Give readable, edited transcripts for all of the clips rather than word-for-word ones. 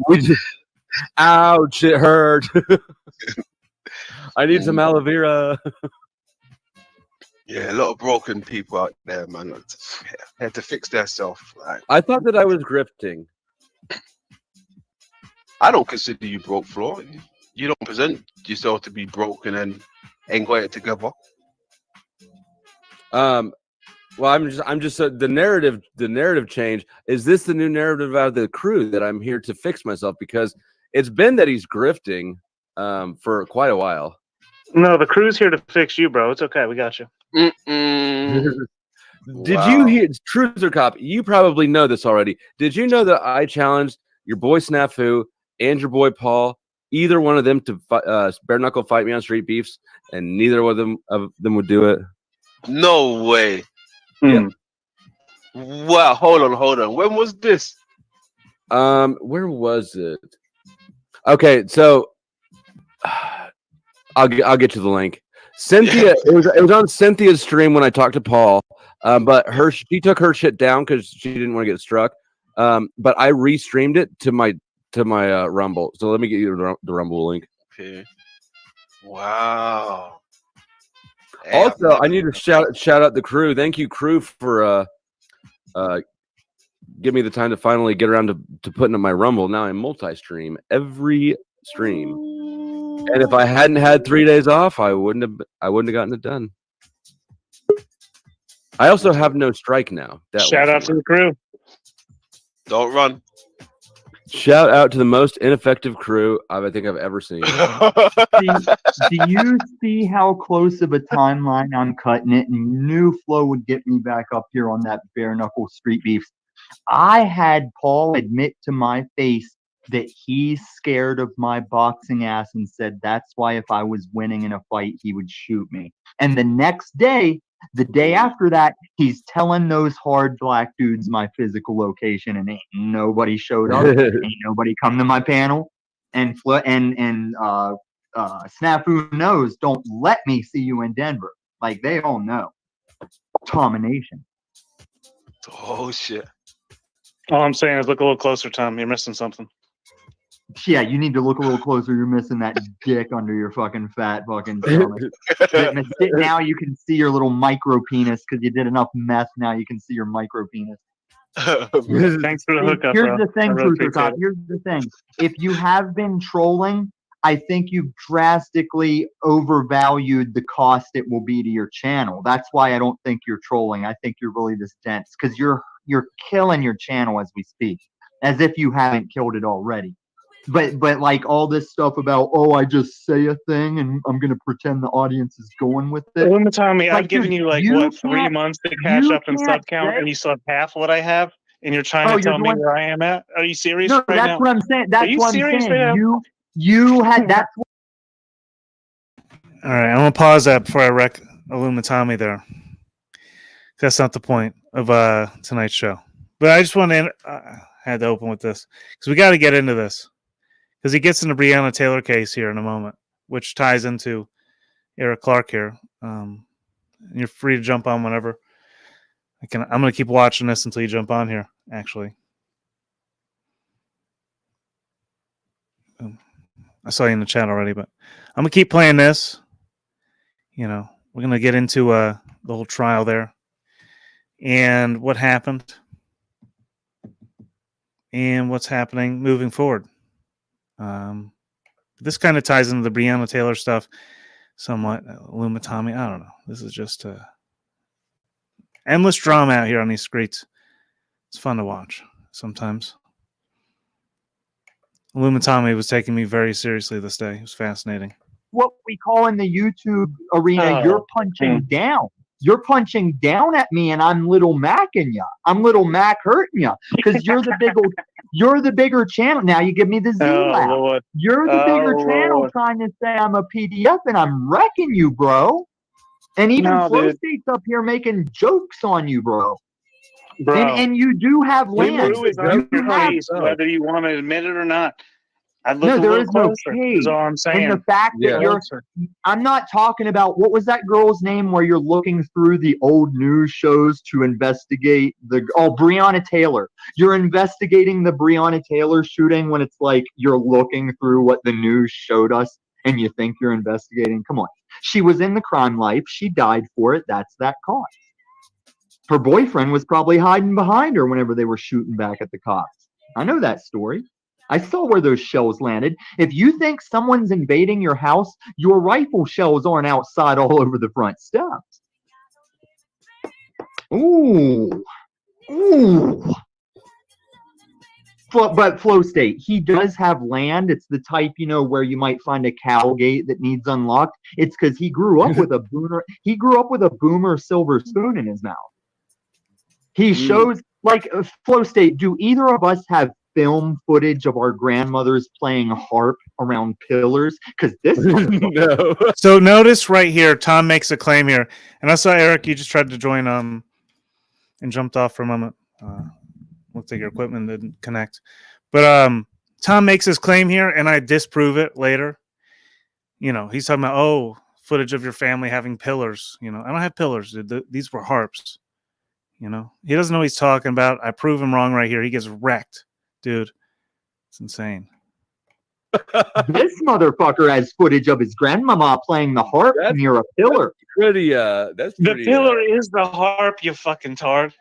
we just, ouch, it hurt. I need some aloe vera. Yeah, a lot of broken people out there, man. Had to fix themselves. Like, I thought that I was grifting. I don't consider you broke, Flo. You don't present yourself to be broken and ain't got it together. Well, I'm just the narrative change. Is this the new narrative out of the crew that I'm here to fix myself? Because it's been that he's grifting for quite a while. No, the crew's here to fix you, bro. It's okay. We got you. Did you hear, truth or cop? You probably know this already. Did you know that I challenged your boy Snafu and your boy Paul, either one of them, to bare knuckle fight me on street beefs, and neither of them would do it? No way. Yeah. Wow. Hold on. When was this? Where was it? Okay, so I'll get you the link. Cynthia, it was on Cynthia's stream when I talked to Paul. But she took her shit down because she didn't want to get struck. But I restreamed it to my Rumble. So let me get you the Rumble link. Okay. Wow. Also, I need to shout out the crew. Thank you, crew, for give me the time to finally get around to putting up my Rumble. Now I multi-stream every stream, and if I hadn't had 3 days off, I wouldn't have gotten it done. I also have no strike now. Shout out to the crew. Don't run. Shout out to the most ineffective crew I think I've ever seen. Do you see how close of a timeline I'm cutting it? And knew Flo would get me back up here on that bare knuckle street beef. I had Paul admit to my face that he's scared of my boxing ass and said that's why if I was winning in a fight, he would shoot me. And the next day, the day after that, he's telling those hard black dudes my physical location, and ain't nobody showed up. Ain't nobody come to my panel. And Snafu knows, don't let me see you in Denver. Like, they all know. Domination. Oh, shit. All I'm saying is look a little closer, Tom. You're missing something. Yeah, you need to look a little closer. You're missing that dick under your fucking fat fucking stomach. Now you can see your little micro penis because you did enough meth. Now you can see your micro penis. Thanks for the hookup, Here's bro. the thing, Truth. Here's the thing. If you have been trolling, I think you've drastically overvalued the cost it will be to your channel. That's why I don't think you're trolling. I think you're really just dense because you're killing your channel as we speak, as if you haven't killed it already. But like all this stuff about, oh, I just say a thing and I'm gonna pretend the audience is going with it. Tommy, I've given you 3 months to catch up in sub count, and you still have half what I have, and you're trying to tell me where I am at. Are you serious? No, right that's now? what I'm saying. That's what I'm saying. Right you had that's. All right, I'm gonna pause that before I wreck Illumitami there. That's not the point of tonight's show. But I just want to had to open with this because we got to get into this. Because he gets into Breonna Taylor case here in a moment, which ties into Eric Clark here. You're free to jump on whenever. I'm going to keep watching this until you jump on here, actually. I saw you in the chat already, but I'm going to keep playing this. You know, we're going to get into the whole trial there and what happened and what's happening moving forward. This kind of ties into the Breonna Taylor stuff somewhat. Illumitami, I don't know. This is just endless drama out here on these streets. It's fun to watch sometimes. Illumitami was taking me very seriously this day. It was fascinating. What we call in the YouTube arena, you're punching down. You're punching down at me, and I'm Little Macking you. I'm Little Mac hurting you because you're the bigger channel. Now you give me the Z-Lab. You're the bigger channel trying to say I'm a PDF, and I'm wrecking you, bro. And even Flow State's up here making jokes on you, bro. And you do have land. Whether you want to admit it or not. I'd look No, a there little is no closer. cave. Is all I'm And saying. the fact Yeah. that you're, I'm not talking about, what was that girl's name where you're looking through the old news shows to investigate Breonna Taylor. You're investigating the Breonna Taylor shooting when it's like you're looking through what the news showed us and you think you're investigating. Come on. She was in the crime life. She died for it. That's that cause. Her boyfriend was probably hiding behind her whenever they were shooting back at the cops. I know that story. I saw where those shells landed. If you think someone's invading your house, your rifle shells aren't outside all over the front steps. Ooh. Ooh. But Flow State, he does have land. It's the type, where you might find a cow gate that needs unlocked. It's because he grew up with a boomer. He grew up with a boomer silver spoon in his mouth. He shows, like, Flow State, do either of us have film footage of our grandmothers playing harp around pillars? Because this No. So notice right here, Tom makes a claim here, and I saw Eric. You just tried to join and jumped off for a moment. Looks like your equipment didn't connect, but Tom makes his claim here, and I disprove it later. He's talking about footage of your family having pillars. I don't have pillars. These were harps. He doesn't know what he's talking about. I prove him wrong right here. He gets wrecked, dude. It's insane. This motherfucker has footage of his grandmama playing the harp near a pillar. That's The pretty. pillar is the harp, you fucking tard.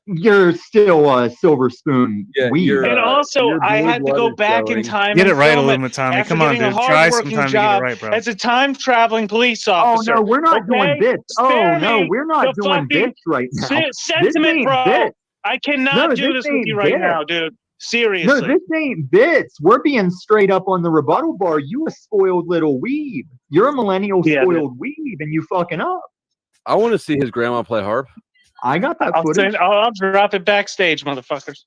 You're still a silver spoon Yeah, weed. you're, And also, your I blue had to blood go is back in showing. time Get and it right, film it Illumitami. after Come on, getting a dude. Try hard-working sometime to get it job right, bro. as a time-traveling police Oh officer. no, we're not doing Okay? bits. Spare Oh no, me we're not the doing fucking bits right now. sentiment, ain't bro. bits. I cannot No, do this this with ain't you right bits. now, dude. No, Seriously. this ain't bits. We're being straight up on the rebuttal bar. You a spoiled little weeb. You're a millennial Yeah, spoiled weeb, and you fucking up. I want to see his grandma play harp. I got that footage. I'll drop it backstage, motherfuckers.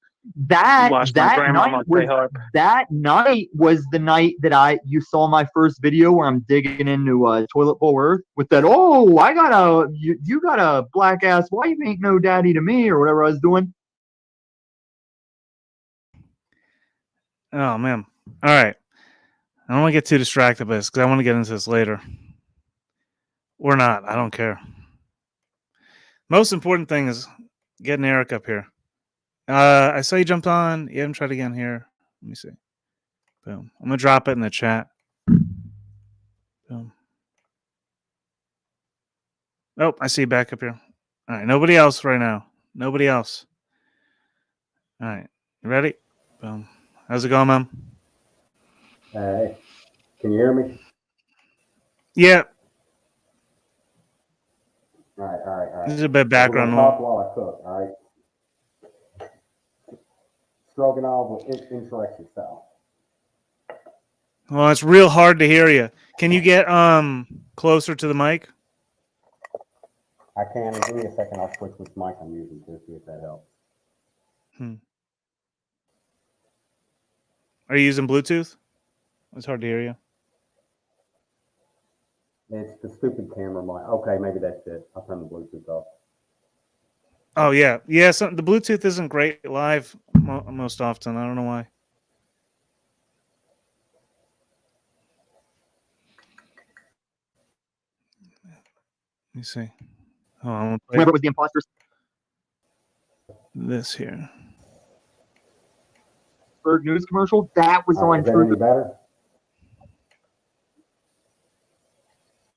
That Watch my grandmama night play was harp. that night was the night that you saw my first video where I'm digging into toilet bowl earth with that. Oh, I got you got a black ass wife, ain't no daddy to me, or whatever I was doing. Oh man. All right. I don't want to get too distracted by this because I want to get into this later. Or not. I don't care. Most important thing is getting Eric up here. I saw you jumped on. You haven't tried again here. Let me see. Boom. I'm gonna drop it in the chat. Boom. Oh, I see you back up here. All right. Nobody else right now. Nobody else. All right. You ready? Boom. How's it going, Mom? Hey, can you hear me? Yeah. All right. This is a bit of background We're gonna talk noise. while I cook, all right? Stroganoff with insurrection style. Well, it's real hard to hear you. Can you get closer to the mic? I can. Give me a second. I'll switch which mic I'm using to see if that helps. Are you using Bluetooth? It's hard to hear you. It's the stupid camera mic. Okay, maybe that's it. I'll turn the Bluetooth off. Oh, yeah. Yeah, the Bluetooth isn't great live most often. I don't know why. Let me see. Oh, I'm going to Whenever play it was the imposters. this here. Bird news commercial that was All right, on is that True. any better?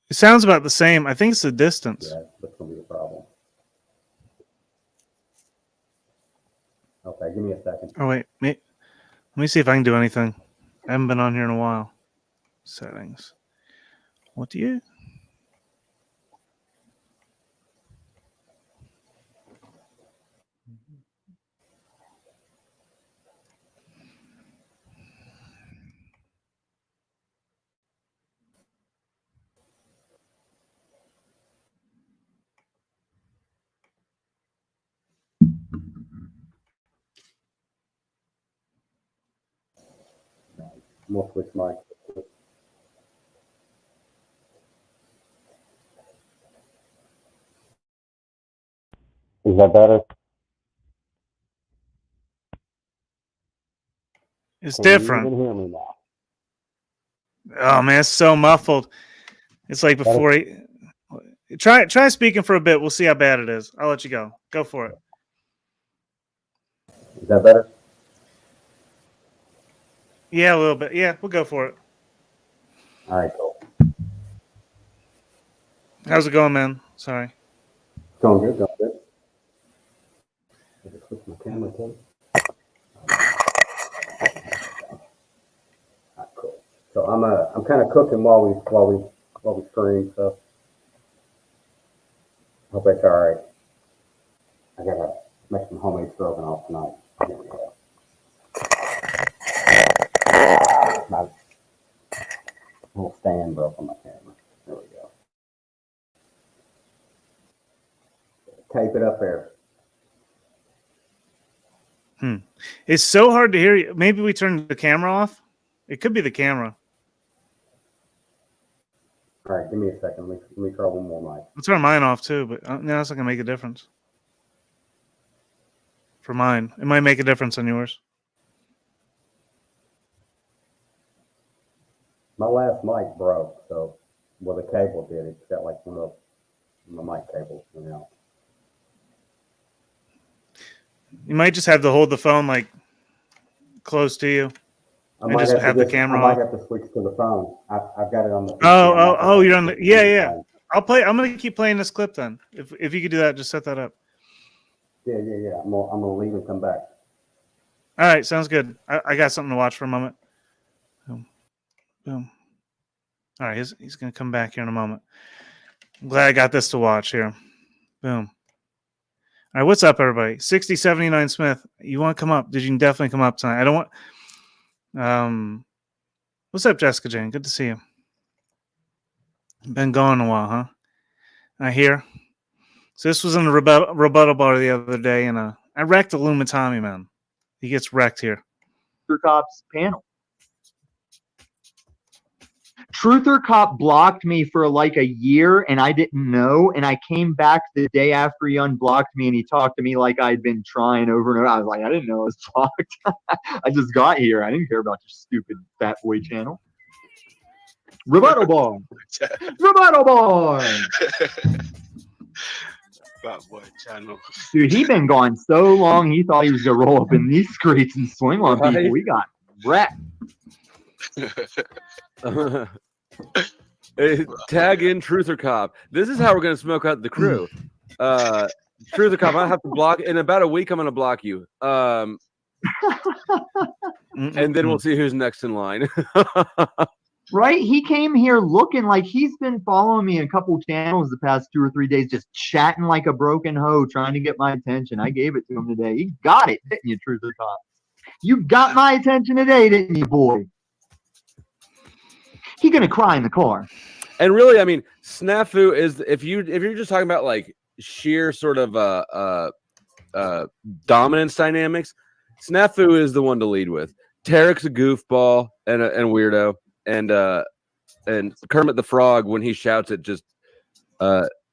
It sounds about the same. I think it's the distance. Yeah, that's gonna be the problem. Okay, give me a second. Oh, wait. Let me see if I can do anything. I haven't been on here in a while. Settings. What do you? We'll switch mic. Is that better? It's Can you different. even hear me now? Oh man, it's so muffled. It's like before he try speaking for a bit. We'll see how bad it is. I'll let you go. Go for it. Is that better? Yeah, a little bit. Yeah, we'll go for it. All right, cool. How's it going, man? Sorry. Going good, going good. Did I switch my camera too? All right, cool. So I'm kind of cooking while we stream, so hope that's all right. I gotta make some homemade stroganoff tonight. Here we go. My little stand broke on my camera. There we go. Tape it up there. It's so hard to hear you. Maybe we turn the camera off. It could be the camera. All right, give me a second. Let me try one more mic. I'll turn mine off too, but no, that's not gonna make a difference. For mine, it might make a difference on yours. My last mic broke, so well the cable did. It's got like one of my mic cables, you know. You might just have to hold the phone like close to you. And just have the camera I might off. have to switch to the phone. I've got it on the. Oh, you're on the. Yeah. I'll play. I'm gonna keep playing this clip then. If you could do that, just set that up. Yeah. I'm gonna leave and come back. All right, sounds good. I got something to watch for a moment. Boom. All right, he's gonna come back here in a moment. I'm glad I got this to watch here. Boom. All right, what's up, everybody? 6079 Smith. You want to come up? You can definitely come up tonight. I don't want. What's up, Jessica Jane? Good to see you. Been gone a while, huh? I hear. So this was in the rebuttal bar the other day, and I wrecked Illumitami, man. He gets wrecked here. Truther Cop's panel. Truther Cop blocked me for like a year, and I didn't know. And I came back the day after he unblocked me, and he talked to me like I'd been trying over and over. I was like, I didn't know it was blocked. I just got here. I didn't care about your stupid fat boy channel. Rebuttal bar. Rebuttal bar. That boy channel. Dude, he been gone so long, he thought he was going to roll up in these streets and swing on people. Right. We got wrecked. Hey, tag in Truther Cop. This is how we're gonna smoke out the crew. Truther Cop, I have to block in about a week. I'm gonna block you. And then we'll see who's next in line. Right? He came here looking like he's been following me in a couple channels the past 2 or 3 days, just chatting like a broken hoe, trying to get my attention. I gave it to him today. He got it, didn't you, Truther Cop? You got my attention today, didn't you, boy? He gonna cry in the car. And really, I mean, Snafu is if you're just talking about like sheer sort of dominance dynamics, Snafu is the one to lead with. Tarek's a goofball and weirdo, and Kermit the Frog when he shouts it just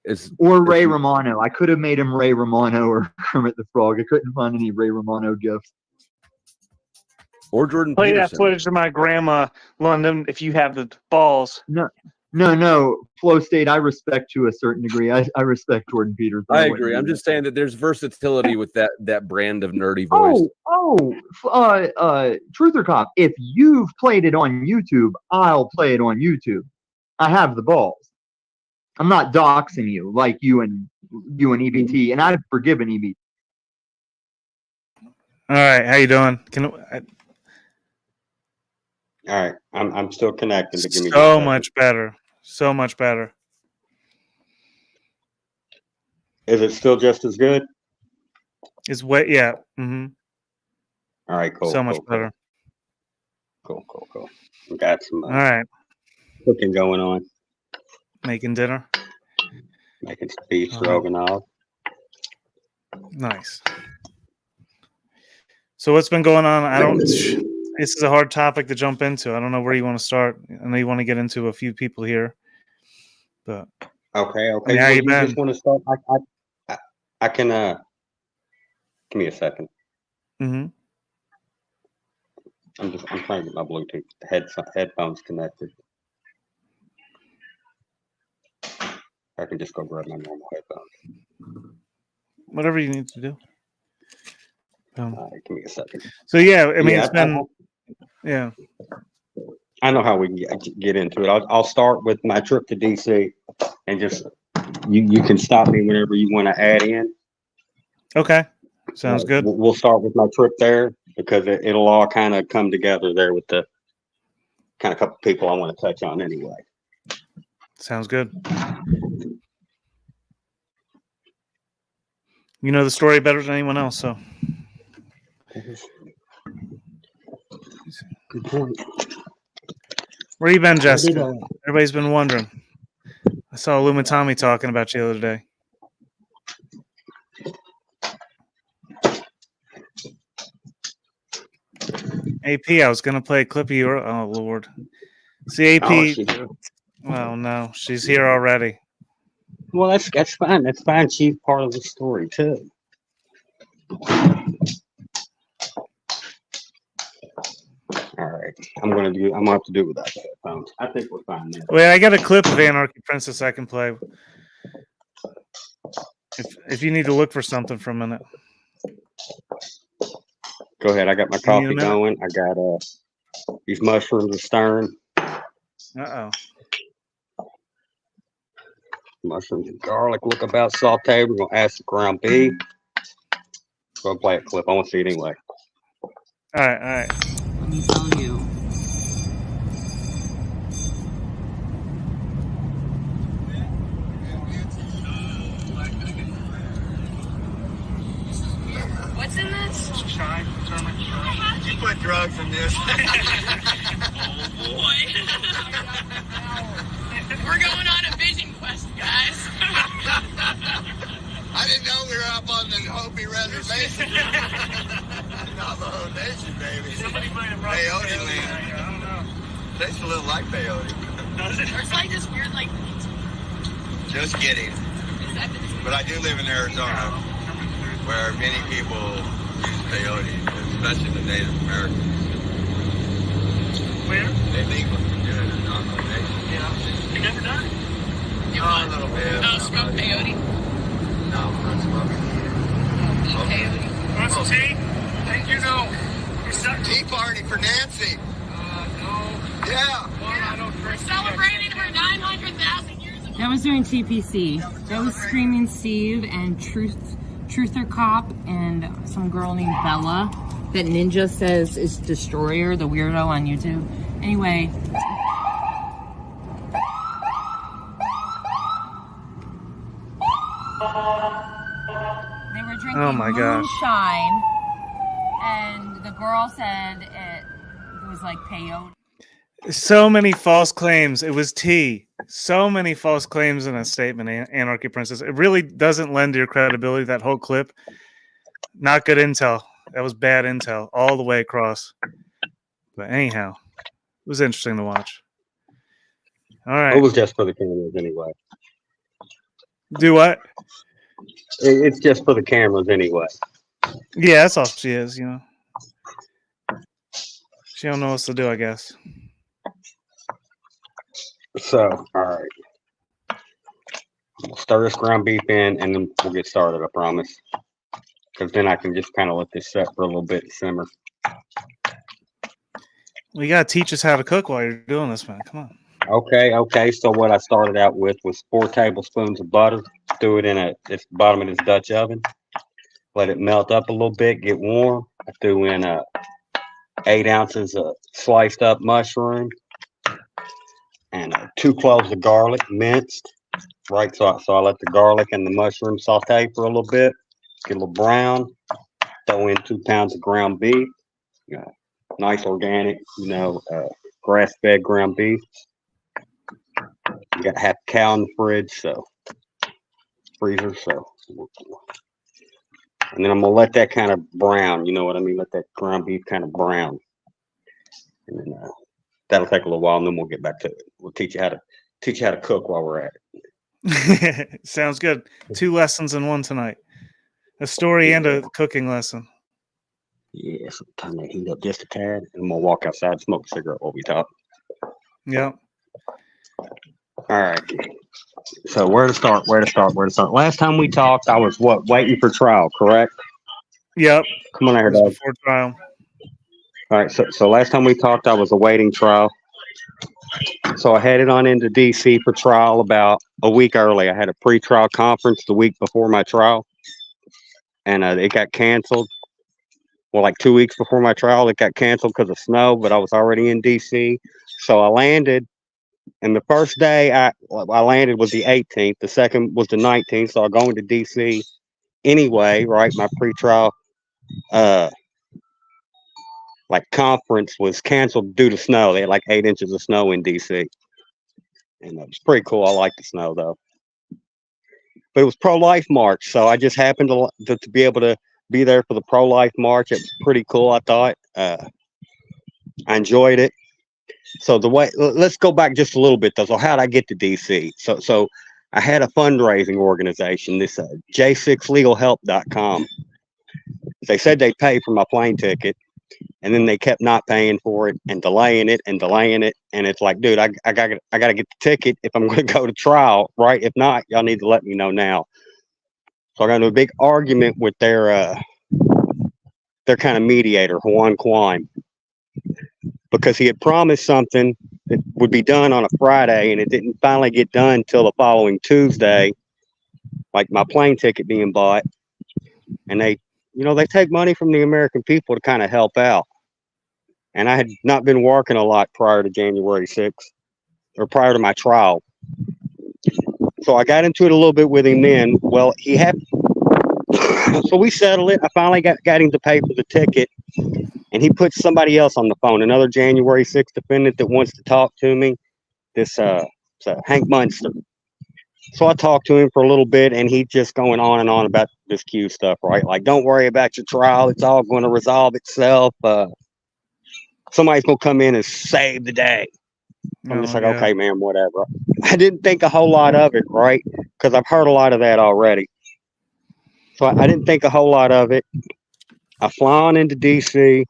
is Or Ray Romano. I could have made him Ray Romano or Kermit the Frog. I couldn't find any Ray Romano gifts. or Jordan Play that Peterson. footage of my grandma, London, if you have the balls. No. Flow State, I respect to a certain degree. I respect Jordan Peterson. I agree. I'm just saying that there's versatility with that brand of nerdy voice. Truther Cop, if you've played it on YouTube, I'll play it on YouTube. I have the balls. I'm not doxing you like you and EBT, and I've forgiven EBT. All right, how you doing? All right, I'm still connected. But give me So much better. So much better. Is it still just as good? It's wet. Yeah. Mm-hmm. All right, cool. So much better. Cool. We got some All right. cooking going on. Making dinner. Making some beef stroganoff. Nice. So what's been going on? This is a hard topic to jump into. I don't know where you want to start. I know you want to get into a few people here, but Okay. I mean, how you been? Just want to start? I can. Give me a second. Mm-hmm. I'm trying to get my Bluetooth headphones connected. I can just go grab my normal headphones. Whatever you need to do. All right, give me a second. So yeah, I mean, Yeah, it's been yeah. I know how we can get into it. I'll start with my trip to DC, and just you can stop me whenever you want to add in. Okay, sounds good. We'll start with my trip there because it'll all kind of come together there with the kind of couple people I want to touch on anyway. Sounds good. You know the story better than anyone else, so. Good point. Where you been, Jessica? Everybody's been wondering. I saw Lumitami talking about you the other day. AP, I was gonna play a clip of your. Oh Lord. See AP. Oh, she's here. Well, no, she's here already. Well, that's fine. That's fine. She's part of the story too. All right, I'm gonna have to do without the headphones. I think we're fine there. Wait, I got a clip of Anarchy Princess I can play. If you need to look for something for a minute. Go ahead. I got my You need a coffee minute? going. I got these mushrooms are stirring. Uh-oh. Mushrooms and garlic look about sauteed. We're gonna add some ground beef. Go play a clip. I want to see it anyway. All right. Let me tell you. What's in this? Chai, turmeric chai. You put drugs in this. Oh boy. We're going on a vision quest, guys. I didn't know we were up on the Hopi reservation. Navajo Nation, baby. Somebody might have brought Peyote land. I don't know. Tastes a little like peyote. Does it? It's like this weird, like. Just kidding. But I do live in Arizona, where many people use peyote, especially the Native Americans. Where? They legal to do it in Navajo Nation. Yeah. You never done it? Oh, a little bit. Oh, smoke peyote. No, I'm not smoking. Eat peyote. Want some tea? Thank you. You're stuck. Tea party for Nancy. No. Yeah. We're celebrating her 900,000 years of That was during TPC. That was Screaming Steve and Truther Cop and some girl named Bella that Ninja says is Destroyer, the weirdo on YouTube. Anyway. They were drinking Oh my gosh. moonshine, and the girl said it was like peyote. So many false claims. It was tea. So many false claims in a statement, Anarchy Princess. It really doesn't lend to your credibility, that whole clip. Not good intel. That was bad intel all the way across. But anyhow, it was interesting to watch. All It right. was just for the cameras anyway. Do what? It's just for the cameras anyway. Yeah, that's all she is, you know. She don't know what to do, I guess. So, all right. We'll stir this ground beef in, and then we'll get started, I promise. Because then I can just kind of let this set for a little bit and simmer. Well, you got to teach us how to cook while you're doing this, man. Come on. Okay. So what I started out with was 4 tablespoons of butter. Threw it in this bottom of this Dutch oven. Let it melt up a little bit, get warm. I threw in 8 ounces of sliced up mushroom and 2 cloves of garlic minced. Right, so I let the garlic and the mushroom saute for a little bit, get a little brown. Throw in 2 pounds of ground beef. Nice organic, grass-fed ground beef. You got half a cow in the fridge, so freezer, so. And then I'm gonna let that kind of brown, you know what I mean? Let that ground beef kind of brown. And then that'll take a little while, and then we'll get back to it. We'll teach you how to cook while we're at it. Sounds good. 2 lessons in one tonight. A story and a cooking lesson. Yeah, so turn that heat up just a tad, and I'm gonna walk outside and smoke a cigarette while we talk. Yeah. All right. So where to start? Last time we talked, I was waiting for trial, correct? Yep. Come on out here, It was dog. before trial. All right. So last time we talked, I was awaiting trial. So I headed on into DC for trial about a week early. I had a pre-trial conference the week before my trial, and it got canceled. Well, like 2 weeks before my trial, it got canceled because of snow, but I was already in DC. So I landed, and the first day I landed was the 18th. The second was the 19th. So I go into DC anyway, right? My pre-trial like conference was canceled due to snow. They had like 8 inches of snow in DC. And it was pretty cool. I like the snow though. But it was pro-life march, so I just happened to be able to be there for the pro-life march. It was pretty cool, I thought. I enjoyed it. So let's go back just a little bit though. So how did I get to DC? So I had a fundraising organization, this j6legalhelp.com. They said they'd pay for my plane ticket, and then they kept not paying for it and delaying it. And it's like, dude, I gotta get the ticket if I'm going to go to trial, right? If not, y'all need to let me know now. So I got into a big argument with their kind of mediator, Juan Quine, because he had promised something that would be done on a Friday, and it didn't finally get done till the following Tuesday, like my plane ticket being bought. And they take money from the American people to kind of help out. And I had not been working a lot prior to January 6th, or prior to my trial. So I got into it a little bit with him then. Well, so we settled it. I finally got him to pay for the ticket, and he put somebody else on the phone, another January 6th defendant that wants to talk to me, this Hank Munster. So I talked to him for a little bit, and he just going on and on about this Q stuff, right? Like, don't worry about your trial. It's all going to resolve itself. Somebody's going to come in and save the day. I'm just like, okay, man, whatever. I didn't think a whole lot of it, right? Because I've heard a lot of that already. So I didn't think a whole lot of it. I fly on into DC.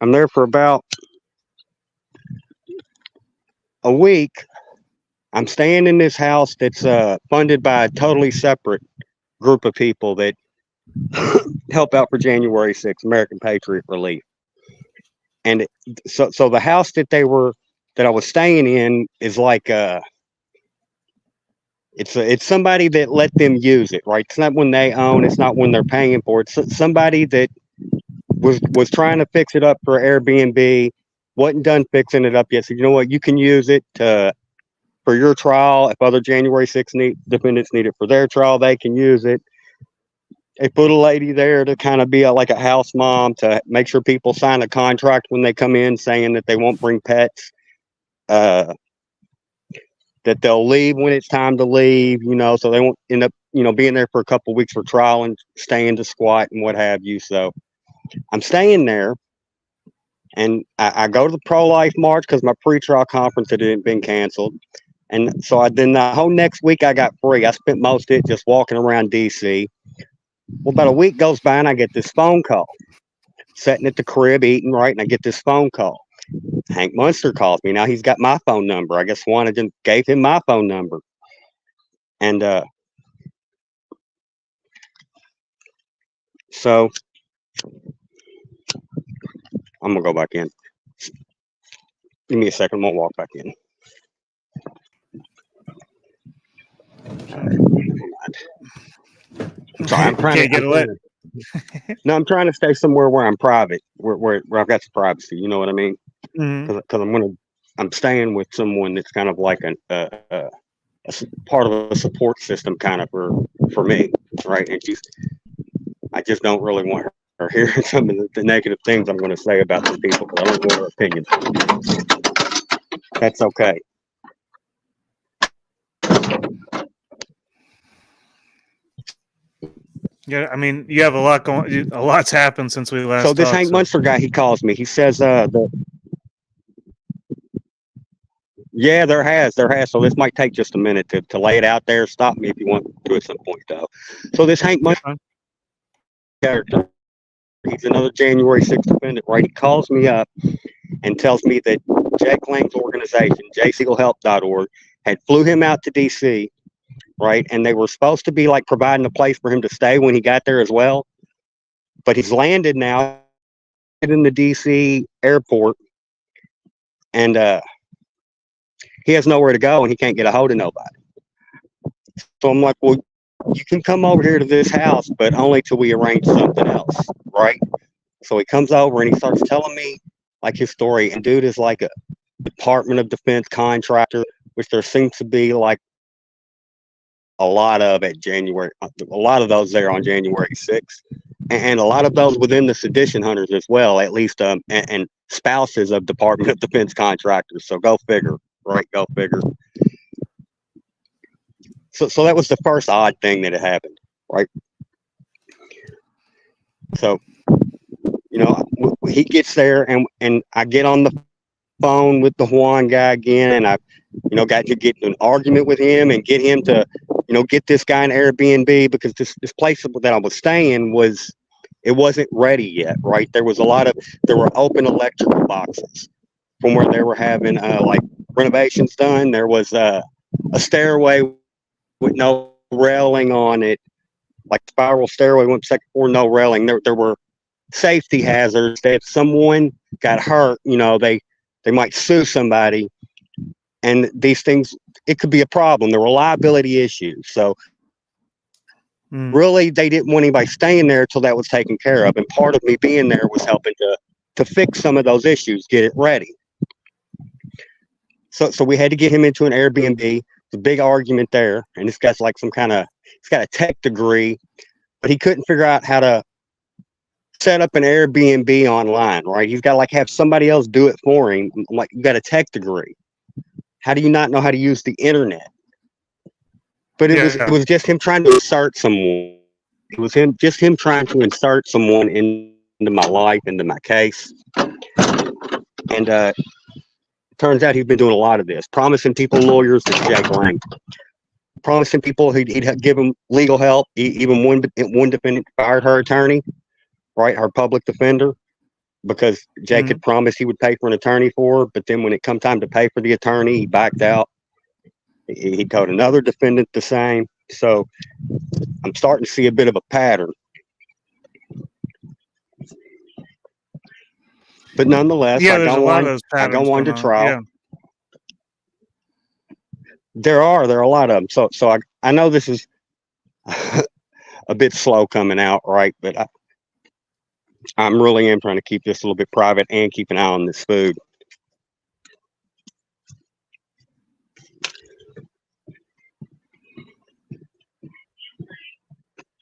I'm there for about a week. I'm staying in this house that's funded by a totally separate group of people that help out for January 6th, American Patriot Relief. And so the house that I was staying in is like it's somebody that let them use it, right? It's not when they own, it's not when they're paying for it. It's somebody that was trying to fix it up for Airbnb, wasn't done fixing it up yet. So you know what, you can use it for your trial. If other January 6th defendants need it for their trial, they can use it. They put a lady there to kind of be like a house mom to make sure people sign a contract when they come in saying that they won't bring pets, that they'll leave when it's time to leave, so they won't end up, being there for a couple of weeks for trial and staying to squat and what have you. So I'm staying there, and I go to the pro-life march because my pre-trial conference had been canceled. And so then the whole next week I got free. I spent most of it just walking around DC. Well, about a week goes by and I get this phone call. Sitting at the crib eating, right? And I get this phone call. Hank Munster calls me. Now he's got my phone number. I guess Juan gave him my phone number. And so I'm going to go back in. Give me a second. I'm going to walk back in. I'm sorry, I'm trying I'm trying to stay somewhere where I'm private, where I've got some privacy. You know what I mean? Because I'm staying with someone that's kind of like a part of a support system, kind of for me, right? And I just don't really want her hearing some of the negative things I'm going to say about some people because I don't want her opinion. That's okay. Yeah, I mean, you have a lot going. A lot's happened since we last. So this Hank Munster guy, he calls me. He says, yeah, there has. So this might take just a minute to lay it out there. Stop me if you want to at some point, though. So this Hank Munster character, He's another January 6th defendant, right? He calls me up and tells me that Jake Lang's organization, jseaglehelp.org, had flew him out to D.C., right? And they were supposed to be like providing a place for him to stay when he got there as well. But he's landed now in the D.C. airport, and he has nowhere to go, and he can't get a hold of nobody. So I'm like, well, you can come over here to this house, but only till we arrange something else, right? So he comes over and he starts telling me like his story. And dude is like a Department of Defense contractor, which there seems to be like a lot of at January, a lot of those there on January 6th, and a lot of those within the sedition hunters as well, at least, and spouses of Department of Defense contractors. So go figure, right? Go figure. So that was the first odd thing that had happened, right? So, you know, he gets there, and I get on the phone with the Juan guy again, and I, you know, got to get in an argument with him and get him to, you know, get this guy an Airbnb, because this place that I was staying it wasn't ready yet, right? There were open electrical boxes from where they were having like renovations done. There was a stairway with no railing on it, like spiral stairway, went second floor, no railing. There were safety hazards that if someone got hurt, you know, they might sue somebody, and these things, it could be a problem. There were liability issues. So really, they didn't want anybody staying there till that was taken care of. And part of me being there was helping to fix some of those issues, get it ready. So we had to get him into an Airbnb. A big argument there, and this guy's like he's got a tech degree, but he couldn't figure out how to set up an Airbnb online, right? He's got to like have somebody else do it for him. I'm like, you got a tech degree. How do you not know how to use the internet? But it was just him trying to insert someone. It was him trying to insert someone into my life, into my case. And turns out he'd been doing a lot of this, promising people lawyers to Jake Lang, promising people he'd give them legal help. Even one defendant fired her attorney, right, her public defender, because Jake had promised he would pay for an attorney for her. But then when it come time to pay for the attorney, he backed out. He told another defendant the same. So I'm starting to see a bit of a pattern. But nonetheless, I go on to trial. Yeah. There are a lot of them. So I know this is a bit slow coming out, right? But I'm really am trying to keep this a little bit private and keep an eye on this food.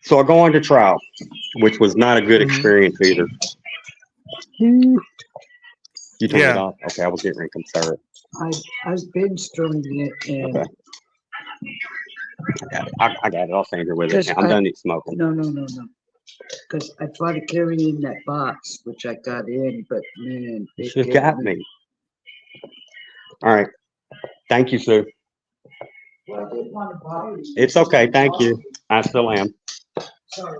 So I go on to trial, which was not a good experience either. You turned it off? Okay, I was getting ready to concern. I've been streaming it, and okay. I got it. I'll stand here with it. I'm done smoking. No. Because I tried to carry in that box, which I got in, but man, you got me. All right. Thank you, Sue. Well, I didn't want to bother you. It's okay. Thank you. I still am. Sorry.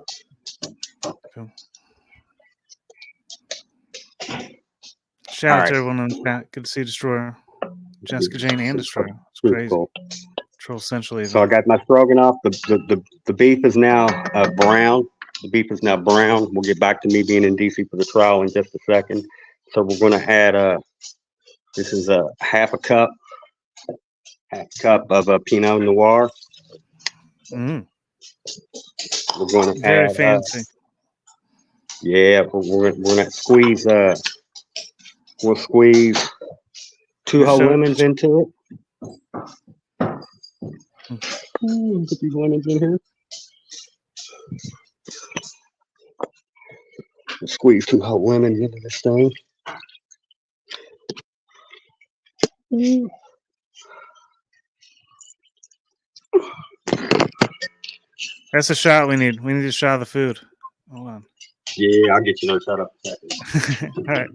Shout out to everyone in the chat. Good to see Destroyer, Jessica Jane, and Destroyer. It's crazy. Cool. Troll Centrally. So I got my stroganoff. The beef is now brown. The beef is now brown. We'll get back to me being in DC for the trial in just a second. So we're going to add this is a half a cup of Pinot Noir. We're going to very add, fancy. Yeah, we're going to squeeze. We'll squeeze 2 whole lemons into it. Put these lemons in here. We'll squeeze 2 whole lemons into this thing. That's a shot we need. We need a shot of the food. Hold on. Yeah, I'll get you another shot up in a second. All right.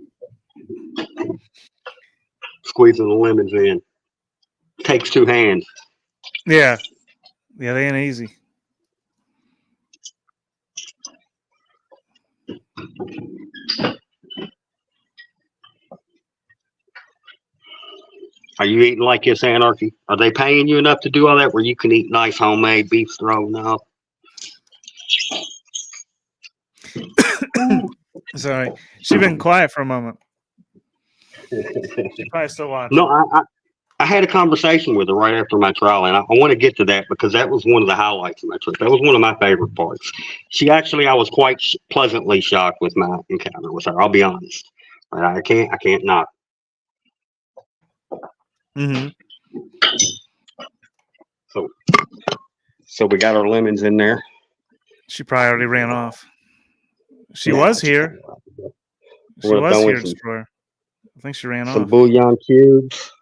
Squeezing the lemons in. Takes 2 hands. Yeah. Yeah, they ain't easy. Are you eating like this, Anarchy? Are they paying you enough to do all that where you can eat nice homemade beef stroganoff? Sorry, she's been quiet for a moment. She probably still watching. No, I had a conversation with her right after my trial, and I want to get to that because that was one of the highlights of my trip. That was one of my favorite parts. I was quite pleasantly shocked with my encounter with her. I'll be honest. I can't knock. Mm-hmm. So we got our lemons in there. She probably already ran off. She Yeah, was here. She We're was throwing here, some- Destroyer. I think she ran Some off. bouillon cubes.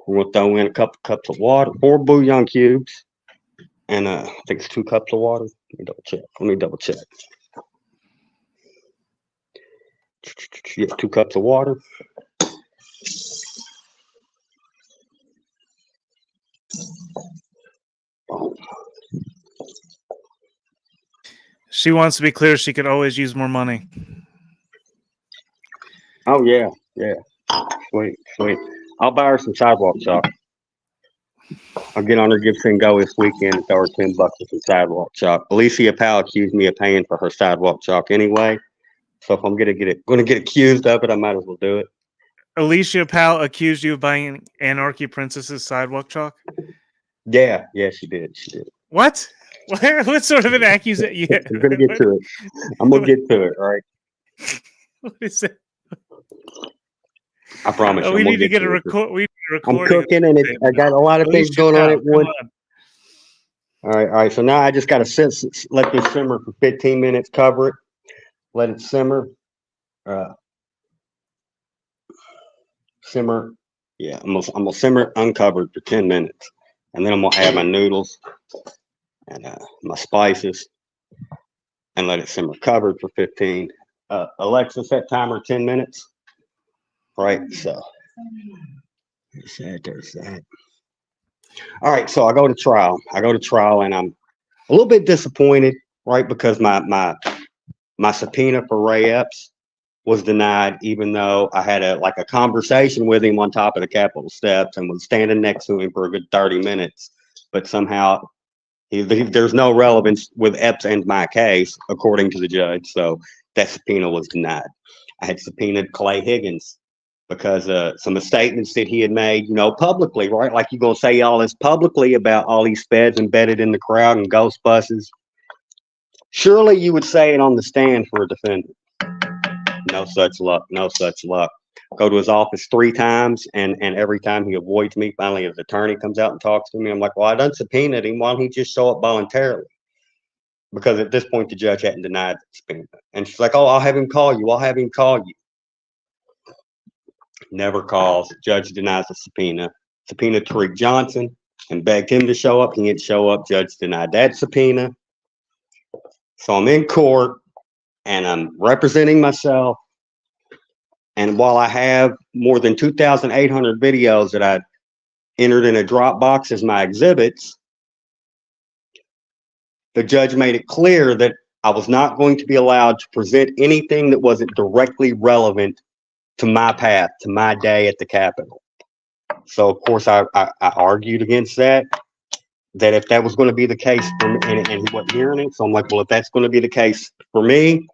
We're gonna throw in a couple cups of water, 4 bouillon cubes, and I think it's 2 cups of water. Let me double check. Yeah, 2 cups of water. She wants to be clear. She could always use more money. Oh yeah. Sweet. I'll buy her some sidewalk chalk. I'll get on her Gibson Go this weekend and throw her $10 for some sidewalk chalk. Alicia Powell accused me of paying for her sidewalk chalk anyway. So if I'm gonna get accused of it, I might as well do it. Alicia Powell accused you of buying Anarchy Princess's sidewalk chalk? Yeah, she did. What? What sort of an accusation? Yeah. I'm gonna get to it. I'm gonna get to it, all right? What is that? I promise. Oh, we need to get a record. We need a I'm recording. cooking, and I got a lot of things Alicia going on Powell, at once. come on. All right. So now I just got to let this simmer for 15 minutes. Cover it. Let it simmer. Simmer. Yeah, I'm gonna simmer it uncovered for 10 minutes, and then I'm gonna add my noodles and my spices, and let it simmer covered for 15. Alexa, set timer 10 minutes. Right. So there's that. All right, so I go to trial, and I'm a little bit disappointed, right? Because my subpoena for Ray Epps was denied, even though I had a conversation with him on top of the Capitol steps and was standing next to him for a good 30 minutes. But somehow there's no relevance with Epps and my case, according to the judge. So that subpoena was denied. I had subpoenaed Clay Higgins because some of the statements that he had made, publicly, right? Like you're going to say all this publicly about all these feds embedded in the crowd and ghost buses. Surely you would say it on the stand for a defendant. No such luck. Go to his office 3 times, and every time he avoids me. Finally, his attorney comes out and talks to me. I'm like, well, I done subpoenaed him. Why don't he just show up voluntarily? Because at this point, the judge hadn't denied the subpoena. And she's like, oh, I'll have him call you. Never calls. Judge denies the subpoena. Subpoenaed Tariq Johnson and begged him to show up. He didn't show up. Judge denied that subpoena. So I'm in court and I'm representing myself. And while I have more than 2,800 videos that I entered in a Dropbox as my exhibits, the judge made it clear that I was not going to be allowed to present anything that wasn't directly relevant to my path, to my day at the Capitol. So, of course, I argued against that if that was going to be the case for me, and he wasn't hearing it. So I'm like, well, if that's going to be the case for me,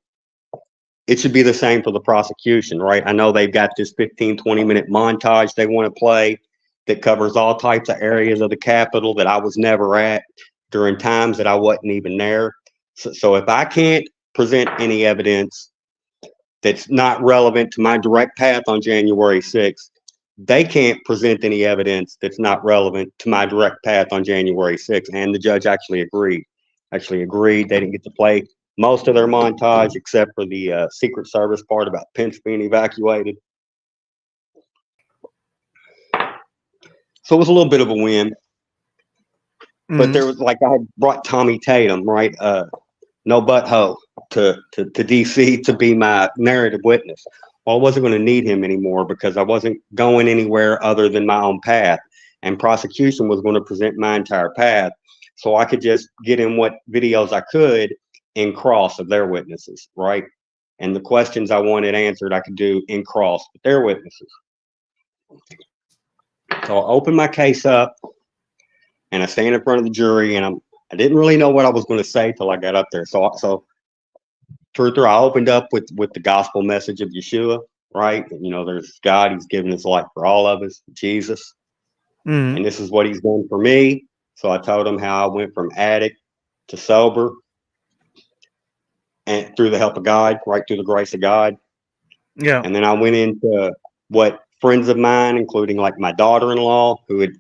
it should be the same for the prosecution, right? I know they've got this 15, 20-minute montage they want to play that covers all types of areas of the Capitol that I was never at during times that I wasn't even there. So if I can't present any evidence that's not relevant to my direct path on January 6th, they can't present any evidence that's not relevant to my direct path on January 6th. And the judge actually agreed. They didn't get to play most of their montage except for the Secret Service part about Pence being evacuated. So it was a little bit of a win. But there was, like, I had brought Tommy Tatum, right? No butthole to DC to be my narrative witness. Well, I wasn't going to need him anymore because I wasn't going anywhere other than my own path, and prosecution was going to present my entire path. So I could just get in what videos I could in cross of their witnesses, right? And the questions I wanted answered, I could do in cross with their witnesses. So I opened my case up and I stand in front of the jury, and I didn't really know what I was going to say till I got up there. So truther, I opened up with the gospel message of Yeshua, right? You know, there's God, he's given his life for all of us, Jesus. And this is what he's done for me. So I told him how I went from addict to sober, and through the help of God, right through the grace of God. Yeah. And then I went into what friends of mine, including like my daughter-in-law, who had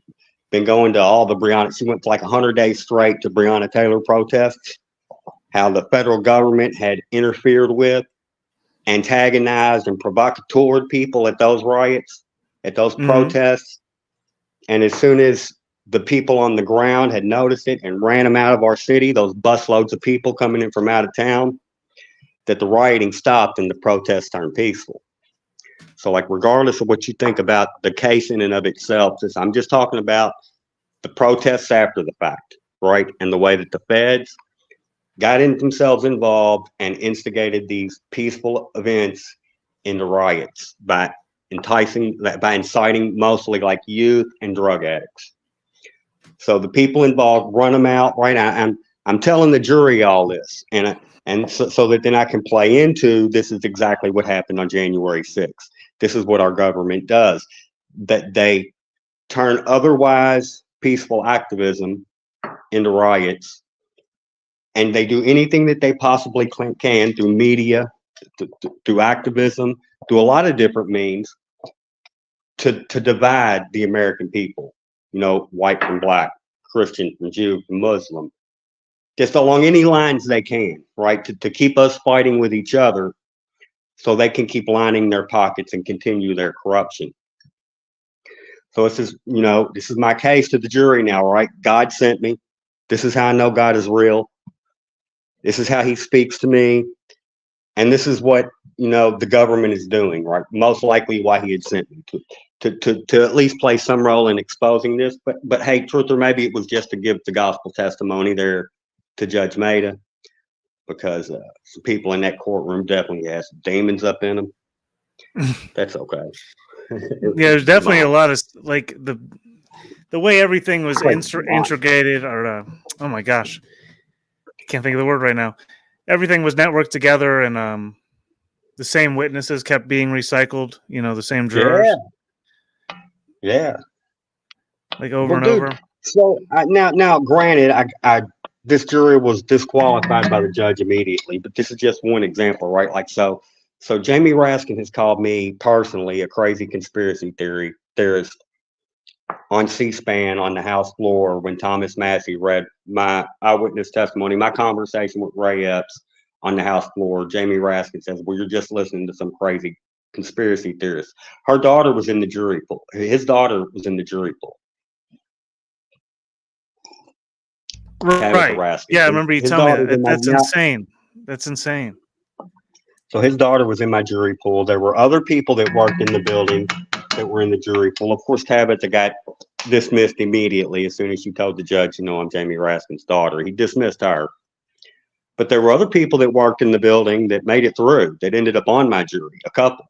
been going to all the Breonna, she went for like 100 days straight to Breonna Taylor protests, how the federal government had interfered with, antagonized, and provocateured people at those riots, at those protests. And as soon as the people on the ground had noticed it and ran them out of our city, those busloads of people coming in from out of town, that the rioting stopped and the protests turned peaceful. So, like, regardless of what you think about the case in and of itself, I'm just talking about the protests after the fact, right? And the way that the feds got themselves involved and instigated these peaceful events into riots by inciting mostly like youth and drug addicts. So the people involved, run them out, right? I'm telling the jury all this, and so that then I can play into this is exactly what happened on January 6th. This is what our government does, that they turn otherwise peaceful activism into riots, and they do anything that they possibly can through media, through activism, through a lot of different means to divide the American people, you know, white from black, Christian from Jew from Muslim, just along any lines they can, right? To keep us fighting with each other so they can keep lining their pockets and continue their corruption. So this is, you know, this is my case to the jury now, right? God sent me. This is how I know God is real. This is how he speaks to me. And this is what, you know, the government is doing, right? Most likely why he had sent me to at least play some role in exposing this. But hey, truth or maybe it was just to give the gospel testimony there to Judge Maida, because some people in that courtroom definitely had some demons up in them. That's okay. Yeah, there's definitely a lot of like the way everything was integrated, or oh my gosh, I can't think of the word right now. Everything was networked together, and the same witnesses kept being recycled. You know, the same jurors. Yeah. Like over and over. So now, granted, I this jury was disqualified by the judge immediately, but this is just one example, right? Like so Jamie Raskin has called me personally a crazy conspiracy theorist on C-SPAN on the House floor when Thomas Massey read my eyewitness testimony, my conversation with Ray Epps on the House floor. Jamie Raskin says, well, you're just listening to some crazy conspiracy theorist. Her daughter was in the jury pool. His daughter was in the jury pool. Right. Yeah, I remember you telling me that. That's insane. That's insane. So his daughter was in my jury pool. There were other people that worked in the building that were in the jury pool. Of course, Tabitha got dismissed immediately as soon as she told the judge, you know, I'm Jamie Raskin's daughter. He dismissed her. But there were other people that worked in the building that made it through, that ended up on my jury, a couple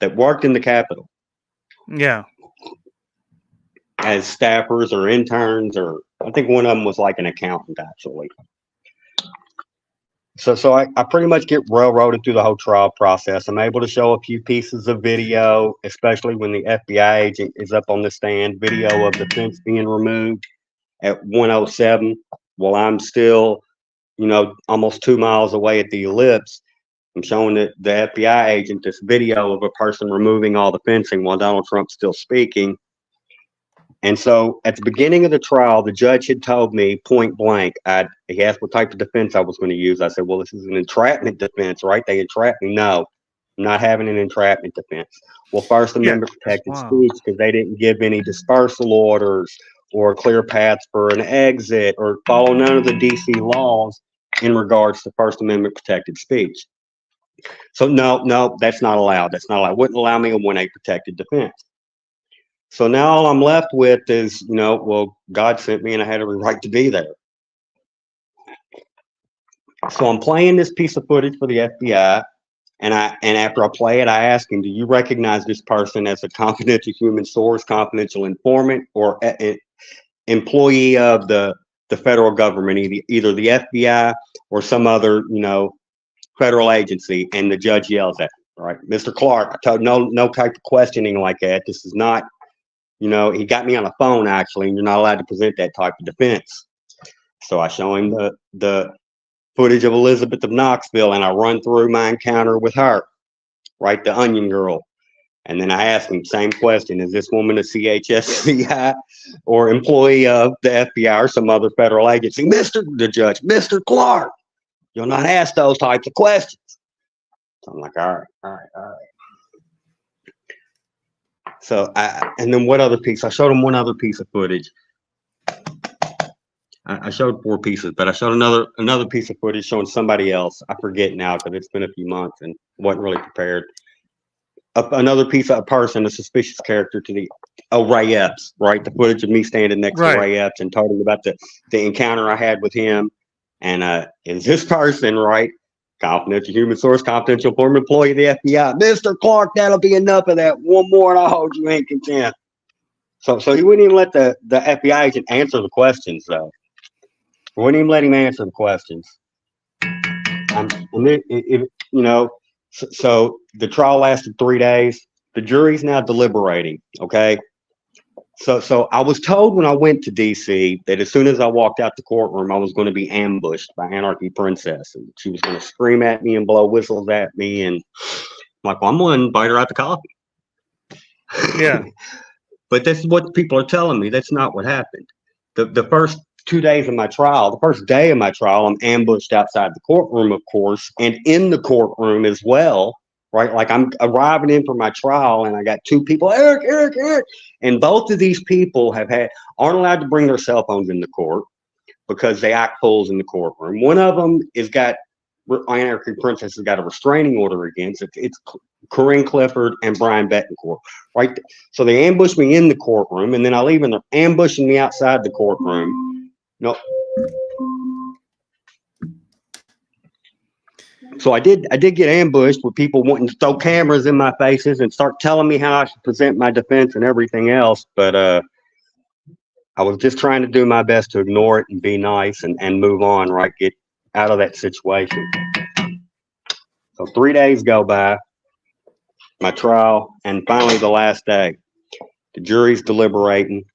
that worked in the Capitol. Yeah. As staffers or interns, or I think one of them was like an accountant, actually. So I pretty much get railroaded through the whole trial process. I'm able to show a few pieces of video, especially when the FBI agent is up on the stand, video of the fence being removed at 107 while I'm still, you know, almost 2 miles away at the ellipse. I'm showing the FBI agent this video of a person removing all the fencing while Donald Trump's still speaking. And so at the beginning of the trial, the judge had told me point blank, he asked what type of defense I was going to use. I said, well, this is an entrapment defense, right? They entrapped me. No, I'm not having an entrapment defense. Well, First Amendment protected speech, because they didn't give any dispersal orders or clear paths for an exit or follow none of the DC laws in regards to First Amendment protected speech. So no, that's not allowed. That's not allowed. Wouldn't allow me a 1A protected defense. So now all I'm left with is, you know, well, God sent me and I had a right to be there. So I'm playing this piece of footage for the FBI. And after I play it, I ask him, do you recognize this person as a confidential human source, confidential informant, or employee of the federal government, either the FBI or some other, federal agency? And the judge yells at me, right? Mr. Clark, I told no type of questioning like that. This is not, he got me on the phone actually, and you're not allowed to present that type of defense. So I show him the footage of Elizabeth of Knoxville, and I run through my encounter with her, right? The onion girl. And then I ask him, same question, is this woman a CHSCI or employee of the FBI or some other federal agency? Mr. Clark, you'll not ask those types of questions. So I'm like, all right. So and then what other piece? I showed him one other piece of footage. I showed 4 pieces, but I showed another piece of footage showing somebody else. I forget now because it's been a few months and wasn't really prepared. Another piece of a person, a suspicious character to Ray Epps, right? The footage of me standing next to Ray Epps and told him about the encounter I had with him. And is this person, right? Confidential human source, confidential former employee of the FBI. Mr. Clark, that'll be enough of that. One more and I'll hold you in contempt. So he wouldn't even let the FBI agent answer the questions, though. Wouldn't even let him answer the questions. So the trial lasted 3 days. The jury's now deliberating. Okay. So I was told when I went to DC that as soon as I walked out the courtroom, I was going to be ambushed by Anarchy Princess, and she was going to scream at me and blow whistles at me. And I'm like, well, I'm going to invite her out to coffee. Yeah. But this is what people are telling me. That's not what happened. The first 2 days of my trial, the first day of my trial, I'm ambushed outside the courtroom, of course, and in the courtroom as well, right? Like I'm arriving in for my trial and I got 2 people, Eric. And both of these people aren't allowed to bring their cell phones in the court because they act fools in the courtroom. One of them Anarchy Princess has got a restraining order against it. It's Corinne Clifford and Brian Bettencourt, right? So they ambush me in the courtroom, and then I leave and they're ambushing me outside the courtroom. No. So I did get ambushed with people wanting to throw cameras in my faces and start telling me how I should present my defense and everything else. But I was just trying to do my best to ignore it and be nice and move on, right? Get out of that situation. So 3 days go by, my trial, and finally the last day. The jury's deliberating.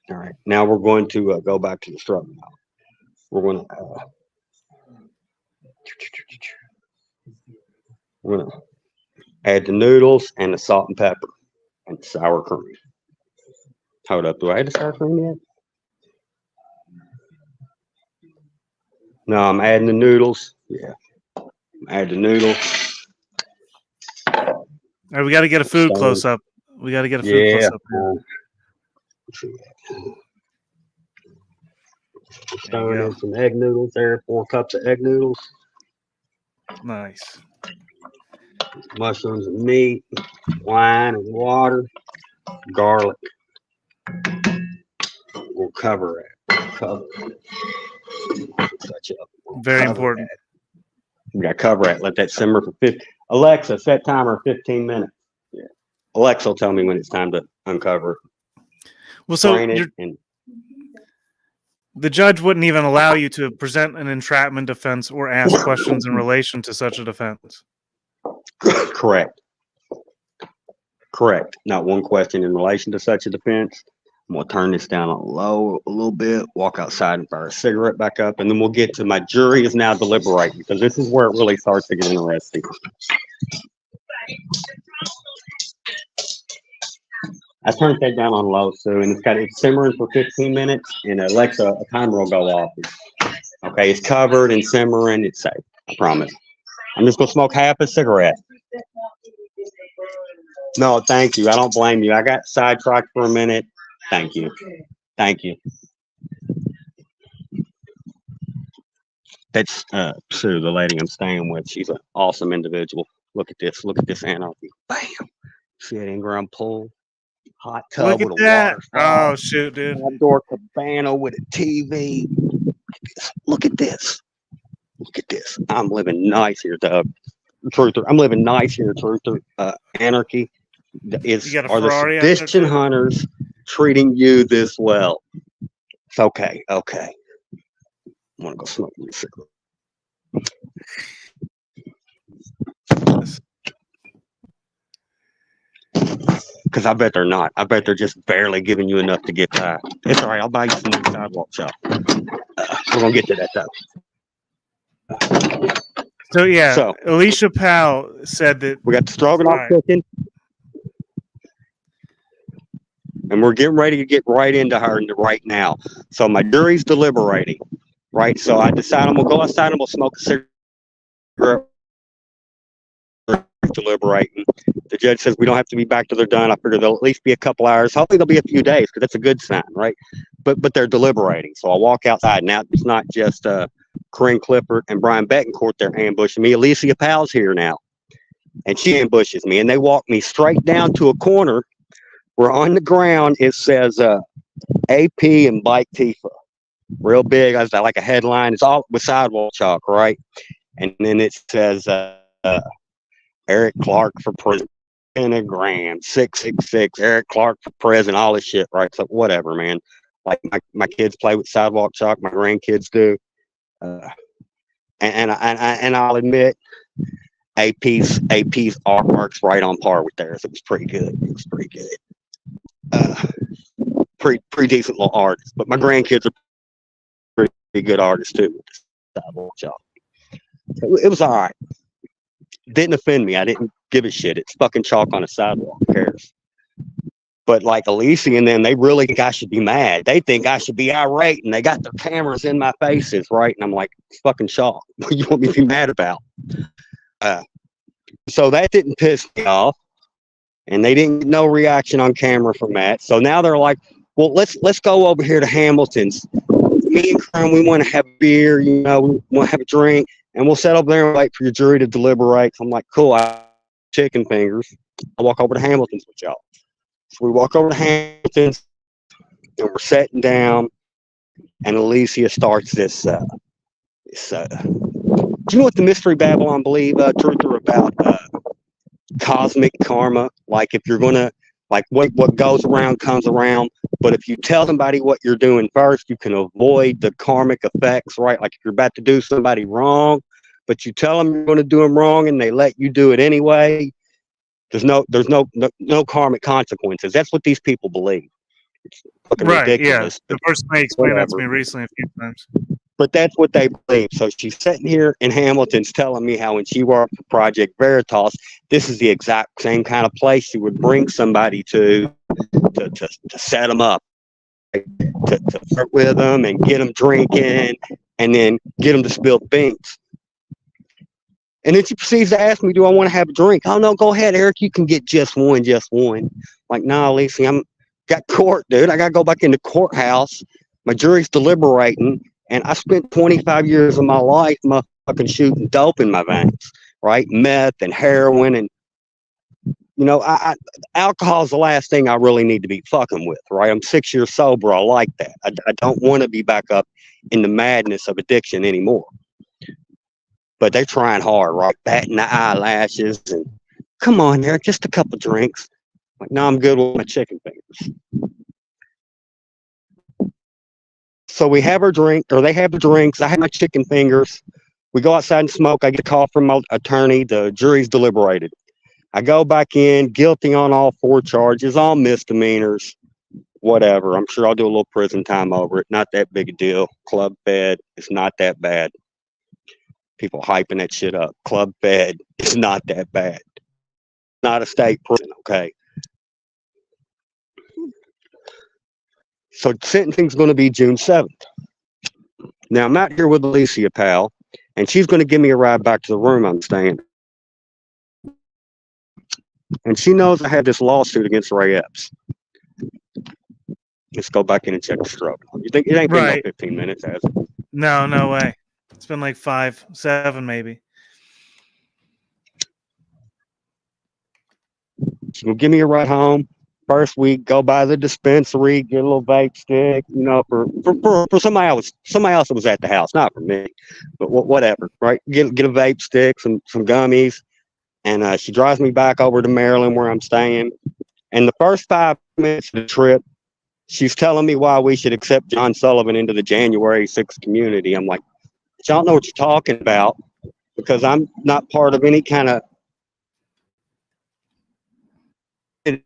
All right, now we're going to go back to the struggle. We're going to add the noodles and the salt and pepper and the sour cream. Hold up, do I add the sour cream yet? No, I'm adding the noodles. Yeah, add the noodles. All right, we got to get a food close up. We got to get a food close up. Throwing in some egg noodles there, 4 cups of egg noodles. Nice. Mushrooms and meat, wine and water, garlic. We'll cover it. Very important. We got to cover it. Let that simmer for 15. Alexa, set timer 15 minutes. Yeah. Alexa will tell me when it's time to uncover it. Well, so the judge wouldn't even allow you to present an entrapment defense or ask questions in relation to such a defense. Correct. Not one question in relation to such a defense. I'm going to turn this down low a little bit, walk outside and fire a cigarette back up, and then we'll get to my jury is now deliberating, because this is where it really starts to get interesting. I turned that down on low, Sue, and it's simmering for 15 minutes, and Alexa, a timer will go off. Okay, it's covered and simmering. It's safe. I promise. I'm just going to smoke half a cigarette. No, thank you. I don't blame you. I got sidetracked for a minute. Thank you. That's Sue, the lady I'm staying with. She's an awesome individual. Look at this. Look at this anarchy. Bam. See that in-ground pool? Hot tub with a waterfall. Oh, shoot, dude. Outdoor cabana with a TV. Look at this. I'm living nice here, Doug. Truther. I'm living nice here, Truther. Anarchy. You got a Are the Ferrari out there, sedition too? hunters treating you this well? It's okay. Okay. I want to go smoke a cigarette. Because I bet they're not. I bet they're just barely giving you enough to get by. It's all right. I'll buy you some new sidewalk shop. We're going to get to that, though. So yeah, So- Alicia Powell said that We got the stroganoff Right. cooking. And we're getting ready to get right into her right now. So my jury's deliberating, right? So I decide I'm going to go outside and we'll smoke a cigarette. Deliberating. The judge says we don't have to be back till they're done. I figure there'll at least be a couple hours. Hopefully there'll be a few days because that's a good sign, right? But they're deliberating. So I walk outside. Now it's not just Corinne Clifford and Brian Betancourt. They're ambushing me. Alicia Powell's here now. And she ambushes me. And they walk me straight down to a corner where on the ground it says AP and Bike Tifa. Real big. I was like a headline. It's all with sidewalk chalk, right? And then it says Eric Clark for president. Pentagram 666. Eric Clark for president. All this shit, right? So whatever, man. Like my kids play with sidewalk chalk. My grandkids do. And I'll admit, AP's artwork's right on par with theirs. It was pretty good. It was pretty good. Pretty decent little artists. But my grandkids are pretty good artists too with the sidewalk chalk. It was all right. Didn't offend me. I didn't give a shit. It's fucking chalk on a sidewalk. Who cares? But like Alicia and them, they really think I should be mad. They think I should be irate, and they got their cameras in my faces, right? And I'm like, it's fucking chalk. What do you want me to be mad about? So that didn't piss me off, and they didn't get no reaction on camera from that. So now they're like, well, let's go over here to Hamilton's. Me and Crown, we want to have beer, we want to have a drink, and we'll sit over there and wait for your jury to deliberate. So I'm like, cool, I chicken fingers. I walk over to Hamilton's with y'all. So we walk over to Hamilton's, and we're sitting down, and Alicia starts this. Do you know what the Mystery Babylon believe, Truther, about cosmic karma? Like if you're gonna, like what goes around comes around. But if you tell somebody what you're doing first, you can avoid the karmic effects, right? Like if you're about to do somebody wrong, but you tell them you're going to do them wrong, and they let you do it anyway. There's no karmic consequences. That's what these people believe. It's fucking right, ridiculous. yeah. The person may explain that to whatever. me recently a few times. But that's what they believe. So she's sitting here in Hamilton's telling me how when she worked for Project Veritas, this is the exact same kind of place she would bring somebody to set them up, to flirt with them and get them drinking and then get them to spill beans. And then she proceeds to ask me, do I want to have a drink? Oh, no, go ahead, Eric. You can get just one. Like, no, Lisa, I'm got court, dude. I got to go back in the courthouse. My jury's deliberating. And I spent 25 years of my life motherfucking shooting dope in my veins, right? Meth and heroin. And, alcohol is the last thing I really need to be fucking with, right? I'm 6 years sober. I like that. I don't want to be back up in the madness of addiction anymore. But they're trying hard, right? Batting the eyelashes and come on, Eric, just a couple drinks. Like, no, I'm good with my chicken fingers. So we have our drink, or they have the drinks. I have my chicken fingers. We go outside and smoke. I get a call from my attorney. The jury's deliberated. I go back in, guilty on all 4 charges, all misdemeanors, whatever. I'm sure I'll do a little prison time over it. Not that big a deal. Club fed, it's not that bad. People hyping that shit up. Club fed, it's not that bad. Not a state prison, okay? So sentencing's going to be June 7th. Now, I'm out here with Alicia Powell, and she's going to give me a ride back to the room I'm staying. And she knows I have this lawsuit against Ray Epps. Let's go back in and check the stroke. You think it ain't been Right. no 15 minutes, has it? No way. It's been like 5, 7 maybe. She's going to give me a ride home. First week, go by the dispensary, get a little vape stick, for somebody else that was at the house, not for me, but whatever, right? Get a vape stick, some gummies, And she drives me back over to Maryland where I'm staying. And the first 5 minutes of the trip, she's telling me why we should accept John Sullivan into the January 6th community. I'm like, y'all know what you're talking about, because I'm not part of any kind of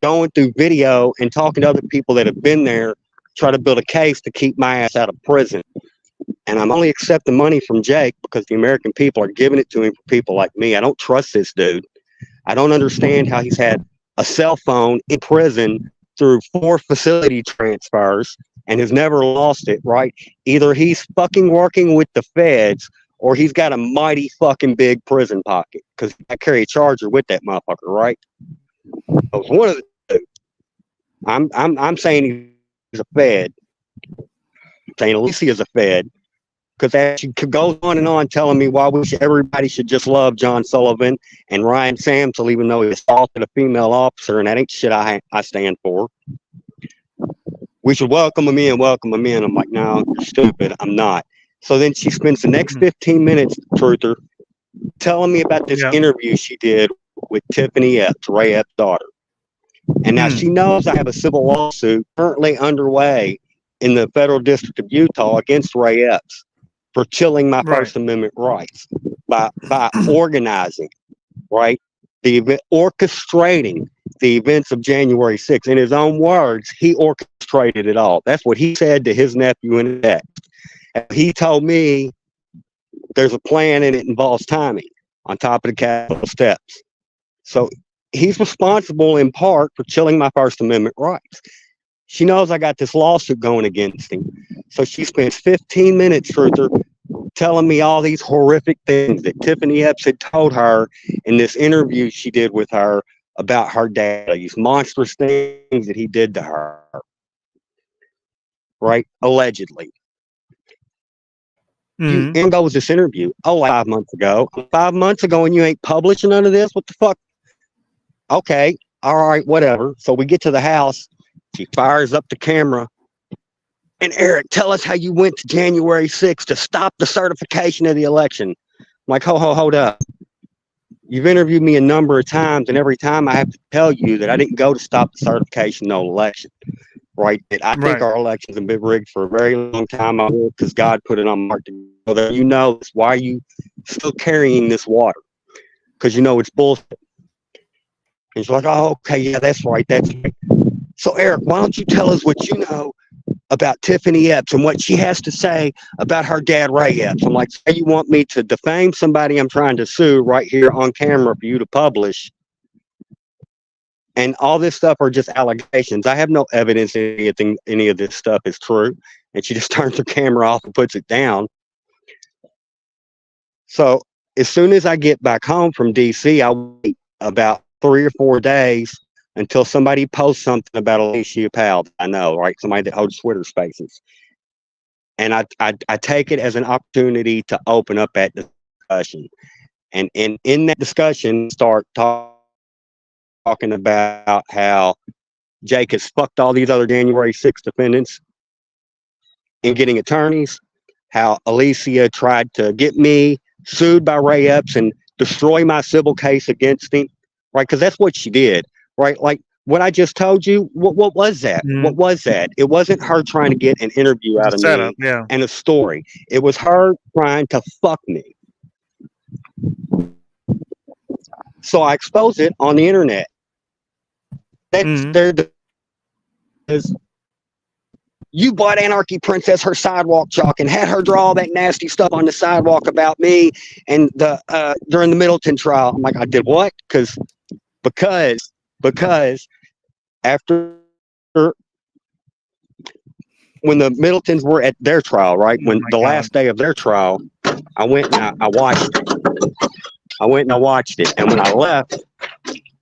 going through video and talking to other people that have been there, try to build a case to keep my ass out of prison. And I'm only accepting money from Jake because the American people are giving it to him for people like me. I don't trust this dude. I don't understand how he's had a cell phone in prison through 4 facility transfers and has never lost it, right? Either he's fucking working with the feds or he's got a mighty fucking big prison pocket, because I carry a charger with that motherfucker, right? It was one of the two. I'm saying he's a fed. I'm saying Alicia is a fed, because as she goes on and on telling me why everybody should just love John Sullivan and Ryan Samsel, even though he assaulted a female officer, and that ain't shit I stand for. We should welcome him in, welcome him in. I'm like, no, you're stupid. I'm not. So then she spends the next 15 minutes, Truther, telling me about this interview she did with Tiffany Epps, Ray Epps' daughter. And now she knows I have a civil lawsuit currently underway in the federal district of Utah against Ray Epps for chilling my First Amendment rights by organizing, right? The event, orchestrating the events of January 6th. In his own words, he orchestrated it all. That's what he said to his nephew in a text. He told me there's a plan and it involves timing on top of the Capitol steps. So he's responsible in part for chilling my First Amendment rights. She knows I got this lawsuit going against him. So she spends 15 minutes, Truther, telling me all these horrific things that Tiffany Epps had told her in this interview she did with her about her dad, these monstrous things that he did to her, right? Allegedly. And goes this interview, like 5 months ago. 5 months ago, and you ain't publishing none of this? What the fuck? Okay, all right, whatever. So we get to the house. She fires up the camera. And Eric, tell us how you went to January 6th to stop the certification of the election. I'm like, hold up. You've interviewed me a number of times, and every time I have to tell you that I didn't go to stop the certification of the election. Right? I think our elections have been rigged for a very long time because God put it on Mark to go there. You know this. Why are you still carrying this water? Because you know it's bullshit. And she's like, oh, okay, yeah, that's right. That's right. So, Eric, why don't you tell us what you know about Tiffany Epps and what she has to say about her dad, Ray Epps? I'm like, say you want me to defame somebody I'm trying to sue right here on camera for you to publish. And all this stuff are just allegations. I have no evidence any of this stuff is true. And she just turns her camera off and puts it down. So as soon as I get back home from DC, I wait about 3 or 4 days until somebody posts something about Alicia Powell. I know, right? Somebody that holds Twitter spaces. And I take it as an opportunity to open up that discussion. And in that discussion, start talking about how Jake has fucked all these other January 6th defendants in getting attorneys, how Alicia tried to get me sued by Ray Epps and destroy my civil case against him, right? Because that's what she did, right? Like what I just told you, what was that? What was that? It wasn't her trying to get an interview out of me and a story. It was her trying to fuck me. So I exposed it on the internet. You bought Anarchy Princess her sidewalk chalk and had her draw all that nasty stuff on the sidewalk about me and the during the Middleton trial. I'm like, I did what? Because after when the Middletons were at their trial, right? When the last day of their trial, I went and I watched it. And when I left,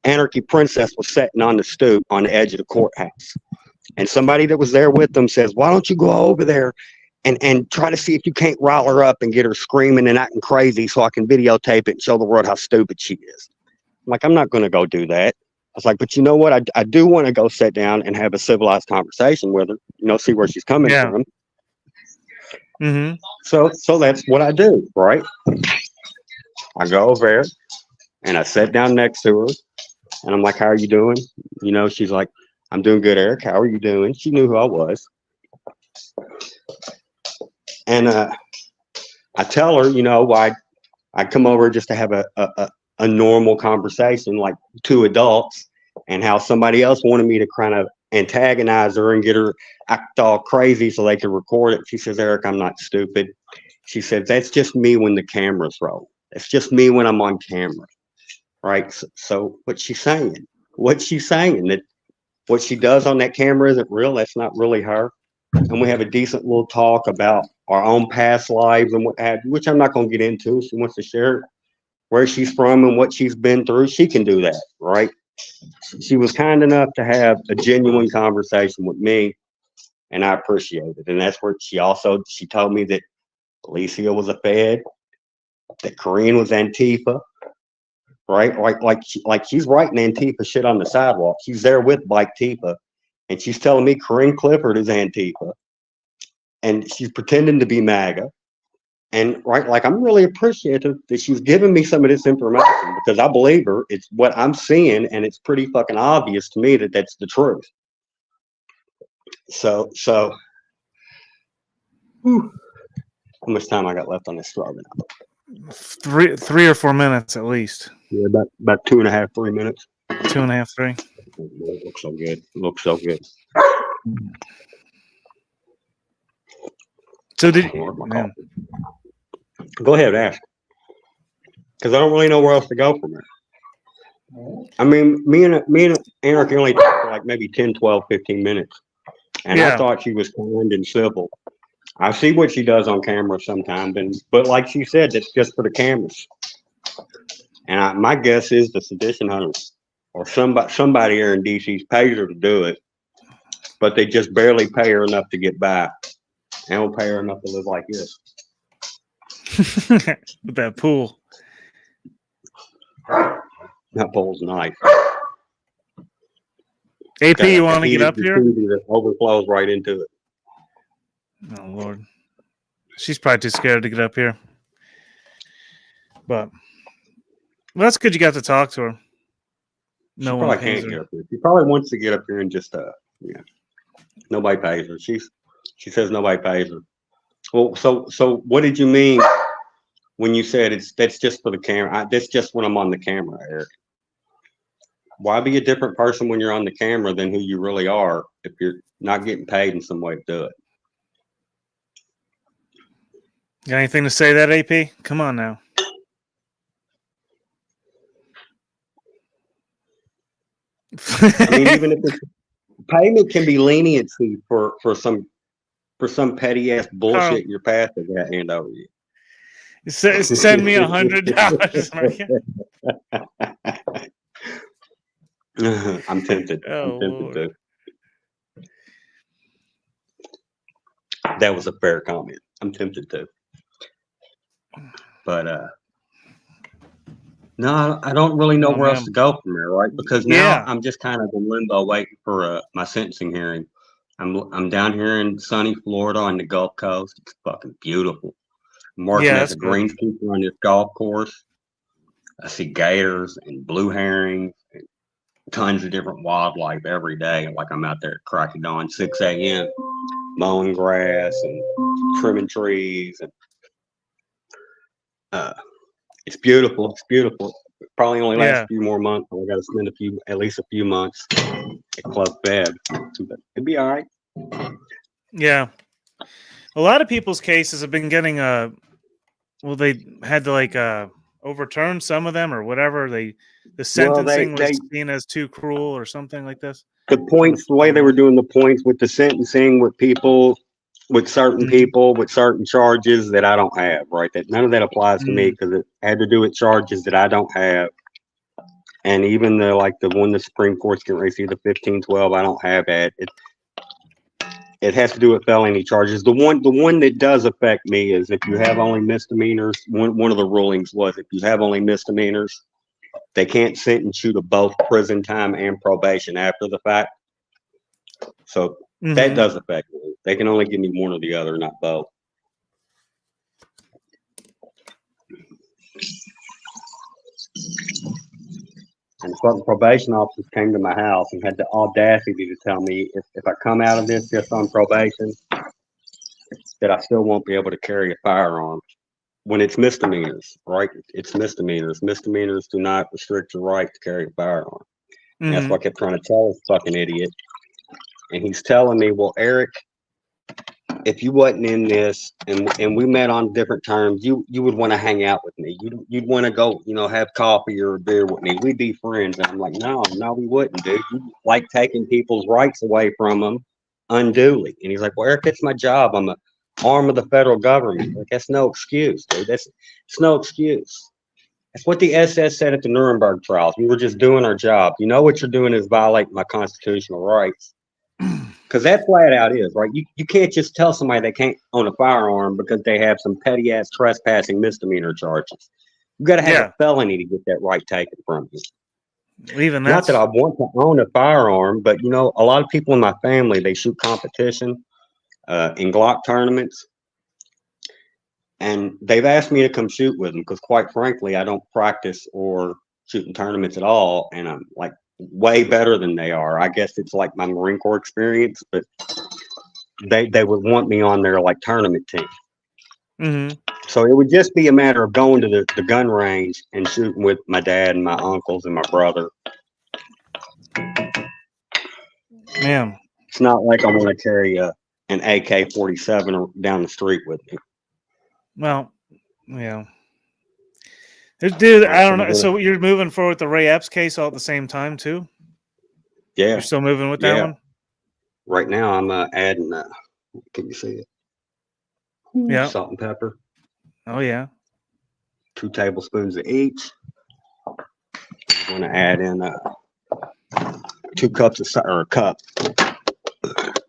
Anarchy Princess was sitting on the stoop on the edge of the courthouse. And somebody that was there with them says, why don't you go over there and try to see if you can't rile her up and get her screaming and acting crazy so I can videotape it and show the world how stupid she is. I'm like, I'm not going to go do that. I was like, but you know what? I do want to go sit down and have a civilized conversation with her, see where she's coming from. So that's what I do, right? I go over there And I sat down next to her, and I'm like, "How are you doing?" You know, she's like, "I'm doing good, Eric. How are you doing?" She knew who I was. And I tell her, you know, why I come over just to have a normal conversation like two adults, and how somebody else wanted me to kind of antagonize her and get her act all crazy so they could record it. She says, "Eric, I'm not stupid." She said, "That's just me when the cameras roll. It's just me when I'm on camera." Right? So what's she saying? What's she saying? That what she does on that camera isn't real? That's not really her? And we have a decent little talk about our own past lives and what have you, which I'm not going to get into. She wants to share where she's from and what she's been through. She can do that, right? She was kind enough to have a genuine conversation with me, and I appreciate it. And that's where she told me that Alicia was a Fed, that Corinne was Antifa, right? Like she's writing Antifa shit on the sidewalk. She's there with Bike Tifa, and she's telling me Corinne Clifford is Antifa, and she's pretending to be MAGA. And right, like I'm really appreciative that she's giving me some of this information because I believe her. It's what I'm seeing, and it's pretty fucking obvious to me that that's the truth. So, whew, how much time I got left on this struggle now? 3 or 4 minutes at least. Yeah, about 2.5, 3 minutes. 2.5, 3. It looks so good. It looks so good. So go ahead, ask. Because I don't really know where else to go from there. I mean, me and Eric only talked for like maybe 10, 12, 15 minutes. And I thought she was kind and civil. I see what she does on camera sometimes, but like she said, that's just for the cameras. And my guess is the sedition hunters or somebody here in DC's pays her to do it, but they just barely pay her enough to get by. They don't pay her enough to live like this. With that pool. That pool's nice. AP, you want to get up here? That overflows right into it. Oh, Lord. She's probably too scared to get up here. But that's good you got to talk to her. No one pays her. Get up here. She probably wants to get up here and just nobody pays her. She says nobody pays her. Well, so what did you mean when you said that's just for the camera? That's just when I'm on the camera, Eric. Why be a different person when you're on the camera than who you really are if you're not getting paid in some way to do it? Got anything to say that, AP? Come on now. I mean, even if it's, payment can be leniency for some petty ass bullshit Carl, your pastor got hand over you. Send me $100. I'm tempted. Oh, I'm tempted to. That was a fair comment. I'm tempted to. But no, I don't really know where else to go from there, right? Because now I'm just kind of in limbo waiting for my sentencing hearing. I'm down here in sunny Florida on the Gulf Coast. It's fucking beautiful. I'm working as a greenskeeper on this golf course. I see gators and blue herring and tons of different wildlife every day. Like I'm out there at crack of dawn, 6 a.m., mowing grass and trimming trees. And it's beautiful. It's beautiful. It probably only lasts a few more months. I got to spend at least a few months at Club Fed. But it'd be all right. Yeah. A lot of people's cases have been getting they had to overturn some of them or whatever. The sentencing was seen as too cruel or something like this. The points, the way they were doing the points with the sentencing with people, with certain people, with certain charges that I don't have, right? That none of that applies to me because it had to do with charges that I don't have. And even the one the Supreme Court's getting ready to see, the 1512, I don't have that. It has to do with felony charges. The one that does affect me is if you have only misdemeanors. One of the rulings was if you have only misdemeanors, they can't sentence you to both prison time and probation after the fact. So that does affect me. They can only give me one or the other, not both. And certain probation officers came to my house and had the audacity to tell me if I come out of this just on probation, that I still won't be able to carry a firearm. When it's misdemeanors, right? It's misdemeanors. Misdemeanors do not restrict your right to carry a firearm. And that's what I kept trying to tell this fucking idiot. And he's telling me, well, Eric, if you wasn't in this and we met on different terms, you would want to hang out with me. You'd want to go, have coffee or a beer with me. We'd be friends. And I'm like, no, we wouldn't, dude. You like taking people's rights away from them unduly. And he's like, well, Eric, it's my job. I'm an arm of the federal government. Like, that's no excuse, dude. It's no excuse. That's what the SS said at the Nuremberg trials. We were just doing our job. You know what you're doing is violating my constitutional rights. Because that flat out is, right? You can't just tell somebody they can't own a firearm because they have some petty ass trespassing misdemeanor charges. You got to have a felony to get that right taken from you. Even not that I want to own a firearm, but a lot of people in my family, they shoot competition in Glock tournaments. And they've asked me to come shoot with them because, quite frankly, I don't practice or shoot in tournaments at all. And I'm like way better than they are. I guess it's like my Marine Corps experience, but they would want me on their like tournament team. Mm-hmm. So it would just be a matter of going to the gun range and shooting with my dad and my uncles and my brother. Man, it's not like I want to carry an AK-47 down the street with me. Well, yeah. Dude, I don't know. So you're moving forward with the Ray Epps case all at the same time too? Yeah. You're still moving with that one? Right now I'm adding, can you see it? Yeah. Salt and pepper. Oh, yeah. 2 tablespoons of each. I'm going to add in 2 cups or a cup.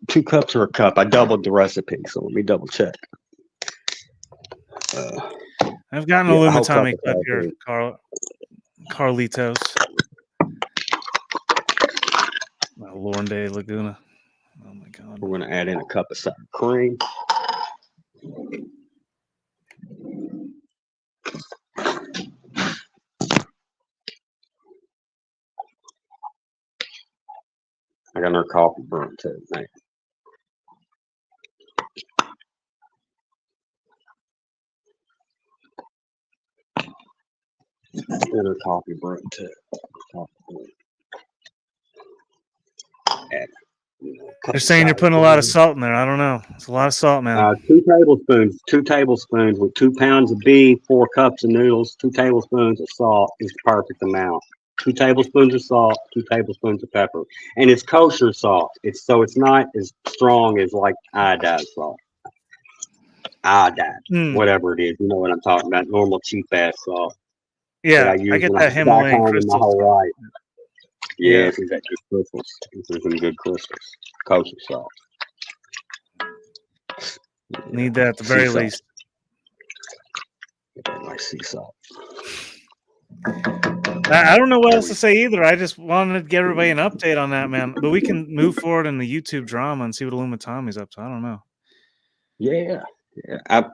2 cups or a cup. I doubled the recipe, so let me double check. I've got an Illumitomi clip here, Carlitos. Lorne de Laguna. Oh my God. We're going to add in a cup of sour cream. I got another coffee burnt too, man. Another coffee burnt too. They're saying you're putting a lot of salt in there. I don't know. It's a lot of salt, man. 2 tablespoons. 2 tablespoons with 2 pounds of beef, 4 cups of noodles, 2 tablespoons of salt is the perfect amount. 2 tablespoons of salt, 2 tablespoons of pepper, and it's kosher salt. It's not as strong as like iodine salt. Iodine, whatever it is. You know what I'm talking about? Normal cheap ass salt. Yeah, I get that Himalayan crystals. My whole life. Yeah, these are good crystals. These are some good crystals. Kosher salt. Need that at the very least. Nice sea salt. I don't know what else to say either. I just wanted to get everybody an update on that, man. But we can move forward in the YouTube drama and see what Illumitomi's up to. I don't know. Yeah. I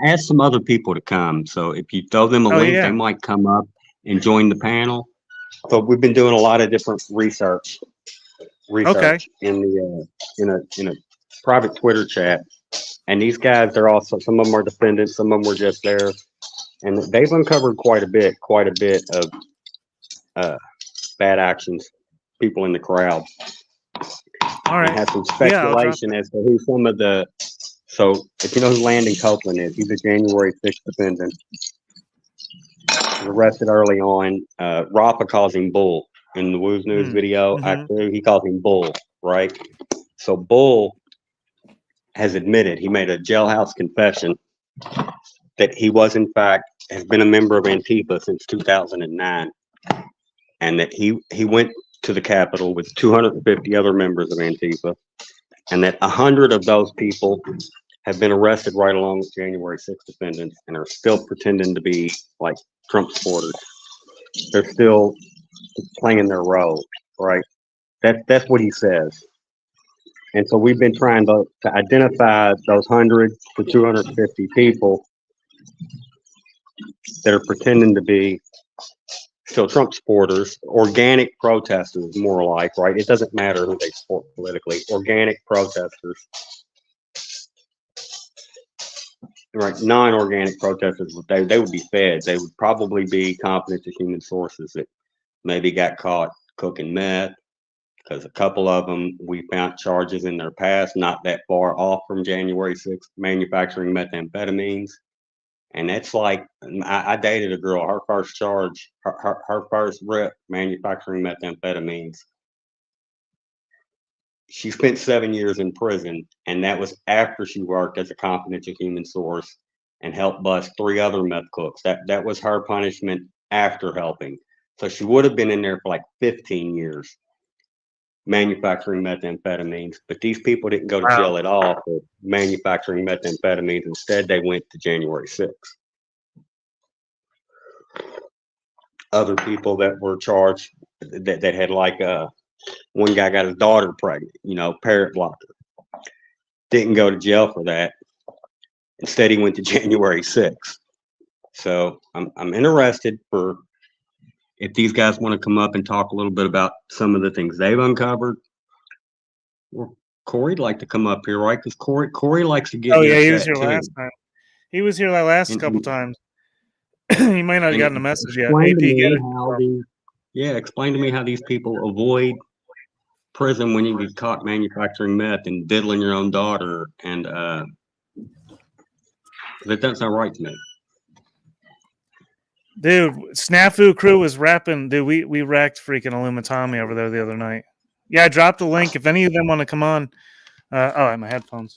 asked some other people to come. So if you throw them a link, they might come up and join the panel. So we've been doing a lot of different research in a private Twitter chat. And these guys, they're also, some of them are defendants, some of them were just there. And they've uncovered quite a bit of bad actions, people in the crowd. All right. And have some speculation as to who some of the. So if you know who Landon Copeland is, he's a January 6th defendant. He was arrested early on. Rafa calls him Bull in the Woo's News video. Actually, he calls him Bull, right? So Bull has admitted, he made a jailhouse confession that he was in fact has been a member of Antifa since 2009, and that he went to the Capitol with 250 other members of Antifa, and that 100 of those people have been arrested right along with January 6th defendants and are still pretending to be like Trump supporters. They're still playing their role, right? That's what he says. And so we've been trying to identify those 100 to 250 people that are pretending to be So Trump supporters, organic protesters, more like, right? It doesn't matter who they support politically. Organic protesters, right? Non-organic protesters, they would be feds. They would probably be confidential human sources that maybe got caught cooking meth, because a couple of them we found charges in their past, not that far off from January 6th, manufacturing methamphetamines. And it's like, I dated a girl, her first charge, her first rep manufacturing methamphetamines. She spent 7 years in prison, and that was after she worked as a confidential human source and helped bust 3 other meth cooks. That was her punishment after helping. So she would have been in there for like 15 years manufacturing methamphetamines, but these people didn't go to jail at all for manufacturing methamphetamines. Instead, they went to January 6th. Other people that were charged that had like one guy got his daughter pregnant, parrot blocker. Didn't go to jail for that. Instead, he went to January 6th. So I'm interested for if these guys want to come up and talk a little bit about some of the things they've uncovered. Well, Corey'd like to come up here, right? Because Corey likes to get. Oh yeah, he was here last time. He was here that last couple times. He might not have gotten a message yet. Explain to me how these people avoid prison when you get caught manufacturing meth and diddling your own daughter, and that doesn't sound right to me. Dude, Snafu Crew was rapping. Dude, we wrecked freaking Illumitami over there the other night. Yeah, I dropped the link. If any of them want to come on. I have my headphones.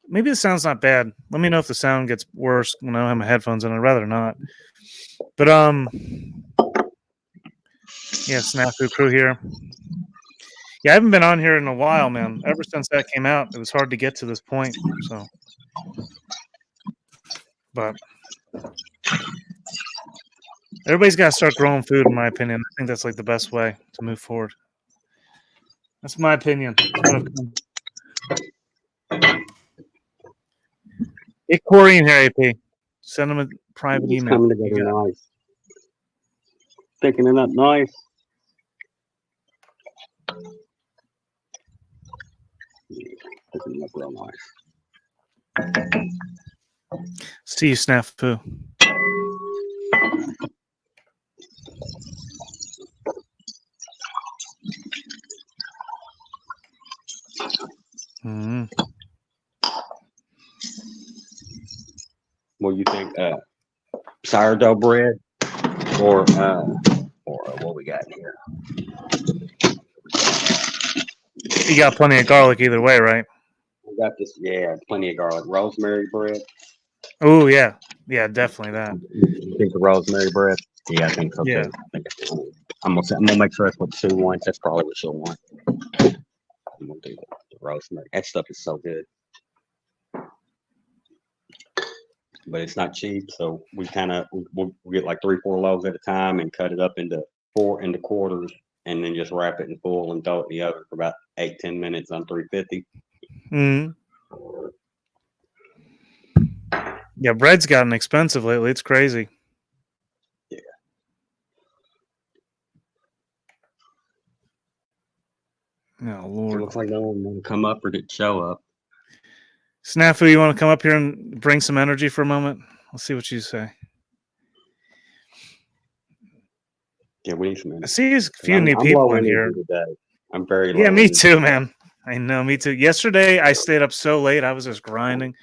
Maybe the sound's not bad. Let me know if the sound gets worse when I don't have my headphones in. I'd rather not. But yeah, Snafu Crew here. Yeah, I haven't been on here in a while, man. Ever since that came out, it was hard to get to this point. So, but everybody's got to start growing food, in my opinion. I think that's like the best way to move forward. That's my opinion. Get Corey in here, AP. Send him a private email. Coming together nice. Picking it up nice. Picking it up real nice. See you, Snafu. Mm-hmm. What do you think? Sourdough bread or what we got here? You got plenty of garlic either way, right? We got this, plenty of garlic. Rosemary bread. Oh yeah, definitely that. You think the rosemary bread? Yeah, I think so too. I'm gonna make sure that's what Sue wants. That's probably what she'll want. I'm gonna do the rosemary. That stuff is so good. But it's not cheap, so we we'll get like 3-4 loaves at a time and cut it up into 4 quarters, and then just wrap it in foil and throw it in the oven for about 8-10 minutes on 350. Mm-hmm. Yeah, bread's gotten expensive lately. It's crazy. Yeah. Oh Lord! It looks like no one will come up or didn't show up. Snafu, you want to come up here and bring some energy for a moment? Let's see what you say. Yeah, we need some energy. I see a few new people in here. Today. I'm very low. Yeah, me too, man. I know, me too. Yesterday, I stayed up so late. I was just grinding.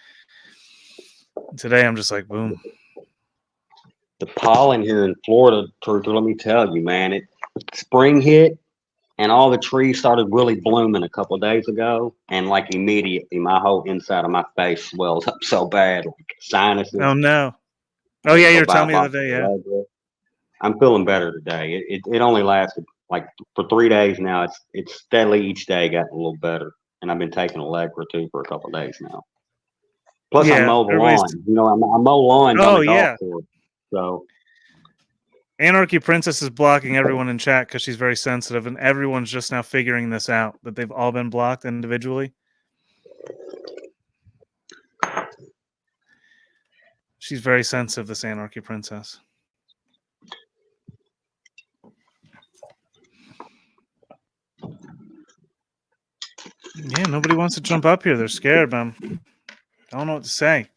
Today, I'm just like, boom. The pollen here in Florida, Truther, let me tell you, man, spring hit and all the trees started really blooming a couple of days ago. And like immediately, my whole inside of my face swells up so bad, like sinuses. Oh, no. Oh, yeah, you were telling me the other day, yeah. I'm feeling better today. It only lasted like for 3 days now. It's steadily each day gotten a little better. And I've been taking Allegra too for a couple of days now. Plus, I mow the lawn. I mow lawns on the golf course. So, Anarchy Princess is blocking everyone in chat because she's very sensitive, and everyone's just now figuring this out, that they've all been blocked individually. She's very sensitive, this Anarchy Princess. Yeah, nobody wants to jump up here. They're scared, man. I don't know what to say.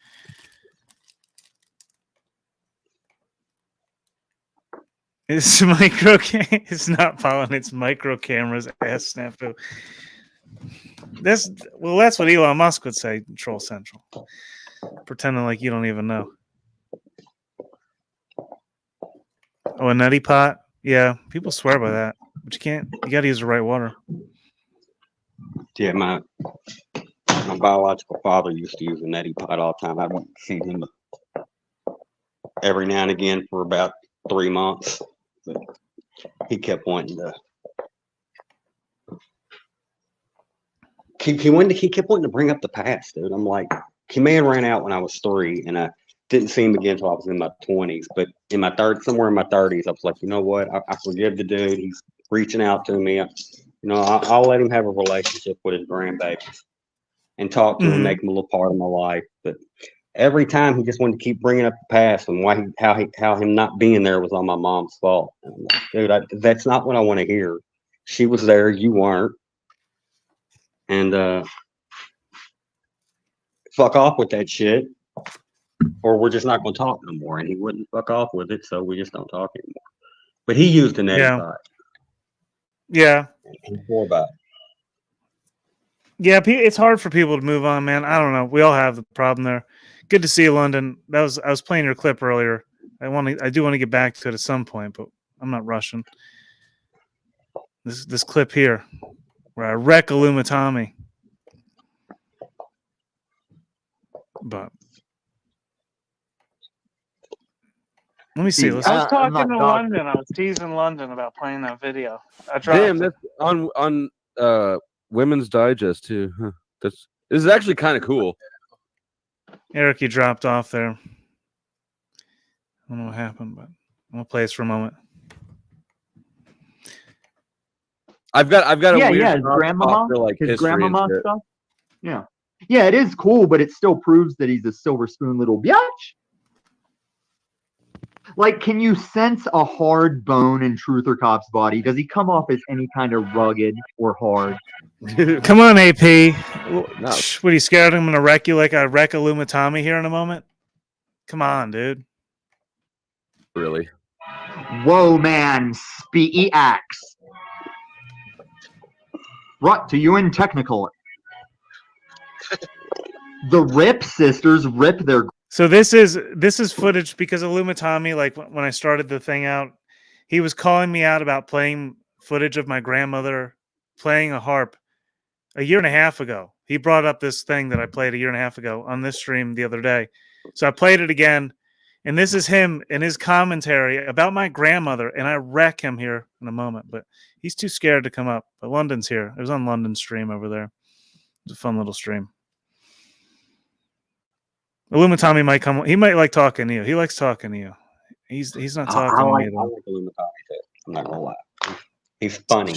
It's it's not pollen, it's micro cameras, ass snafu. That's what Elon Musk would say, Troll Central. Pretending like you don't even know. Oh, a nutty pot? Yeah, people swear by that. But you gotta use the right water. Yeah, my biological father used to use a neti pot all the time. I wouldn't see him every now and again for about 3 months. But he kept wanting to. He kept wanting to bring up the past, dude. I'm like, he man ran out when I was 3, and I didn't see him again until I was in my 20s. But in my somewhere in my 30s, I was like, you know what? I forgive the dude. He's reaching out to me. I'll let him have a relationship with his grandbabies and talk to him, make him a little part of my life. But every time he just wanted to keep bringing up the past and how him not being there was on my mom's fault. And I'm like, dude, that's not what I want to hear. She was there, you weren't. And fuck off with that shit, or we're just not going to talk no more. And he wouldn't fuck off with it, so we just don't talk anymore. But he used an edit. Yeah. And swore about it. Yeah, it's hard for people to move on, man. I don't know. We all have the problem there. Good to see you, London. I was playing your clip earlier. I do want to get back to it at some point, but I'm not rushing. This clip here, where I wreck Illumitami. But let me see. I was talking to London. I was teasing London about playing that video. Damn, that's on Women's Digest too. Huh. This is actually kind of cool. Eric, you dropped off there. I don't know what happened, but I'm gonna play this for a moment. I've got a weird his grandmama, like his grandmama stuff. Yeah, it is cool, but it still proves that he's a silver spoon little biatch. Like, can you sense a hard bone in Truther Cop's body? Does he come off as any kind of rugged or hard? Come on, AP. No. What, are you scared I'm going to wreck you like I wreck Illumitami here in a moment? Come on, dude. Really? Whoa, man. Speedy axe. Brought to you in Technicolor. The Rip sisters rip their... So this is footage because Illumitami, like when I started the thing out, he was calling me out about playing footage of my grandmother playing a harp a year and a half ago. He brought up this thing that I played a year and a half ago on this stream the other day. So I played it again, and this is him in his commentary about my grandmother, and I wreck him here in a moment, but he's too scared to come up. But London's here. It was on London's stream over there. It was a fun little stream. Illumitami might come. He might like talking to you. He likes talking to you. He's not talking to me though. I like Illumitami too. I'm not gonna lie. He's funny.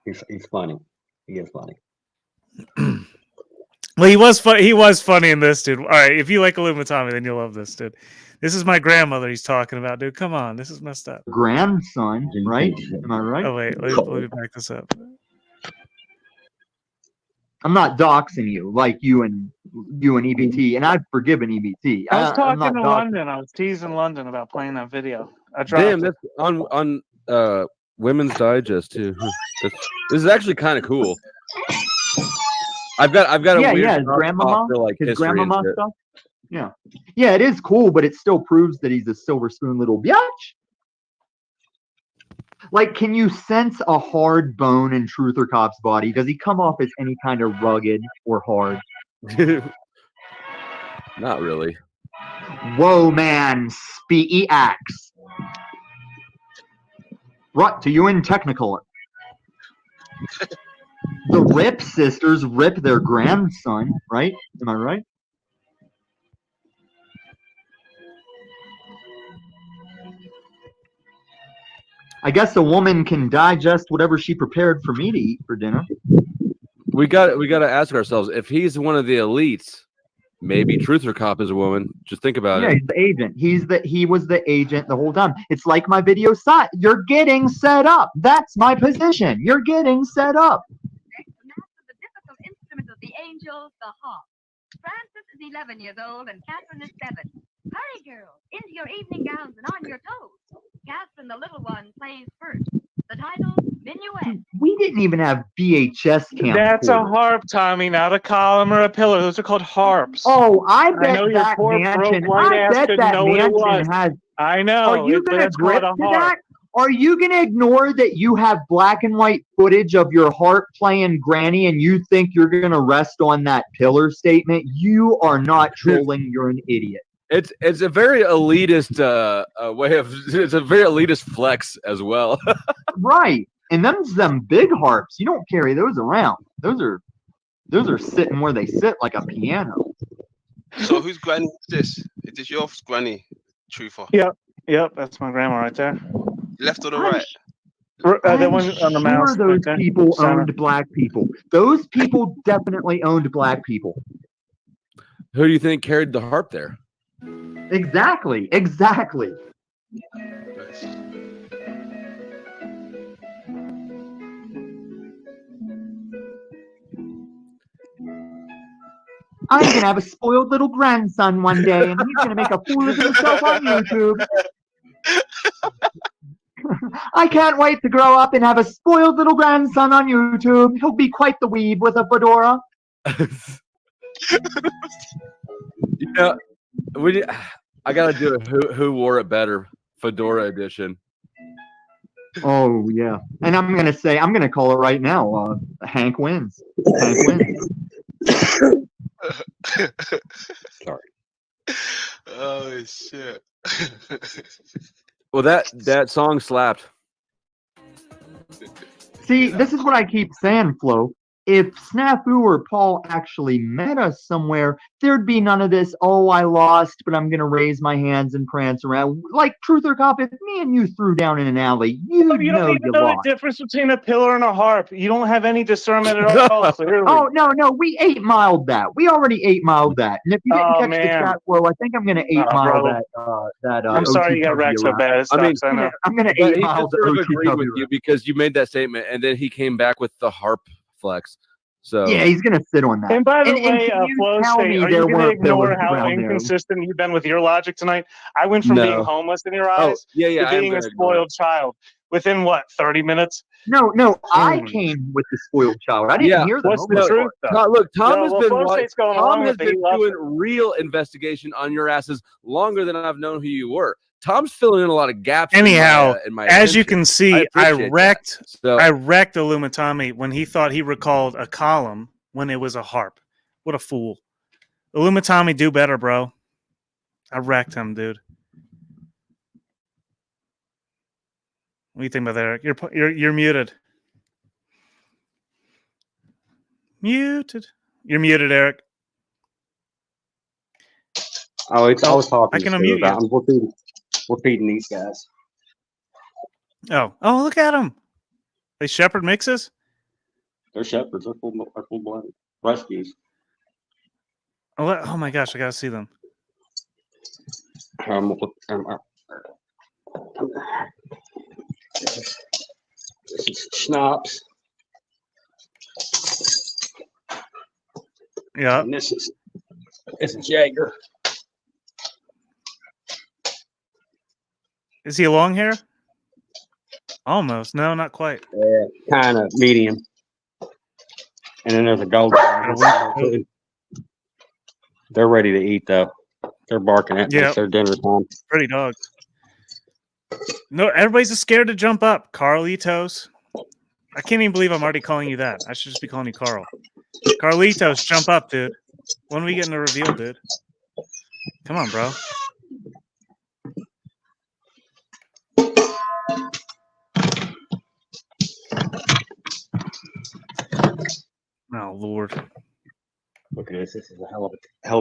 He's funny. He is funny. Well, he was funny. He was funny in this, dude. All right, if you like Illumitami, then you'll love this, dude. This is my grandmother he's talking about, dude. Come on, this is messed up. Grandson, right? Am I right? Oh wait, let me back this up. I'm not doxing you like you and EBT, and I've forgiven EBT. I was talking to London. I was teasing London about playing that video. Damn, that's on Women's Digest too. This is actually kind of cool. I've got a weird his grandmama, like his grandmama stuff. Yeah, it is cool, but it still proves that he's a silver spoon little biatch. Like, can you sense a hard bone in Truther Cop's body? Does he come off as any kind of rugged or hard? Not really. Whoa, man. Speedy axe. Brought to you in Technicolor. The Rip sisters rip their grandson, right? Am I right? I guess a woman can digest whatever she prepared for me to eat for dinner. We got to ask ourselves, if he's one of the elites, maybe Truther Cop is a woman. Just think about it. Yeah, he's the agent. He was the agent the whole time. It's like my video site. You're getting set up. That's my position. You're getting set up. angels, the hawk. Francis is 11 years old and Catherine is 7. Hurry, girls, into your evening gowns and on your toes. Catherine, the little one, plays first. The title, Minuet. We didn't even have VHS camp. That's a harp, Tommy, not a column or a pillar. Those are called harps. Oh, I bet know your that poor mansion. broke white I ass bet couldn't that know what it was. mansion has. I know. Are you going to that's called grip a to harp. that? Are you going to ignore that you have black and white footage of your harp playing Granny and you think you're going to rest on that pillar statement? You are not trolling. You're an idiot. It's a very elitist way of it's a very elitist flex as well. Right. And them big harps. You don't carry those around. Those are sitting where they sit like a piano. So whose granny is this? Is this your granny, Truther? Yep, that's my grandma right there. Left or the right? That one on the mouse. Sure, those right people Center. owned black people. Those people definitely owned black people. Who do you think carried the harp there? Exactly. Nice. I'm going to have a spoiled little grandson one day, and he's going to make a fool of himself on YouTube. I can't wait to grow up and have a spoiled little grandson on YouTube. He'll be quite the weeb with a fedora. You know, I got to do a who wore it better fedora edition. Oh, yeah. And I'm going to call it right now. Hank wins. Hank wins. Sorry. Oh shit. Well, that song slapped. See, this is what I keep saying, Flo. If Snafu or Paul actually met us somewhere, there'd be none of this, oh, I lost, but I'm going to raise my hands and prance around. Like Truth or Cop, if me and you threw down in an alley, you don't know even you know lost. the difference between a pillar and a harp. You don't have any discernment at all, clearly. Oh, no, we 8-miled that. We already 8-miled that. And if you didn't catch the chat, Flo, I think I'm going to 8-mile that. I'm sorry you got wrecked so bad. It sucks, I know. I'm going to But he 8-mile just the sort of agreed OTW. with you because you made that statement, and then he came back with the harp flex. So Yeah, he's going to sit on that. And by the way, can you Flo tell State, me are there you going to weren't ignore pillars how around there? inconsistent you've been with your logic tonight? I went from No. being homeless in your Oh, eyes yeah, to I am being a gonna ignore spoiled child within, what, 30 minutes? No, I came with the spoiled child. I didn't hear the What's the homeless truth, part. though? Look, Tom No, has well, been Flo State's going Tom along has with it. He been loves doing it. real investigation on your asses longer than I've known who you were. Tom's filling in a lot of gaps. Anyhow, in my as you attention. can see, I appreciate wrecked that. So, I wrecked Illumitami when he thought he recalled a column when it was a harp. What a fool. Illumitami, do better, bro. I wrecked him, dude. What do you think about that, Eric? You're muted. Muted. You're muted, Eric. Oh, I was talking. I can to unmute about, you. We're feeding these guys. Oh, look at them. They shepherd mixes? They're shepherds. They're full-blooded rescues. Oh my gosh, I gotta see them. This is schnapps. Yeah. And this is Jaeger. Is he a long hair? Almost. No, not quite. Yeah, kind of medium. And then there's a golden. They're ready to eat though. They're barking at me. Yep. It's their dinner time. Pretty dogs. No, everybody's scared to jump up. Carlitos. I can't even believe I'm already calling you that. I should just be calling you Carl. Carlitos, jump up, dude. When are we getting a reveal, dude? Come on, bro. Oh, Lord. Look at this. This is a hell of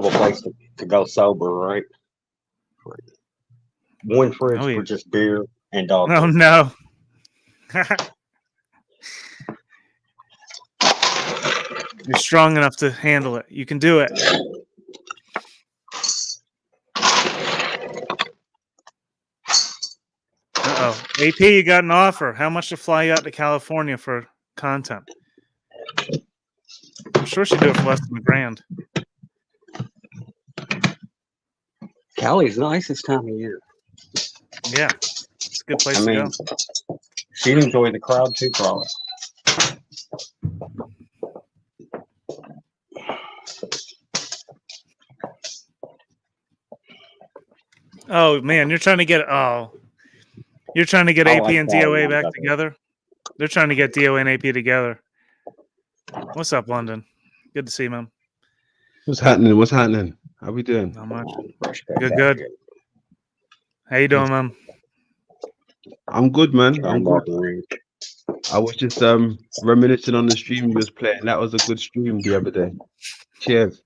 a place to go sober, right? One fridge for just beer and dog Oh, food. no. You're strong enough to handle it. You can do it. Uh-oh. AP, you got an offer. How much to fly you out to California for content? I'm sure she'd do it for less than $1,000. Cali's nice this time of year. Yeah, it's a good place I to mean, go. she'd enjoy the crowd too, probably. Oh man, you're trying to get I AP like and Cali DOA ones back better. together. They're trying to get DOA and AP together. What's up, London? Good to see you, man. What's happening? What's happening? How we doing? Not much. Respect Good, that. good. How you doing, man? I'm good, man. Trying I'm about good. the ring. I was just reminiscing on the stream you was playing. That was a good stream the other day. Cheers.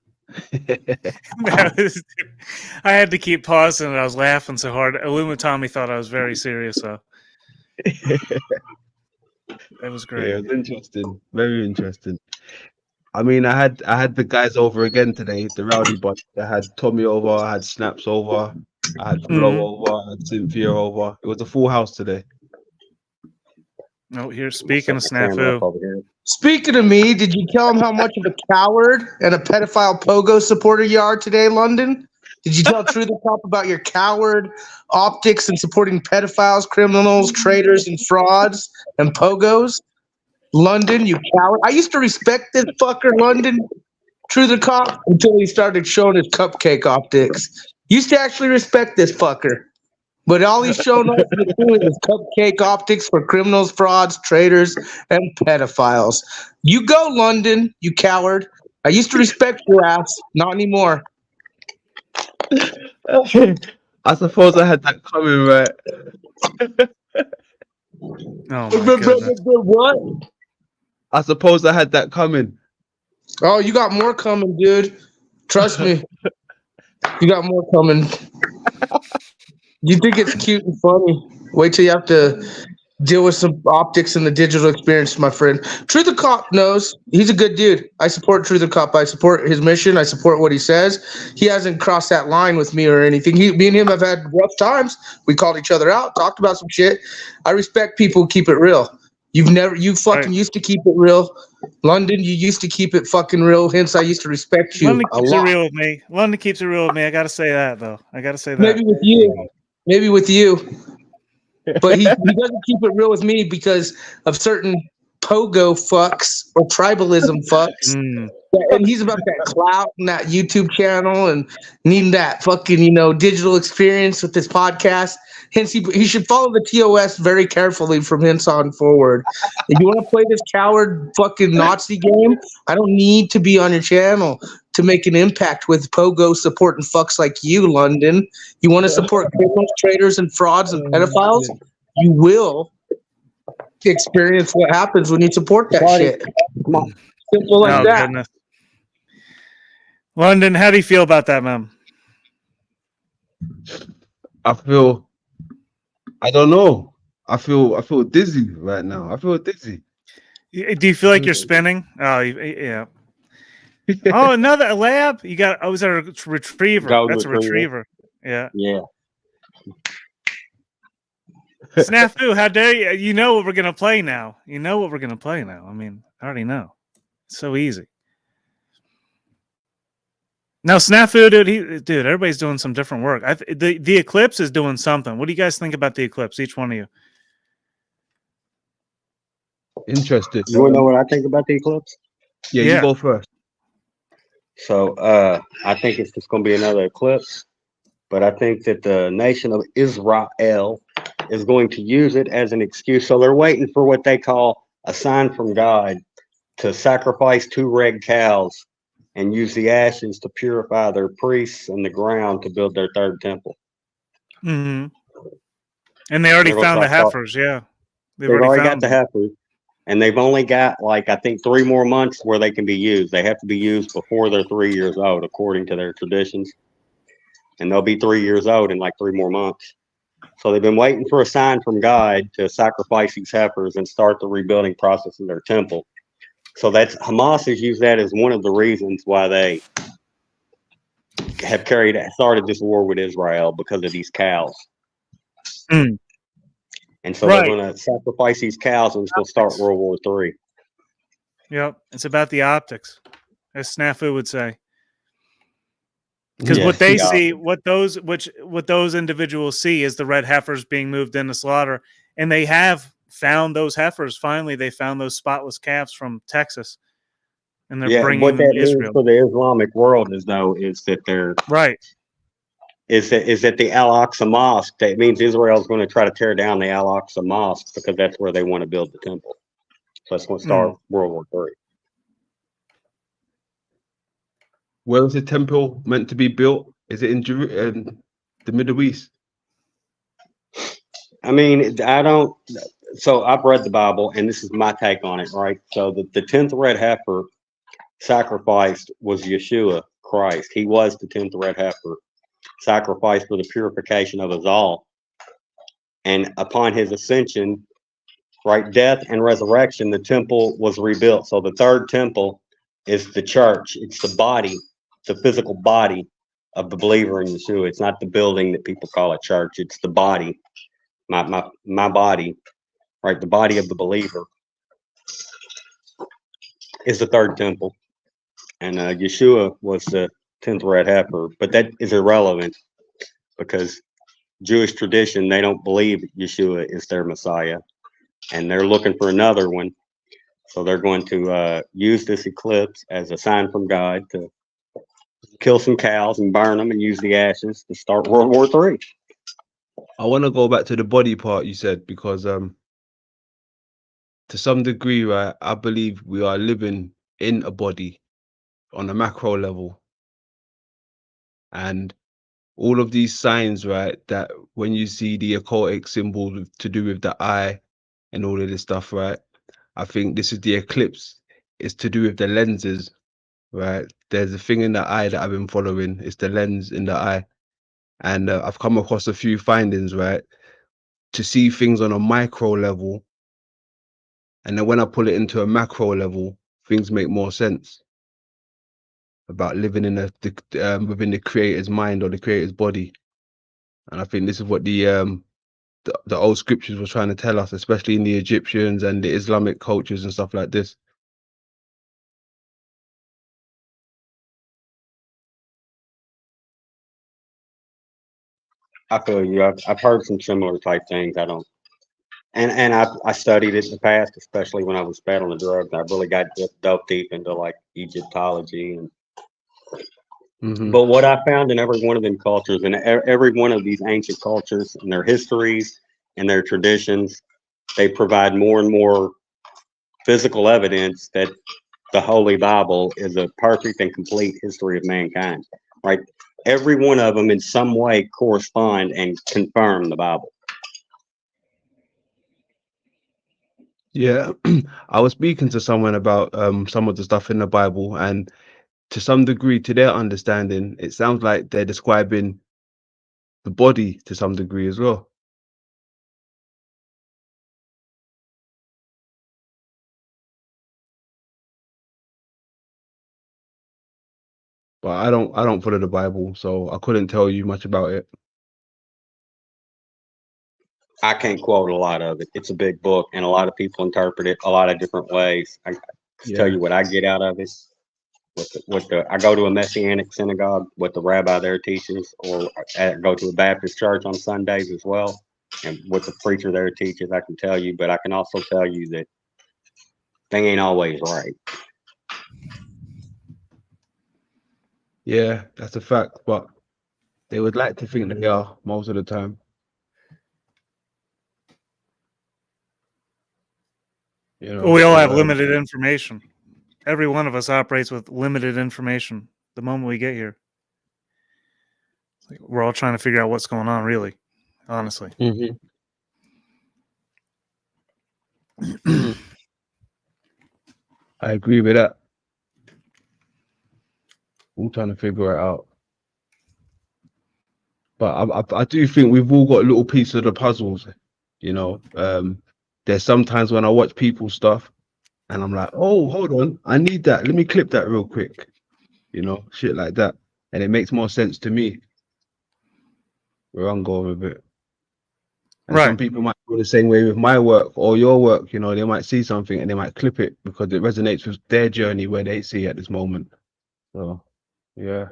I had to keep pausing and I was laughing so hard. Illumitami thought I was very serious, so it was great. Yeah, it was interesting. Very interesting. I mean, I had the guys over again today, the rowdy bunch. I had Tommy over, I had Snaps over, I had Flo over, I had Cynthia over. It was a full house today. Oh, here, speaking of Set the camera up snafu. over here. Speaking of me, did you tell him how much of a coward and a pedophile pogo supporter you are today, London? Did you tell True the Cop about your coward optics and supporting pedophiles, criminals, traitors, and frauds and pogos? London, you coward. I used to respect this fucker, London, True the Cop, until he started showing his cupcake optics. Used to actually respect this fucker. But all he's showing us is doing is cupcake optics for criminals, frauds, traitors, and pedophiles. You go, London, you coward. I used to respect your ass, not anymore. I suppose I had that coming, right? Oh my goodness. What? I suppose I had that coming. Oh, you got more coming, dude. Trust me. You got more coming. You think it's cute and funny. Wait till you have to deal with some optics in the digital experience, my friend. True the Cop knows. He's a good dude. I support True the Cop. I support his mission. I support what he says. He hasn't crossed that line with me or anything. Me and him have had rough times. We called each other out, talked about some shit. I respect people who keep it real. You fucking used to keep it real. London, you used to keep it fucking real. Hence, I used to respect you London a keeps it lot. real with me. London keeps it real with me. I gotta say that though. I gotta say that. Maybe with you. But he doesn't keep it real with me because of certain pogo fucks or tribalism fucks. And he's about that clout and that YouTube channel and needing that fucking, digital experience with this podcast. Hence, he should follow the TOS very carefully from hence on forward. If you want to play this coward fucking Nazi game, I don't need to be on your channel to make an impact with pogo supporting fucks like you, London. You want to support criminals, traitors, and frauds and pedophiles? You will experience what happens when you support that shit. Come on. Simple like that. Goodness. London, how do you feel about that, man? I don't know. I feel dizzy right now. I feel dizzy. Do you feel like you're spinning? Oh, yeah. Oh, another lab? You got? Oh, is that a retriever? Golden That's a retriever. Yeah. Yeah. Snafu, how dare you? You know what we're gonna play now. I mean, I already know. It's so easy. Now, Snafu, dude, everybody's doing some different work. The Eclipse is doing something. What do you guys think about the Eclipse? Each one of you. Interested. You want to know what I think about the Eclipse? Yeah, you go first. So I think it's just going to be another eclipse, but I think that the nation of Israel is going to use it as an excuse. So they're waiting for what they call a sign from God to sacrifice 2 red cows and use the ashes to purify their priests and the ground to build their 3rd temple. Mm-hmm. And they already found the heifers, yeah. They've already got the heifers. And they've only got, I think 3 more months where they can be used. They have to be used before they're 3 years old, according to their traditions. And they'll be 3 years old in 3 more months. So they've been waiting for a sign from God to sacrifice these heifers and start the rebuilding process of their temple. So Hamas has used that as one of the reasons why they have started this war with Israel, because of these cows. Mm. And so they're going to sacrifice these cows and it's going to start World War III. Yep. It's about the optics. as Snafu would say. Because Yeah, what they yeah. see, what those individuals see is the red heifers being moved into slaughter, and they have found those heifers. Finally, they found those spotless calves from Texas, and they're Yeah, bringing what them that to means Israel. for the Islamic world is that they're Right. is that the Al-Aqsa Mosque, that means Israel's going to try to tear down the Al-Aqsa Mosque because that's where they want to build the temple. So that's going to start World War III. Where was the temple meant to be built? Is it in the Middle East? I mean, I don't. So I've read the Bible, and this is my take on it, right? So the 10th red heifer sacrificed was Yeshua Christ. He was the 10th red heifer sacrificed for the purification of us all. And upon his ascension, right, death and resurrection, the temple was rebuilt. So the third temple is the church. It's the body, the physical body of the believer in Yeshua. It's not the building that people call a church. It's the body, my body, right? The body of the believer is the third temple. And Yeshua was the 10th red heifer, but that is irrelevant because Jewish tradition, they don't believe Yeshua is their Messiah, and they're looking for another one. So they're going to use this eclipse as a sign from God to kill some cows and burn them and use the ashes to start World War III. I want to go back to the body part you said, because to some degree, right, I believe we are living in a body on a macro level. And all of these signs, right, that when you see the occultic symbol to do with the eye and all of this stuff, right, I think this is the eclipse. It's to do with the lenses, right? There's a thing in the eye that I've been following. It's the lens in the eye. And I've come across a few findings, right, to see things on a micro level. And then when I pull it into a macro level, things make more sense about living in within the creator's mind or the creator's body. And I think this is what the old scriptures were trying to tell us, especially in the Egyptians and the Islamic cultures and stuff like this. I feel you. I've heard some similar type things. I don't, and I studied it in the past, especially when I was bad on the drugs. I really got dove deep into like Egyptology and. But what I found in every one of them cultures, and every one of these ancient cultures and their histories and their traditions, they provide more and more physical evidence that the Holy Bible is a perfect and complete history of mankind, right? Every one of them in some way correspond and confirm the Bible. Yeah, I was speaking to someone about some of the stuff in the Bible, and to some degree, to their understanding, it sounds like they're describing the body to some degree as well. But I don't follow the Bible, so I couldn't tell you much about it. I can't quote a lot of it. It's a big book, and a lot of people interpret it a lot of different ways. I can tell you what I get out of it. I go to a Messianic synagogue, what the rabbi there teaches, or I go to a Baptist church on Sundays as well, and what the preacher there teaches, I can tell you. But I can also tell you that they ain't always right. Yeah, that's a fact, but they would like to think they are most of the time. You know, We all have limited information. Every one of us operates with limited information the moment we get here. We're all trying to figure out what's going on, really, honestly. I agree with that. All trying to figure it out. But I do think we've all got a little piece of the puzzles, you know. There's sometimes when I watch people's stuff and I'm like, oh, hold on, I need that. Let me clip that real quick. You know, shit like that. And it makes more sense to me where I'm going with it. And some people might go the same way with my work or your work, you know, they might see something and they might clip it because it resonates with their journey where they see at this moment. So, yeah.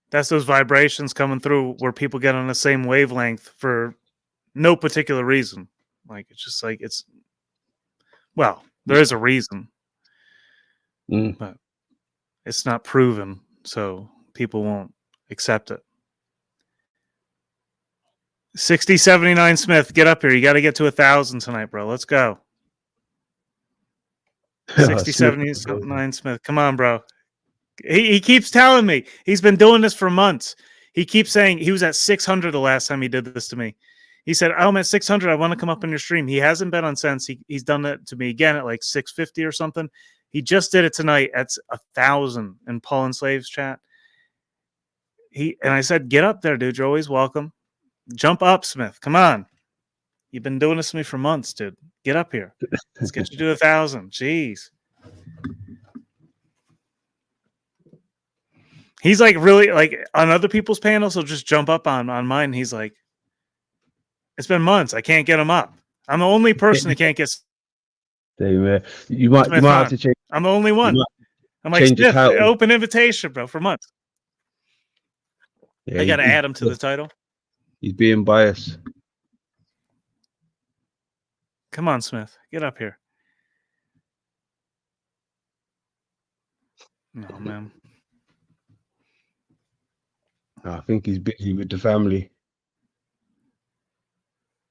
That's those vibrations coming through where people get on the same wavelength for no particular reason. Like it's just like well, there is a reason, but it's not proven, so people won't accept it. 6079 Smith, get up here. You got to get to 1,000 tonight, bro. Let's go. 6079 Smith, come on, bro. He keeps telling me he's been doing this for months. He keeps saying he was at 600 the last time he did this to me. He said, "Oh, I'm at 600. I want to come up in your stream." He hasn't been on since. He's done that to me again at like 650 or something. He just did it tonight at 1,000 in Paul and Slave's chat. And I said, "Get up there, dude. You're always welcome. Jump up, Smith. Come on. You've been doing this to me for months, dude. Get up here. Let's get you to 1,000. Jeez." He's like really like on other people's panels, he'll just jump up on mine. He's like, "It's been months. I can't get him up. I'm the only person that can't get." Damn, you might have to change. I'm the only one. I'm like, Smith, open invitation, bro, for months. Yeah, I got to add him to the title. He's being biased. Come on, Smith, get up here. No, man. I think he's busy with the family.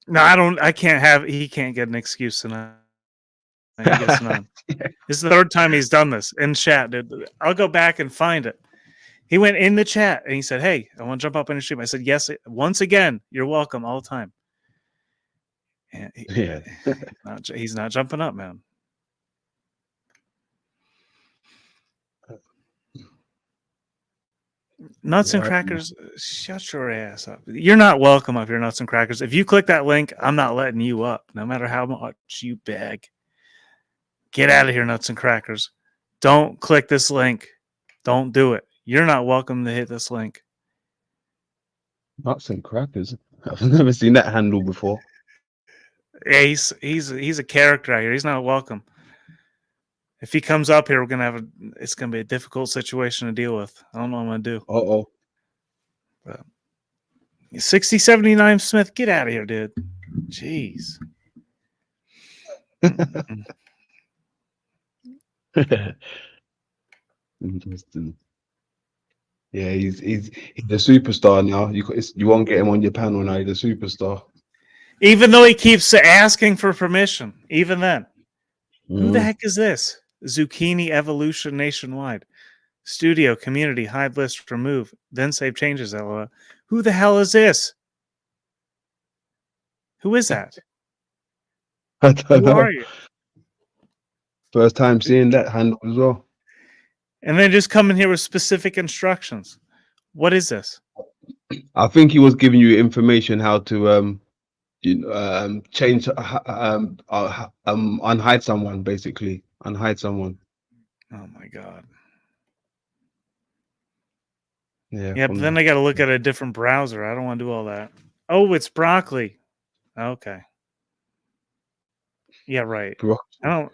No, I can't he can't get an excuse tonight. He gets none. This is the third time he's done this in chat, dude. I'll go back and find it. He went in the chat and he said, "Hey, I want to jump up in your stream." I said, "Yes, once again, you're welcome all the time." And he's not jumping up, man. Nuts and Crackers, shut your ass up. You're not welcome up here, Nuts and Crackers. If you click that link, I'm not letting you up, no matter how much you beg. Get out of here, Nuts and Crackers. Don't click this link. Don't do it. You're not welcome to hit this link. Nuts and Crackers? I've never seen that handle before. Yeah, he's a character out here. He's not welcome. If he comes up here, it's gonna be a difficult situation to deal with. I don't know what I'm gonna do. But 6079 Smith, get out of here, dude. Jeez. Interesting. Yeah, he's a superstar now. You won't get him on your panel now. He's a superstar. Even though he keeps asking for permission, even then. Who the heck is this? Zucchini Evolution Nationwide. Studio, community, hide list, remove, then save changes, LOL. Who the hell is this? Who is that? I don't know. Who are you? First time seeing that handle as well. And then just come in here with specific instructions. What is this? I think he was giving you information how to change unhide someone, basically. Unhide someone. Oh my god. Yeah, but then I got to look at a different browser. I don't want to do all that. Oh, it's broccoli. Okay. Yeah, right. I don't.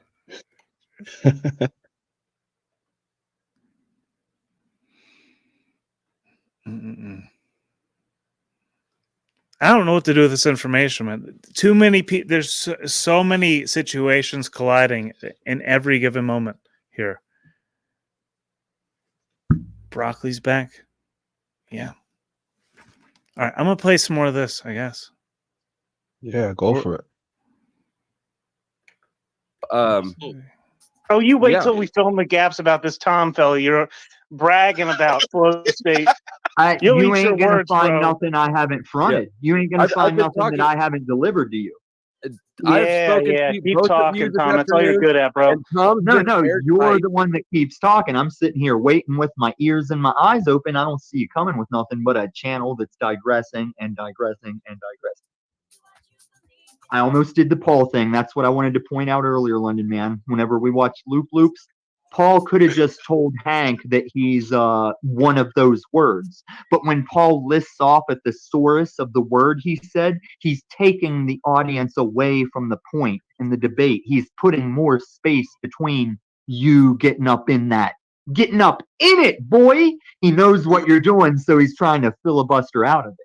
I don't know what to do with this information, man. Too many people. There's so many situations colliding in every given moment here. Broccoli's back. Yeah. All right, I'm gonna play some more of this, I guess. Yeah, go for it. Oh, you wait till we film the gaps about this Tom fella. You're bragging about Flow State. You ain't gonna find nothing I haven't fronted. You ain't gonna find nothing that I haven't delivered to you. Keep talking, Tom. That's all you're good at, bro. No, you're the one that keeps talking. I'm sitting here waiting with my ears and my eyes open. I don't see you coming with nothing but a channel that's digressing and digressing and digressing. I almost did the Paul thing. That's what I wanted to point out earlier, London Man. Whenever we watch Loop Loops, Paul could have just told Hank that he's one of those words. But when Paul lists off a thesaurus of the word he said, he's taking the audience away from the point in the debate. He's putting more space between you getting up in it, boy. He knows what you're doing, so he's trying to filibuster out of it.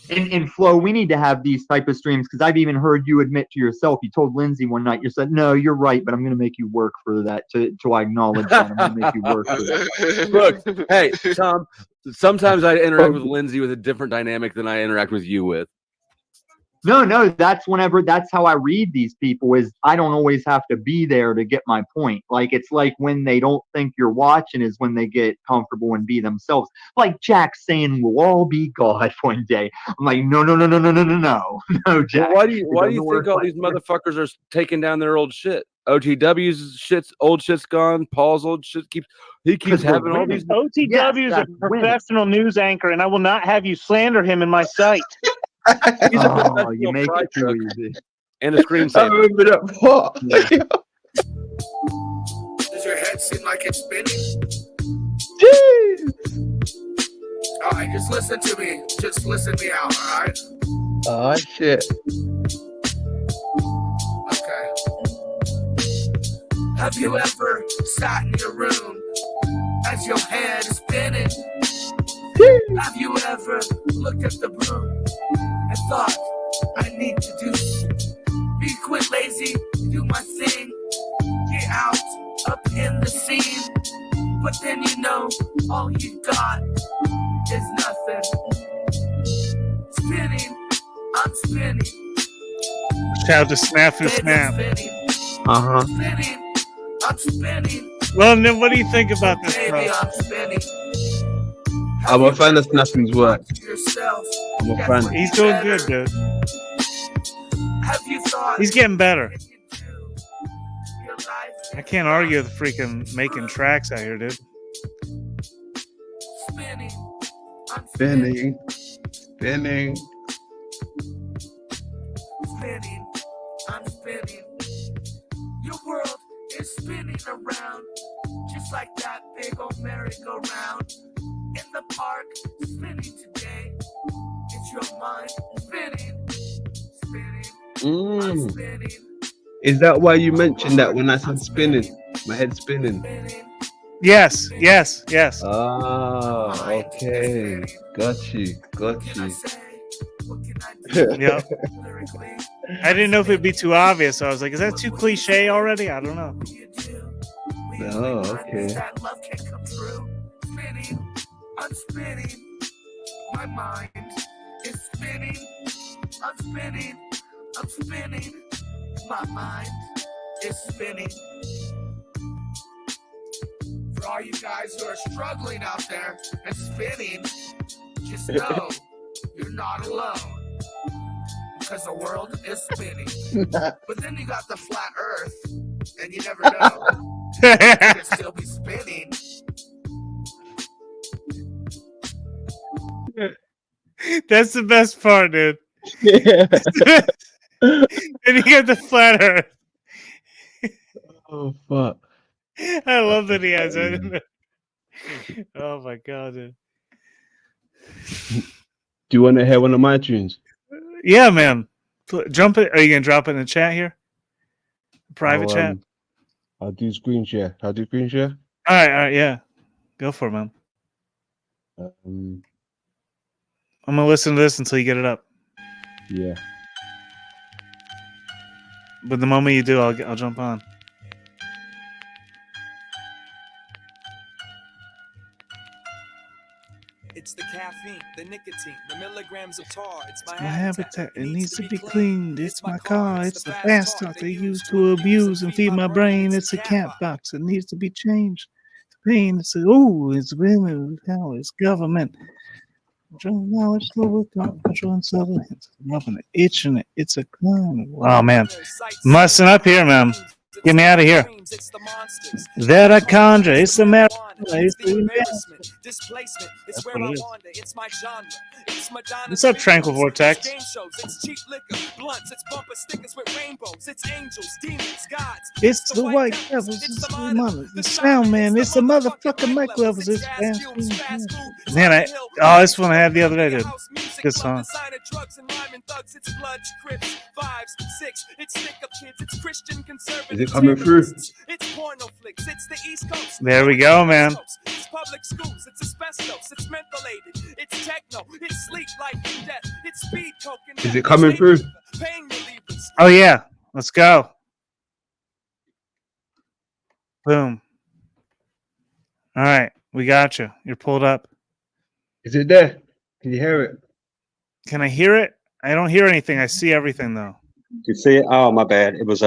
And Flo, we need to have these type of streams because I've even heard you admit to yourself. You told Lindsay one night, you said, "No, you're right, but I'm going to make you work for that." To acknowledge that, I'm going to make you work for that. Look, hey, Tom. Sometimes I interact with Lindsay with a different dynamic than I interact with you with. No, that's how I read these people is I don't always have to be there to get my point. Like, it's like when they don't think you're watching is when they get comfortable and be themselves. Like Jack saying we'll all be God one day. I'm like, no, Jack. Well, why do you think all these motherfuckers are taking down their old shit? OTW's old shit's gone. Paul's old shit keeps having all these. OTW is a professional news anchor, and I will not have you slander him in my sight. He's a you make it too easy. And a screensaver. I remember that part. Does your head seem like it's spinning? Jeez. All right, just listen to me. Just listen me out, all right? Oh, shit. Okay. Have you ever sat in your room as your head is spinning? Have you ever looked at the room and thought, I need to quit lazy, do my thing, get out, up in the scene. But then you know, all you got is nothing. Spinning, I'm spinning. Shout out to Snafu Snap. Spinning, I'm spinning. Well, then what do you think about this, bro? Baby, I'm spinning. I'm a fan of Snapping's work. I'm a fan. He's doing good, dude. He's getting better. I can't argue with freaking making tracks out here, dude. Spinning. Spinning, I'm spinning. Your world is spinning around, just like that big old merry-go-round. In the park, spinning today. It's your mind spinning. I'm spinning. Is that why you mentioned that when I said spinning? My head spinning. Yes. Ah, okay. Got you. Yeah. I didn't know if it'd be too obvious, so I was like, is that too cliche already? I don't know. Oh, okay. That love can come true. Spinning, I'm spinning. My mind is spinning. I'm spinning. My mind is spinning. For all you guys who are struggling out there and spinning, just know you're not alone. Because the world is spinning. But then you got the flat earth, and you never know. It could still be spinning. That's the best part, dude. Yeah. And you get the flat earth. Oh, fuck. I love that he has it. Oh my god, dude. Do you want to hear one of my tunes? Yeah, man. Jump it. Are you gonna drop it in the chat here? Private chat. I'll do screen share. All right, yeah. Go for it, man. I'm gonna listen to this until you get it up. Yeah. But the moment you do, I'll jump on. It's the caffeine, the nicotine, the milligrams of tar. It's my habitat. It needs to be cleaned. It's my car. It's the fast talk they use to abuse and feed my brain. It's a cat box. It needs to be changed. It's pain. It's women. Hell, it's government. Knowledge, control, and surveillance. Rubbing it, itching it. It's a crime. Oh man, mussing up here, man. Get me out of here. That I conjure. It's the marijuana. It's the displacement. It's where I wander. It's my genre. It's Madonna. What's up, Tranquil Vortex? It's cheap liquor, blunts. It's bumper stickers with rainbows. It's angels, demons, gods. It's the white devils. It's the mother. The sound man. It's the motherfucking mic levels. It's fast food. Man, this one I had the other day, dude. Good song. thugs, it's bloods, crips, 5s, 6. It's stick up kids, it's Christian conservatives. Is it coming through? It's porno flicks, it's the East Coast. There we go, man. It's public schools, it's asbestos, it's mentholated, it's techno, it's sleep, life, and death, it's speed, coke, and Is it coming through? pain relievers. Oh yeah, let's go. Boom. All right, we got you. You're pulled up. Is it there? Can you hear it? Can I hear it? I don't hear anything. I see everything though. You see it? Oh, my bad. It was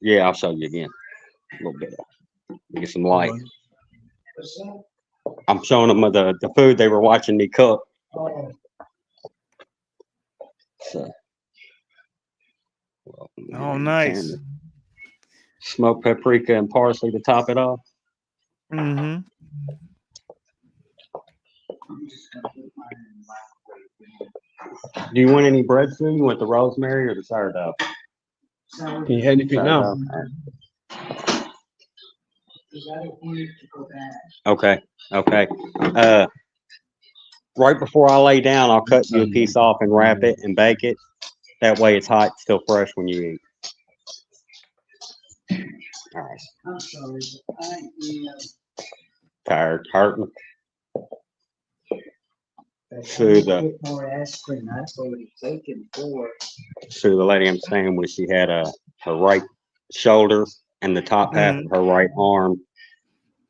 yeah, I'll show you again. A little bit. Get some light. I'm showing them the food they were watching me cook. So, Oh, nice. Smoked paprika and parsley to top it off. Mm-hmm. Do you want any bread soon? You want the rosemary or the sourdough? Can you hear anything now? Okay. Okay. Right before I lay down, I'll cut you a piece off and wrap it and bake it. That way it's hot, still fresh when you eat. All right. I'm sorry, but I am. Tired, hurting. Sue, the more aspirin. I've already taken 4. Sue, the lady I'm staying with, she had her right shoulder and the top half of her right arm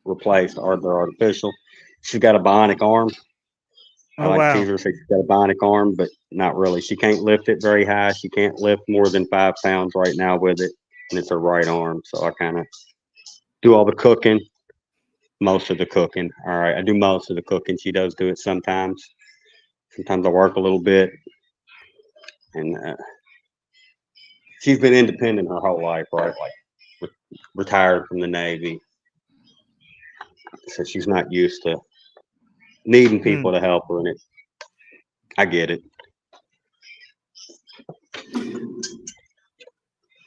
replaced, or they're artificial. She's got a bionic arm. I like to tease her, say she's got a bionic arm, but not really. She can't lift it very high. She can't lift more than 5 pounds right now with it, and it's her right arm. So I kind of do all the cooking, most of the cooking. All right, I do most of the cooking. She does do it sometimes. Sometimes I work a little bit, and she's been independent her whole life, right? Like retired from the Navy, so she's not used to needing people to help her in it. I get it.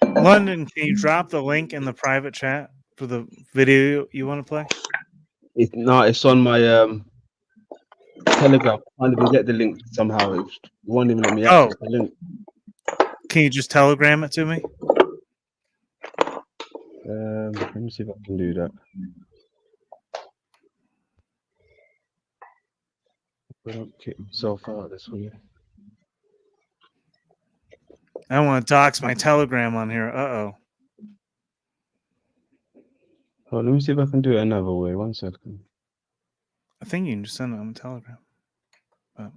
London, can you drop the link in the private chat for the video you want to play? It's on my Telegram. I can't even get the link somehow. It won't even let me access the link. Can you just telegram it to me? Let me see if I can do that. I don't kick myself out this way. I don't want to dox my telegram on here. Oh, let me see if I can do it another way. 1 second. I think you can just send it on the telegram. But...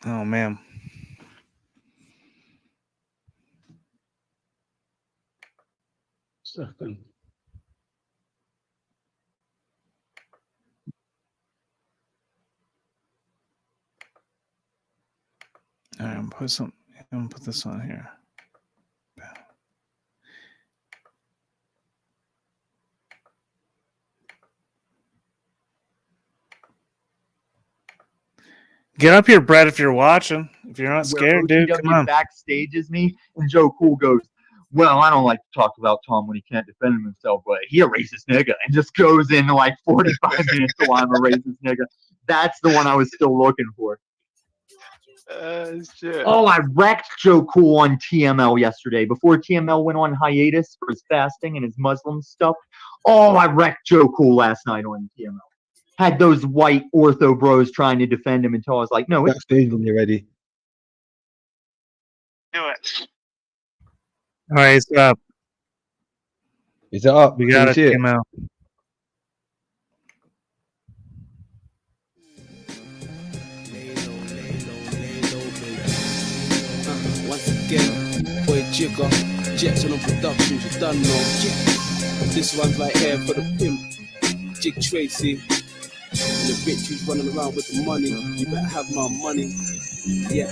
Oh man. Second. All right, I'm gonna put this on here. Get up here, Brett, if you're watching. If you're not scared, dude, come on. Backstages me, and Joe Cool goes, well, I don't like to talk about Tom when he can't defend himself, but he a racist nigga, and just goes into like 45 minutes till I'm a racist nigga. That's the one I was still looking for. Shit. Oh, I wrecked Joe Cool on TML yesterday. Before TML went on hiatus for his fasting and his Muslim stuff. Oh, I wrecked Joe Cool last night on TML. Had those white ortho bros trying to defend him until I was like, no. Backstage when you're ready. Do it. All right, it's up. Is it up? We got it, TML. Once again, boy Jigger, Jetson on Productions, you done know. This one's like hair for the pimp, Jig Tracy. And the bitch who's running around with the money, you better have my money. Yeah.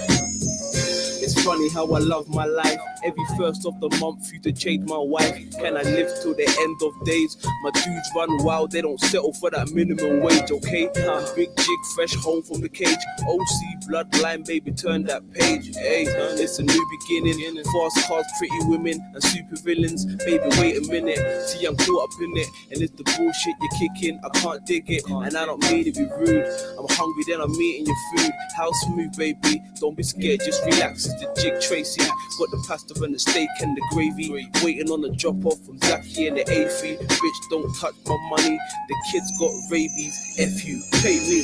It's funny how I love my life. Every first of the month, you to change my wife. Can I live till the end of days? My dudes run wild, they don't settle for that minimum wage, okay? I'm big jig, fresh home from the cage. OC bloodline, baby, turn that page. Hey, it's a new beginning. Fast cars, pretty women, and super villains. Baby, wait a minute. See, I'm caught up in it, and it's the bullshit you're kicking. I can't dig it, and I don't mean to be rude. I'm hungry, then I'm eating your food. How smooth, baby? Don't be scared, just relax. It's the Jig Tracy. Got the pasta and the steak and the gravy. Waiting on the drop off from Zaki and the A3. Bitch, don't touch my money. The kids got rabies. F you, pay me.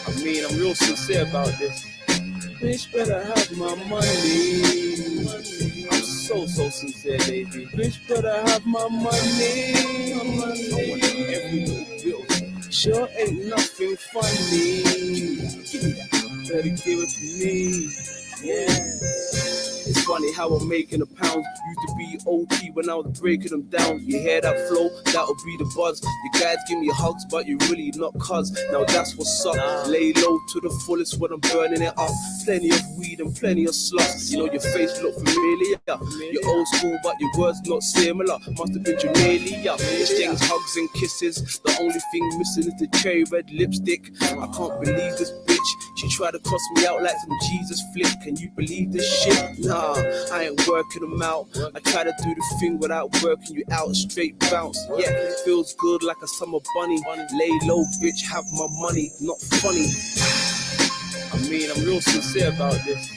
I mean, I'm real sincere about this. Bitch, better have my money. I'm so sincere, baby. Bitch, better have my money. I want every little bill. Sure ain't nothing funny. Give me that. Better give it to me. Yeah. It's funny how I'm making a pound. Used to be OT when I was breaking them down. You hear that flow? That'll be the buzz. You guys give me hugs, but you really not cuz. Now that's what's up. Lay low to the fullest when I'm burning it up. Plenty of weed and plenty of sluts. You know your face look familiar. You're old school, but your words not similar. Must have been Jamelia. Exchange hugs and kisses. The only thing missing is the cherry red lipstick. I can't believe this bitch. She tried to cross me out like some Jesus flip. Can you believe this shit? Nah, I ain't working them out. I try to do the thing without working you out. Straight bounce, yeah, feels good like a summer bunny. Lay low, bitch, have my money, not funny. I mean, I'm real sincere about this.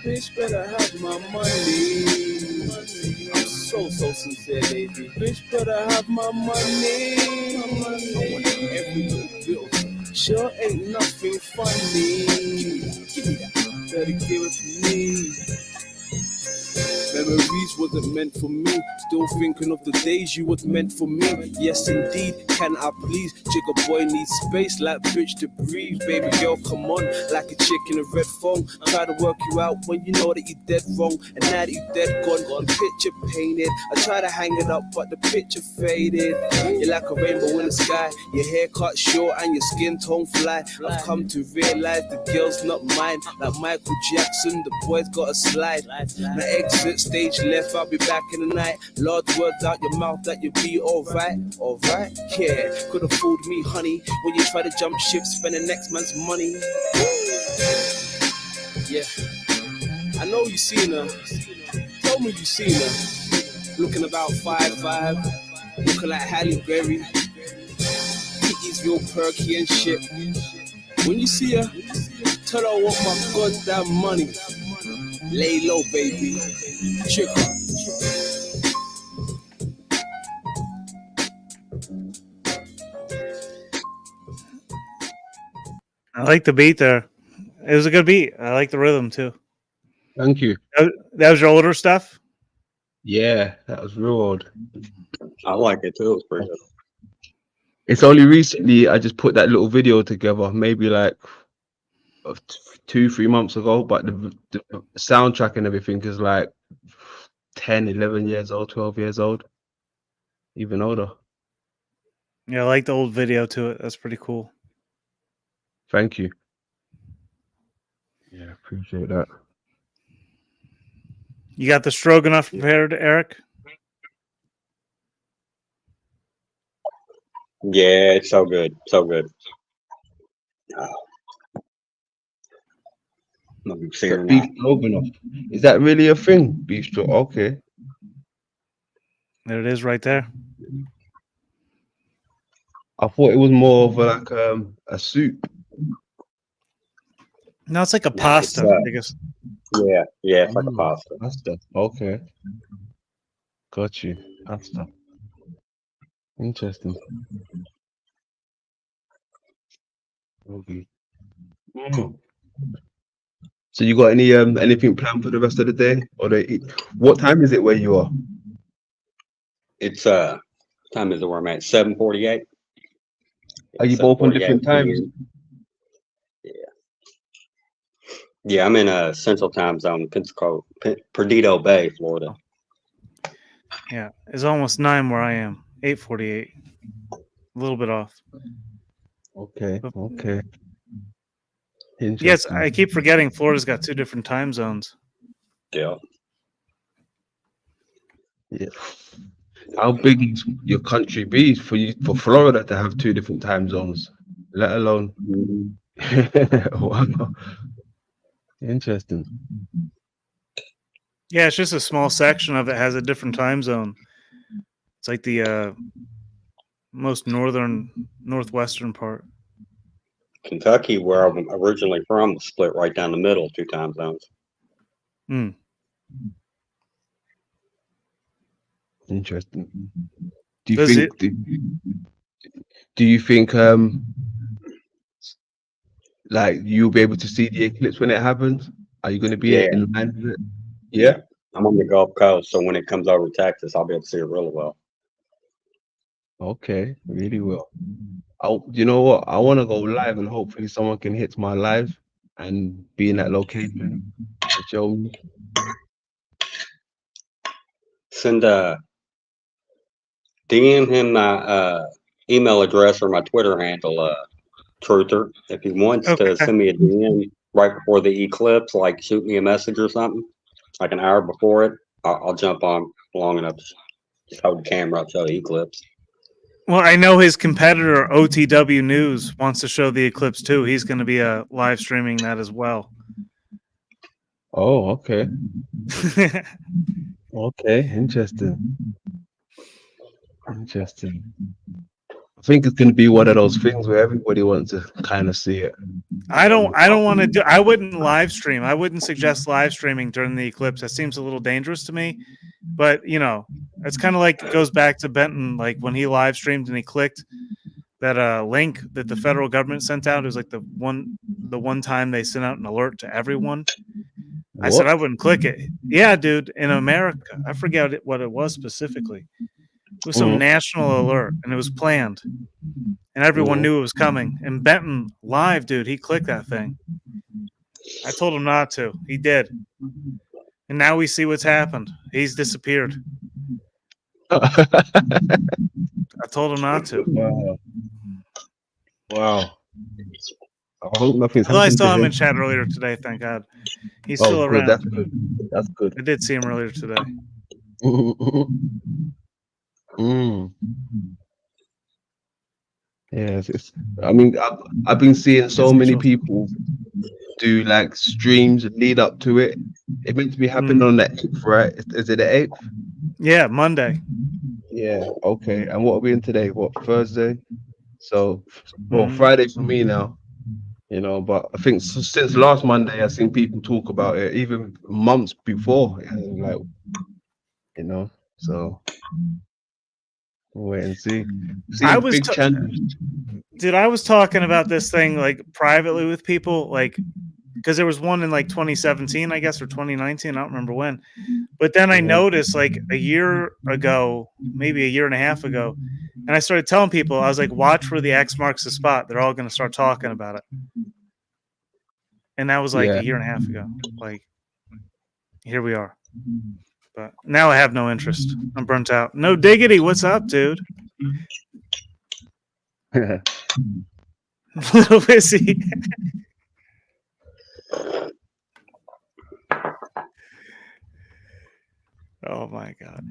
Bitch, better have my money. I'm so sincere, baby. Bitch, better have my money. I want every little bill. Sure ain't nothing funny. Give me that. Better give it to me. Memories wasn't meant for me. Still thinking of the days you was meant for me. Yes, indeed. Can I please? Jigga boy needs space like bitch to breathe. Baby girl, come on. Like a chick in a red phone. Try to work you out when you know that you dead wrong. And now that you dead gone, the picture painted. I try to hang it up, but the picture faded. You're like a rainbow in the sky. Your hair cut short and your skin tone fly. I've come to realize the girl's not mine. Like Michael Jackson, the boy's got a slide. My exit stage left, I'll be back in the night. Lord, words out your mouth that you'll be alright. Alright? Yeah, could have fooled me, honey. When you try to jump ship, spend the next man's money. Yeah, I know you seen her. Tell me you seen her. Looking about 5'5", looking like Halle Berry. He's real perky and shit. When you see her, tell her I want my goddamn money. Lay low, baby. Chick. I like the beat there. It was a good beat. I like the rhythm too. Thank you. That was your older stuff? Yeah, that was real old. I like it too. It's pretty good. It's only recently I just put that little video together, maybe like 2-3 months ago, but the soundtrack and everything is like 10, 11 years old, 12 years old, even older. Yeah, I like the old video to it. That's pretty cool. Thank you. Yeah, appreciate that. You got the stroganoff prepared, Eric? Yeah, it's so good. So good. Beef stroganoff. Is that really a thing? Beef stroganoff. Okay. There it is right there. I thought it was more of like a soup. No, it's like a pasta. I guess. Yeah, it's like a pasta. Pasta. Okay. Got you. Pasta. Interesting. Okay. So you got any anything planned for the rest of the day? Or what time is it where you are? It's time is it where I'm at? 7:48. Are you both on different times? Yeah, I'm in Central Time Zone, Perdido Bay, Florida. Yeah, it's almost 9 where I am. 8:48. A little bit off. Okay. Yes, I keep forgetting Florida's got 2 different time zones. Yeah. Yeah. How big is your country be for Florida to have 2 different time zones, let alone? Wow. Interesting. Yeah, it's just a small section of it has a different time zone. It's like the most northwestern part. Kentucky, where I'm originally from, was split right down the middle, 2 time zones. Hmm. Interesting. Do you think like you'll be able to see the eclipse when it happens? Are you going to be Yeah. in line with it? Yeah. I'm on the Gulf Coast, so when it comes over Texas, I'll be able to see it really well. Okay, really well. You know what? I want to go live, and hopefully someone can hit my live and be in that location and show me. Send DM him my email address or my Twitter handle, Truther. If he wants to send me a DM right before the eclipse, like shoot me a message or something, like an hour before it, I'll jump on long enough to just hold the camera up, show the eclipse. Well, I know his competitor, OTW News, wants to show the eclipse too. He's going to be live streaming that as well. Oh, okay. Okay, interesting. Interesting. I think it's going to be one of those things where everybody wants to kind of see it. I don't want to do. I wouldn't live stream. I wouldn't suggest live streaming during the eclipse. That seems a little dangerous to me. But you know, it's kind of like it goes back to Benton, like when he live streamed and he clicked that link that the federal government sent out. It was like the one time they sent out an alert to everyone. I said I wouldn't click it. Yeah, dude, in America, I forget what it was specifically. It was some national alert, and it was planned, and everyone knew it was coming. And Benton live, dude, he clicked that thing. I told him not to. He did, and now we see what's happened. He's disappeared. I told him not to. Wow. I hope nothing's Well, I happened saw to him him. in chat earlier today. Thank God, he's still Good. around. That's good. That's good. I did see him earlier today. Yes, I mean, I've been seeing so many people do like streams lead up to it. It meant to be happening on the 8th, right? Is it the 8th? Yeah, Monday. Yeah, okay. And what are we in today? What, Thursday? So, well, Friday for me now, you know, but I think since last Monday, I've seen people talk about it, even months before, and like, you know, so we'll wait and see. I was dude, I was talking about this thing like privately with people, like because there was one in like 2017, I guess, or 2019. I don't remember when. But then I noticed like a year ago, maybe a year and a half ago, and I started telling people, I was like, watch where the X marks the spot. They're all going to start talking about it. And that was like a year and a half ago. Like, here we are. But now I have no interest. I'm burnt out. No diggity. What's up, dude? Little Wizzy. Oh my god!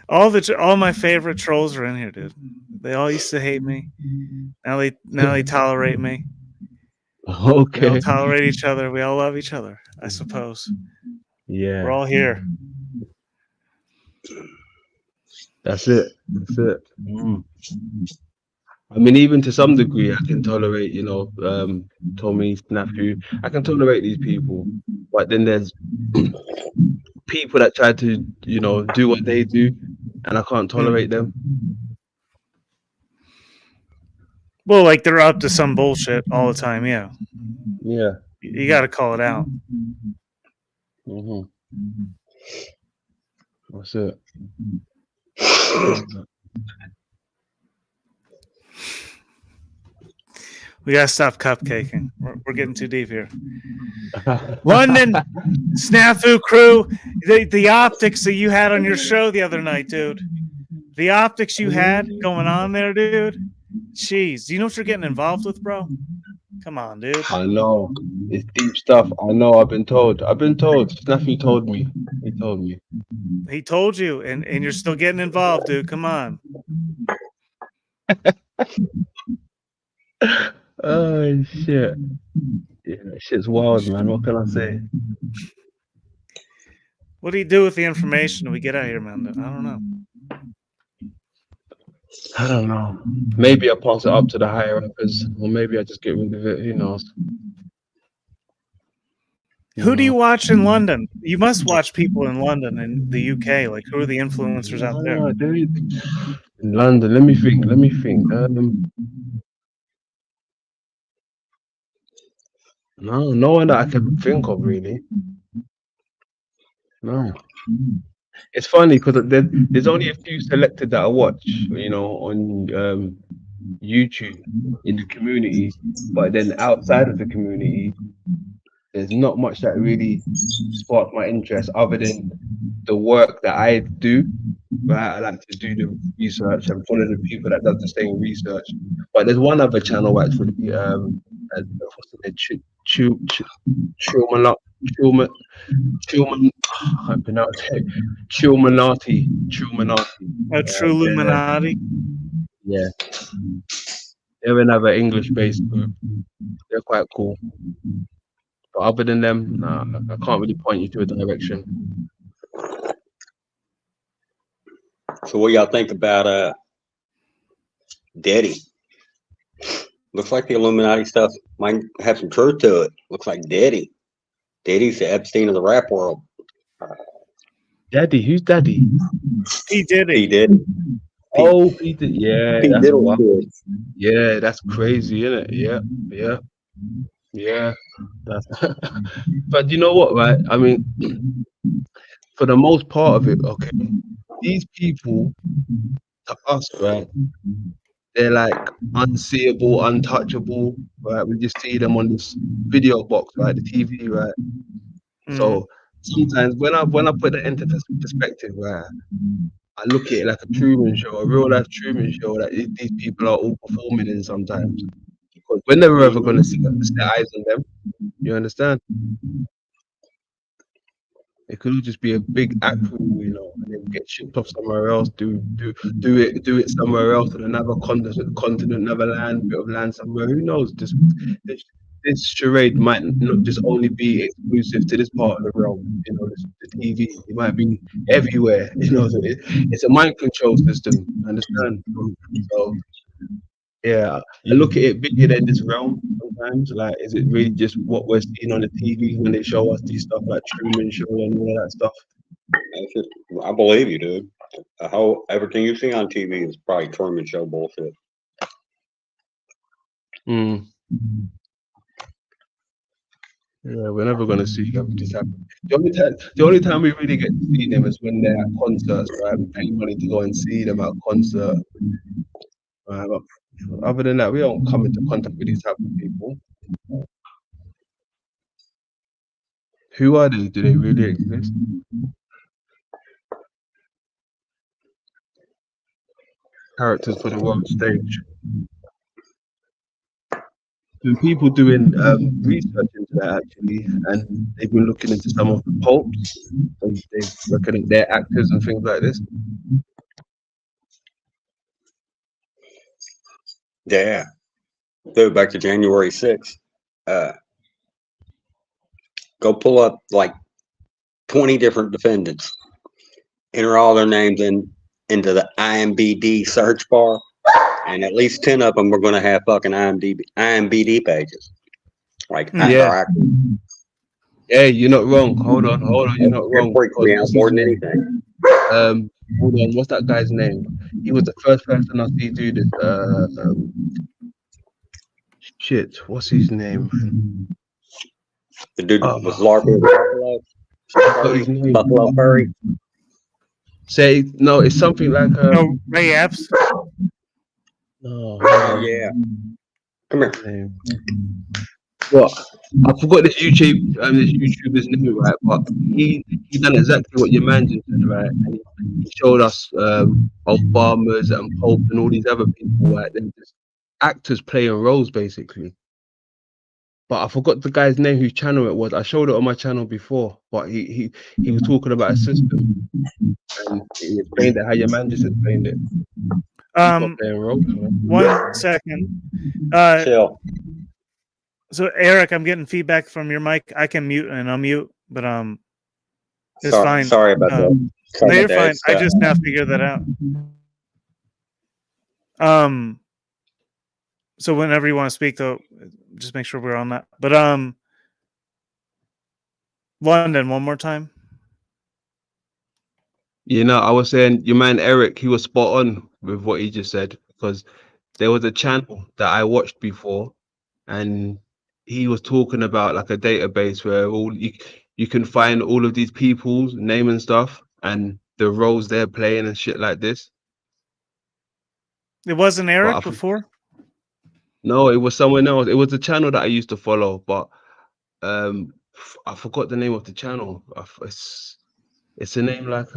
All my favorite trolls are in here, dude. They all used to hate me. Now they tolerate me. Okay. We all tolerate each other. We all love each other, I suppose. Yeah. We're all here. That's it. That's it. I mean, even to some degree, I can tolerate, you know, Tommy, Snafu. I can tolerate these people, but then there's people that try to, you know, do what they do, and I can't tolerate them. Well, like they're up to some bullshit all the time. Yeah. Yeah. You got to call it out. That's it. We gotta stop cupcaking. We're getting too deep here. London, Snafu crew, the optics that you had on your show the other night, dude. The optics you had going on there, dude. Jeez, do you know what you're getting involved with, bro? Come on, dude. I know. It's deep stuff. I know. I've been told. Snaffy told me. He told me. He told you, and you're still getting involved, dude. Come on. Oh shit. Yeah, that shit's wild, man. What can I say? What do you do with the information we get out here, man? I don't know. I don't know. Maybe I pass it up to the higher uppers, or maybe I just get rid of it. Who knows? Who do you watch in London? You must watch people in London and the UK. Like, who are the influencers out there? Oh, dude. In London, let me think. No one that I can think of really. No. It's funny because there's only a few selected that I watch, you know, on YouTube in the community, but then outside of the community, there's not much that really sparked my interest other than the work that I do. Right? I like to do the research and follow the people that does the same research. But there's one other channel actually, what's the name? Chilluminati. Oh, True-luminati. Yeah. They're another English-based group. They're quite cool. But other than them, nah, I can't really point you to a direction. So what y'all think about Diddy? Looks like the Illuminati stuff might have some truth to it. Looks like Diddy's the Epstein of the rap world. Daddy? Who's Daddy? He did it. He did. Oh, he did. Yeah, He that's did wild. it. Yeah, that's crazy, isn't it? Yeah. That's but you know what, right? I mean, for the most part of it, okay, these people to us, right? They're like unseeable, untouchable, right? We just see them on this video box, right? The TV, right? So sometimes when I put that into perspective, right, I look at it like a Truman Show, a real life Truman Show that these people are all performing in sometimes. Because we're never ever going to set eyes on them. You understand? It could just be a big act, you know, and then get shipped off somewhere else. Do it somewhere else on another continent, another land, bit of land somewhere. Who knows? This charade might not just only be exclusive to this part of the realm. You know, the TV. It might be everywhere. You know, so it's a mind control system. Understand? So. Yeah, I look at it bigger than this realm sometimes. Like, is it really just what we're seeing on the TV when they show us these stuff like Truman Show and all that stuff? I believe you, dude. Everything you see on TV is probably Truman Show bullshit. Yeah, we're never gonna see this happen. The only time we really get to see them is when they're at concerts, right? We pay money to go and see them at concert. Right, but other than that, we don't come into contact with these type of people. Who are they? Do they really exist? Characters for the world stage. There are people doing research into that actually, and they've been looking into some of the popes. They've looking at their actors and things like this. Yeah. Go back to January 6th. Go pull up like 20 different defendants. Enter all their names into the IMBD search bar. And at least 10 of them are going to have fucking IMBD pages. Like, yeah. Hey, you're not wrong. Hold on. You're not wrong. Freaks me out more than anything. Hold on. What's that guy's name? He was the first person I see do this. Shit. What's his name? The dude was LARPing Buffalo Furry. Say no. It's something like Ray Epps. Oh yeah. Come here. Well, I forgot this YouTuber's name, right? But he done exactly what your man just said, right? And he showed us Obamas and Pope and all these other people, right? They're just actors playing roles, basically. but I forgot the guy's name whose channel it was. I showed it on my channel before, but he was talking about a system and he explained it how your man just explained it. Playing roles, man. 1 second. Chill. So Eric, I'm getting feedback from your mic. I can mute and unmute, but it's Sorry- fine. sorry about that. Sorry No, you're about that. fine. It's, I just now figured that out. So whenever you want to speak, though, just make sure we're on that. But London, one more time. You know, I was saying your man Eric, he was spot on with what he just said, because there was a channel that I watched before, and he was talking about like a database where all you can find all of these people's name and stuff and the roles they're playing and shit like this. It wasn't Eric I before. No, it was someone else. It was a channel that I used to follow, but I forgot the name of the channel. It's a name like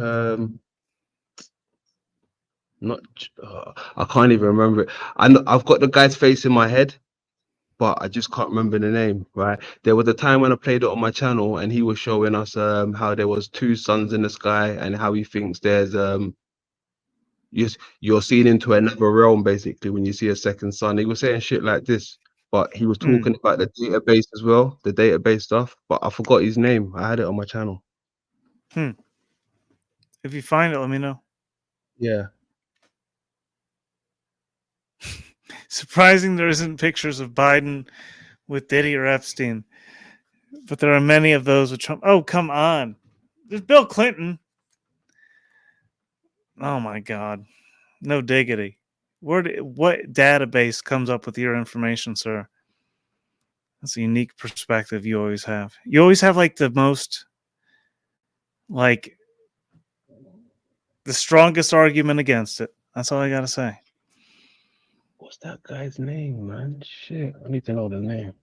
not I can't even remember it. I've got the guy's face in my head, but I just can't remember the name. Right, there was a time when I played it on my channel, and he was showing us how there was 2 suns in the sky, and how he thinks there's you're seeing into another realm basically when you see a second sun. He was saying shit like this, but he was talking about the database as well, the database stuff. But I forgot his name. I had it on my channel. If you find it, let me know. Yeah. Surprising there isn't pictures of Biden with Diddy or Epstein, but there are many of those with Trump. Oh, come on. There's Bill Clinton. Oh my God. No diggity. What database comes up with your information, sir? That's a unique perspective you always have. You always have like the most, like, the strongest argument against it. That's all I gotta say. What's that guy's name, man? Shit, I need to know the name.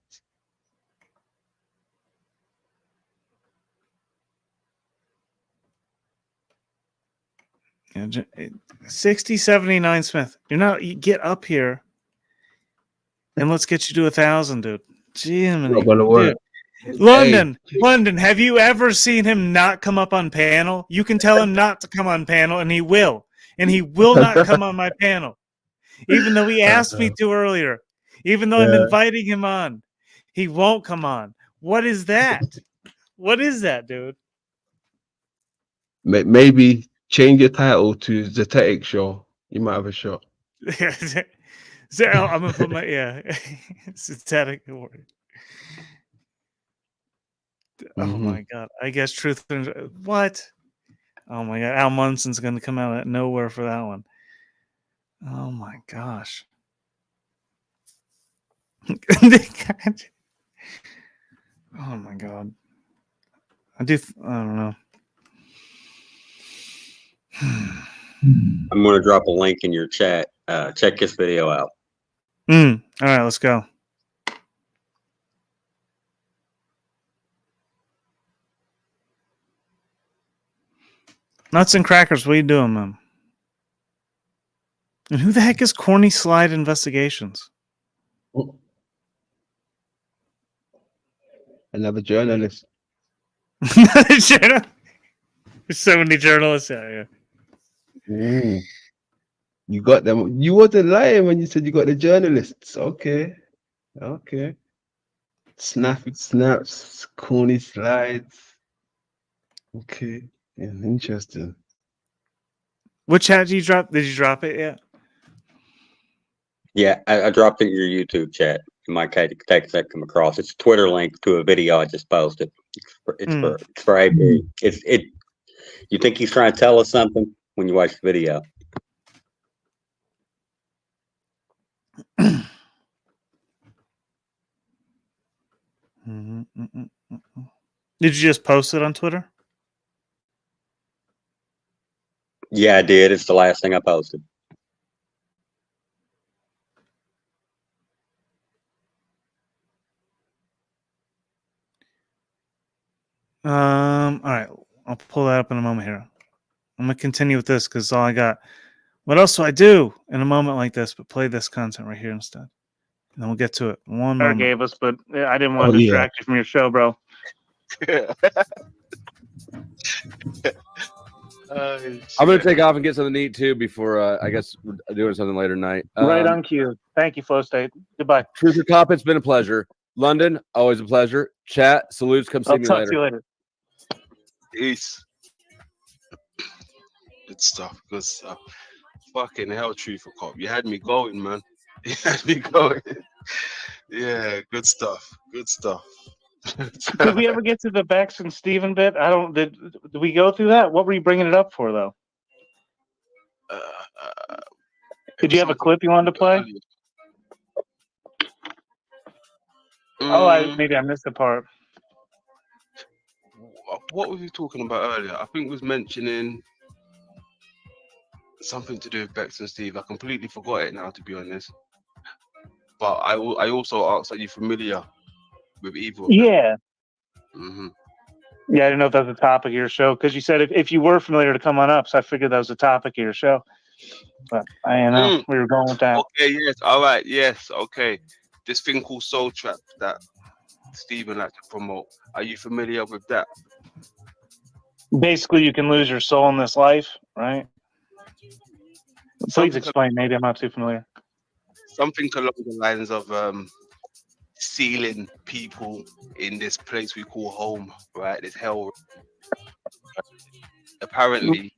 Yeah, 6079 Smith. You get up here and let's get you to 1,000, dude. Jiminy, Not gonna work. dude. London, have you ever seen him not come up on panel? You can tell him not to come on panel, and he will. And he will not come on my panel. Even though he asked me to earlier. Even though I'm inviting him on. He won't come on. What is that? What is that, dude? Maybe change your title to Zetetic Show. You might have a shot. So I'm gonna put my synthetic word. Oh my God! I guess truth. What? Oh my God! Al Munson's gonna come out of nowhere for that one. Oh my gosh! Oh my God! I don't know. I'm going to drop a link in your chat. Check this video out. All right, let's go. Nuts and crackers, what are you doing, man? And who the heck is Corny Slide Investigations? Another journalist. There's so many journalists out here. You got them. You wasn't lying when you said you got the journalists. Okay. Snappy snaps, corny slides. Okay. Yeah, interesting. What chat did you drop? Did you drop it yet? Yeah, I dropped it in your YouTube chat. You might take a second to come across. It's a Twitter link to a video I just posted. It's for AP. You think he's trying to tell us something when you watch the video? Did you just post it on Twitter? Yeah, I did. It's the last thing I posted. All right. I'll pull that up in a moment here. I'm gonna continue with this because all I got. What else do I do in a moment like this but play this content right here instead? then we'll get to it. One Bear moment. gave us, but I didn't want to Oh, yeah. distract you from your show, bro. I'm gonna take off and get something to eat too before I guess we're doing something later tonight. Right on cue. Thank you, Flow State. Goodbye. Truth or Cop, it's been a pleasure. London, always a pleasure. Chat, salutes. Come see I'll me talk later. to you later. Peace. Good stuff. Good stuff. Fucking hell, Truth or Cop. You had me going, man. You had me going. Yeah, good stuff. Good stuff. Did we ever get to the Bex and Steven bit? I don't. Did we go through that? What were you bringing it up for, though? Did you have a clip you wanted to play? Maybe I missed the part. What were we talking about earlier? I think we was mentioning something to do with Bex and Steve. I completely forgot it now, to be honest. But I also asked, are you familiar with either of them? Yeah. Mm-hmm. Yeah, I didn't know if that was the topic of your show because you said if you were familiar to come on up, so I figured that was the topic of your show. But I don't know. We were going with that. Okay, yes, all right, yes, okay. This thing called Soul Trap that Stephen likes to promote. Are you familiar with that? Basically, you can lose your soul in this life, right? Please explain. Maybe I'm not too familiar. Something along the lines of sealing people in this place we call home, right? This hell. Apparently,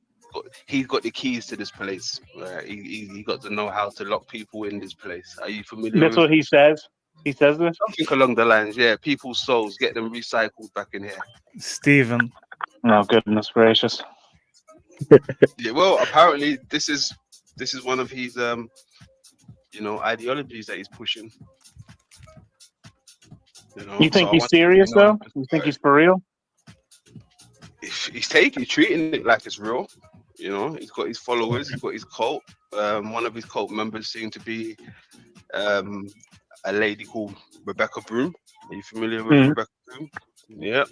he's got the keys to this place. Right? He got to know how to lock people in this place. Are you familiar? That's with what he says. He says this. Something along the lines, yeah. People's souls, get them recycled back in here. Stephen. Oh goodness gracious. Yeah, well, apparently this is one of his ideologies that he's pushing. You think he's serious though? You think he's for real? He's treating it like it's real. You know, he's got his followers, he's got his cult. One of his cult members seemed to be a lady called Rebecca Broom. Are you familiar with Rebecca Broom? Yeah.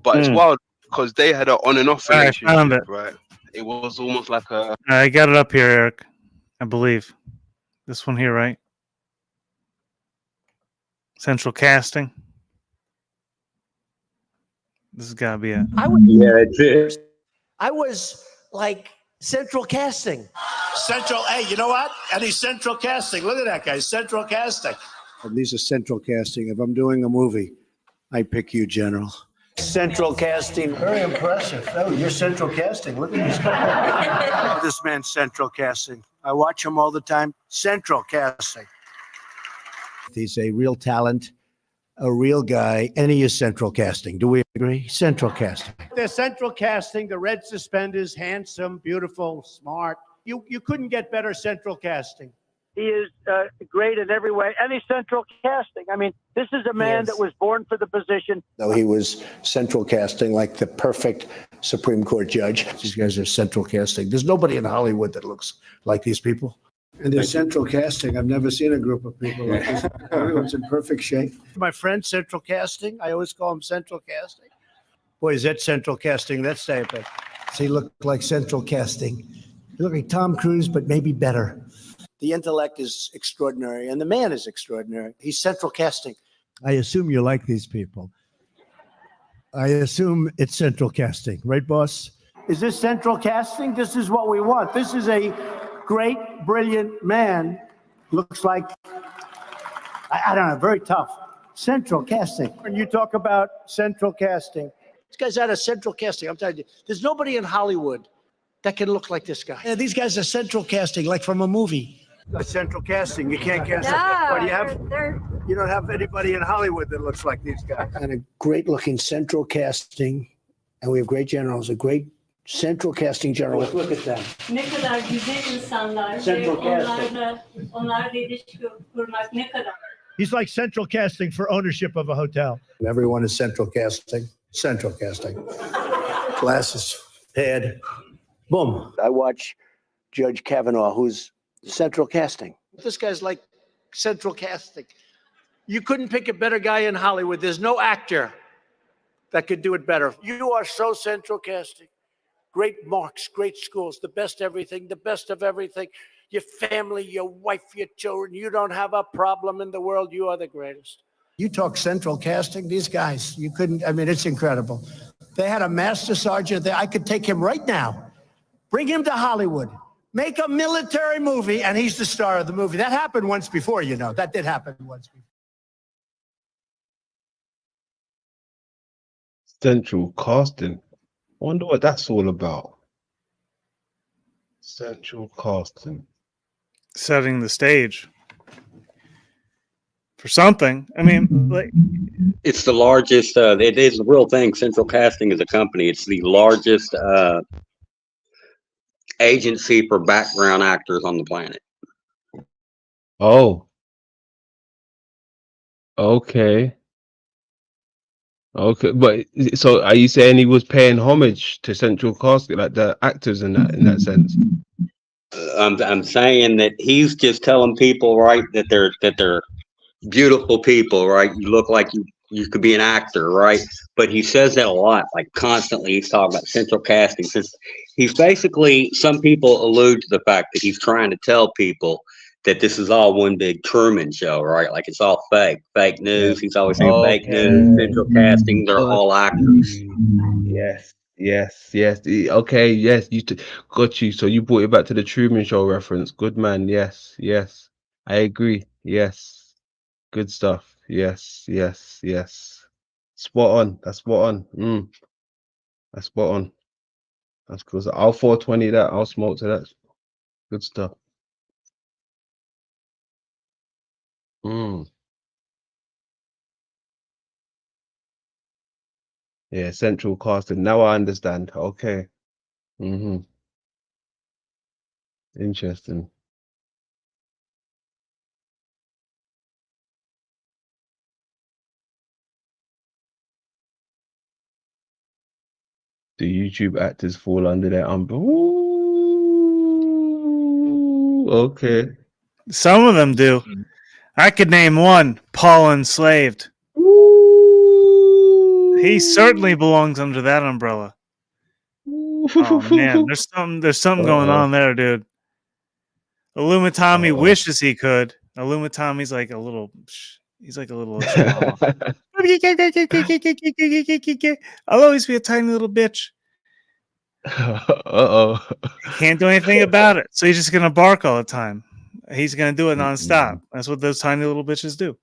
But it's wild because they had an on and off relationship, found it. right? It was almost like a. I got it up here, Eric. I believe this one here, right? Central Casting. This has got to be it. I was like Central Casting. Hey, you know what? And he's Central Casting. Look at that guy, Central Casting. These are Central Casting. If I'm doing a movie, I pick you, General. Central Casting. Very impressive. Oh, you're Central Casting. Look at this guy. This man's Central Casting. I watch him all the time. Central Casting. He's a real talent, a real guy, and he is Central Casting. Do we agree? Central Casting. They're Central Casting. The red suspenders, handsome, beautiful, smart. You couldn't get better Central Casting. He is great in every way, and he's Central Casting. I mean, this is a man that was born for the position. Though he was Central Casting, like the perfect Supreme Court judge. These guys are Central Casting. There's nobody in Hollywood that looks like these people. And they're Central Casting. I've never seen a group of people like this. Everyone's in perfect shape. My friend, Central Casting. I always call him Central Casting. Boy, is that Central Casting. That's type. So he looked like Central Casting. He looked like Tom Cruise, but maybe better. The intellect is extraordinary, and the man is extraordinary. He's Central Casting. I assume you like these people. I assume it's Central Casting, right, boss? Is this Central Casting? This is what we want. This is a great, brilliant man. Looks like, I don't know, very tough. Central Casting. When you talk about Central Casting, this guy's out of Central Casting. I'm telling you, there's nobody in Hollywood that can look like this guy. Yeah, these guys are Central Casting, like from a movie. Central Casting, you can't cast you don't have anybody in Hollywood that looks like these guys. And a great looking Central Casting, and we have great generals, a great Central Casting general. Look at them. Ne kadar güzel insanlar. Central Casting. Onlarla ilişki kurmak ne kadar. He's like Central Casting for ownership of a hotel. Everyone is Central Casting. Central Casting. Glasses, head, boom. I watch Judge Kavanaugh, who's Central Casting. This guy's like Central Casting. You couldn't pick a better guy in Hollywood. There's no actor that could do it better. You are so Central Casting. Great marks, great schools, the best everything, the best of everything. your family, your wife, your children. You don't have a problem in the world. You are the greatest. You talk central casting, these guys, you couldn't, I mean, it's incredible. They had a master sergeant there. I could take him right now, bring him to Hollywood, make a military movie, and he's the star of the movie. That happened once before, you know. That did happen once before. Central casting. I wonder what that's all about. Central casting. Setting the stage for something. I mean, like, It's the largest. It is a real thing. Central Casting is a company. It's the largest agency for background actors on the planet. Oh. Okay. Okay, but so are you saying he was paying homage to Central Casting, like the actors in that sense? I'm saying that he's just telling people, right, that they're beautiful people, right? You look like you could be an actor, right? But he says that a lot, like constantly. He's talking about Central Casting. Since he's basically, some people allude to the fact that he's trying to tell people that this is all one big Truman show, right? Like it's all fake news. He's always saying fake news, Central Casting, they're all actors. Yes. Okay, yes, got you. So you brought it back to the Truman Show reference. Good man. Yes. I agree. Yes. Good stuff. Yes. Spot on. That's spot on. That's spot on. That's cool. So I'll 420 that. I'll smoke to that. Good stuff. Yeah, Central Casting. Now I understand. Okay. Interesting. Do YouTube actors fall under that umbrella? Ooh, okay. some of them do. I could name one, Paul Enslaved. He certainly belongs under that umbrella. Oh man, there's something going on there, dude. Illumitami wishes he could. Illumitami's like a little chihuahua. I'll always be a tiny little bitch. Can't do anything about it. So he's just gonna bark all the time. He's gonna do it nonstop. That's what those tiny little bitches do.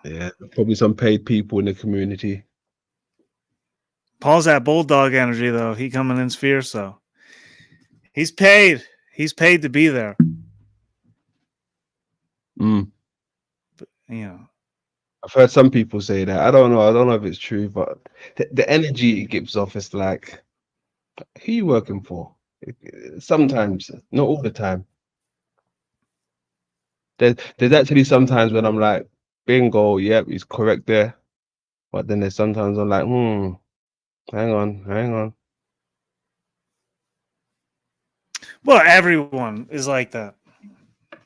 Yeah, probably some paid people in the community. Paul's that bulldog energy though. He coming in fierce though. He's paid. He's paid to be there. But, I've heard some people say that. I don't know if it's true, but the energy it gives off is like, who you working for? Sometimes, not all the time. There's actually sometimes when I'm like, bingo, yep, he's correct there. But then there's sometimes I'm like, hang on. Well, everyone is like that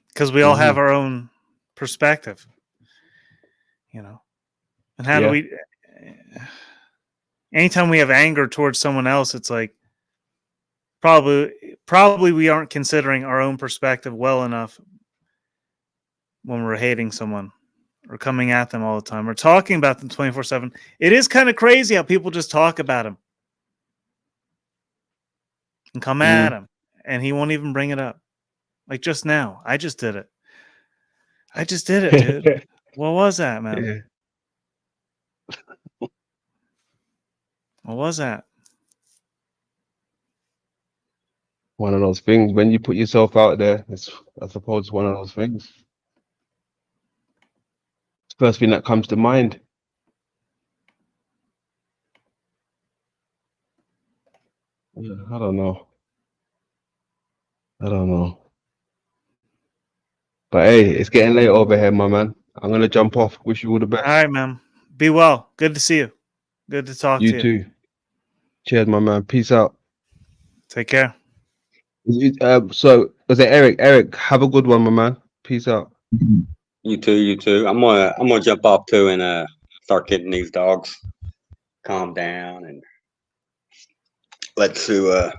because we all have our own perspective, And how do we? Anytime we have anger towards someone else, it's like probably we aren't considering our own perspective well enough when we're hating someone or coming at them all the time or talking about them 24/7. It is kind of crazy how people just talk about him and come at him. And he won't even bring it up. Like just now. I just did it. Dude. What was that, man? What was that? One of those things. When you put yourself out there, I suppose it's one of those things. It's the first thing that comes to mind. Yeah, I don't know. But hey, it's getting late over here, my man. I'm gonna jump off. Wish you all the best. All right, man. Be well. Good to see you. Good to talk to you. You too. Cheers, my man. Peace out. Take care. So was it Eric? Eric, have a good one, my man. Peace out. You too. I'm gonna jump off too and start getting these dogs calm down and let Sue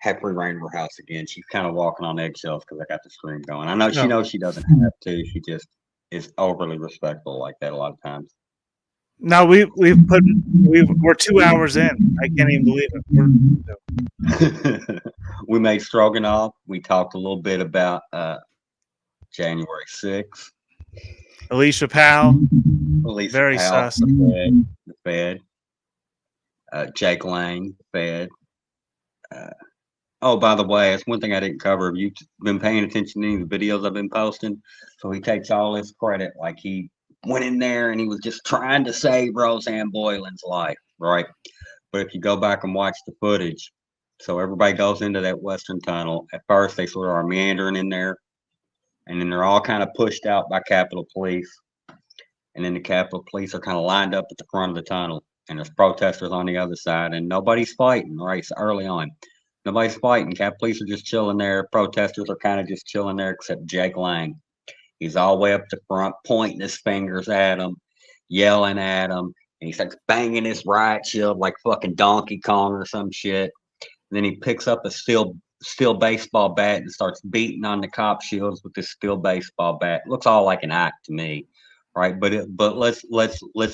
had free reign of her house again. She's kind of walking on eggshells because I got the stream going. I know she No. knows she doesn't have to. She just is overly respectful like that a lot of times. No, we're 2 hours in. I can't even believe it. We made stroganoff. We talked a little bit about January 6th. Alicia Powell, Alicia very Powell, sus. the Fed. Jake Lang, Fed. Oh, by the way, it's one thing I didn't cover. Have you been paying attention to any of the videos I've been posting? So he takes all his credit, like he went in there and he was just trying to save Roseanne Boylan's life, right? But if you go back and watch the footage, so everybody goes into that Western Tunnel. At first, they sort of are meandering in there, and then they're all kind of pushed out by Capitol Police. And then the Capitol Police are kind of lined up at the front of the tunnel, and there's protesters on the other side, and nobody's fighting, right? So early on, nobody's fighting. Capitol Police are just chilling there. Protesters are kind of just chilling there, except Jake Lang. He's all the way up the front, pointing his fingers at them, yelling at them, and he starts banging his riot shield like fucking Donkey Kong or some shit. And then he picks up a steel baseball bat and starts beating on the cop shields with this steel baseball bat. It looks all like an act to me, right? But let's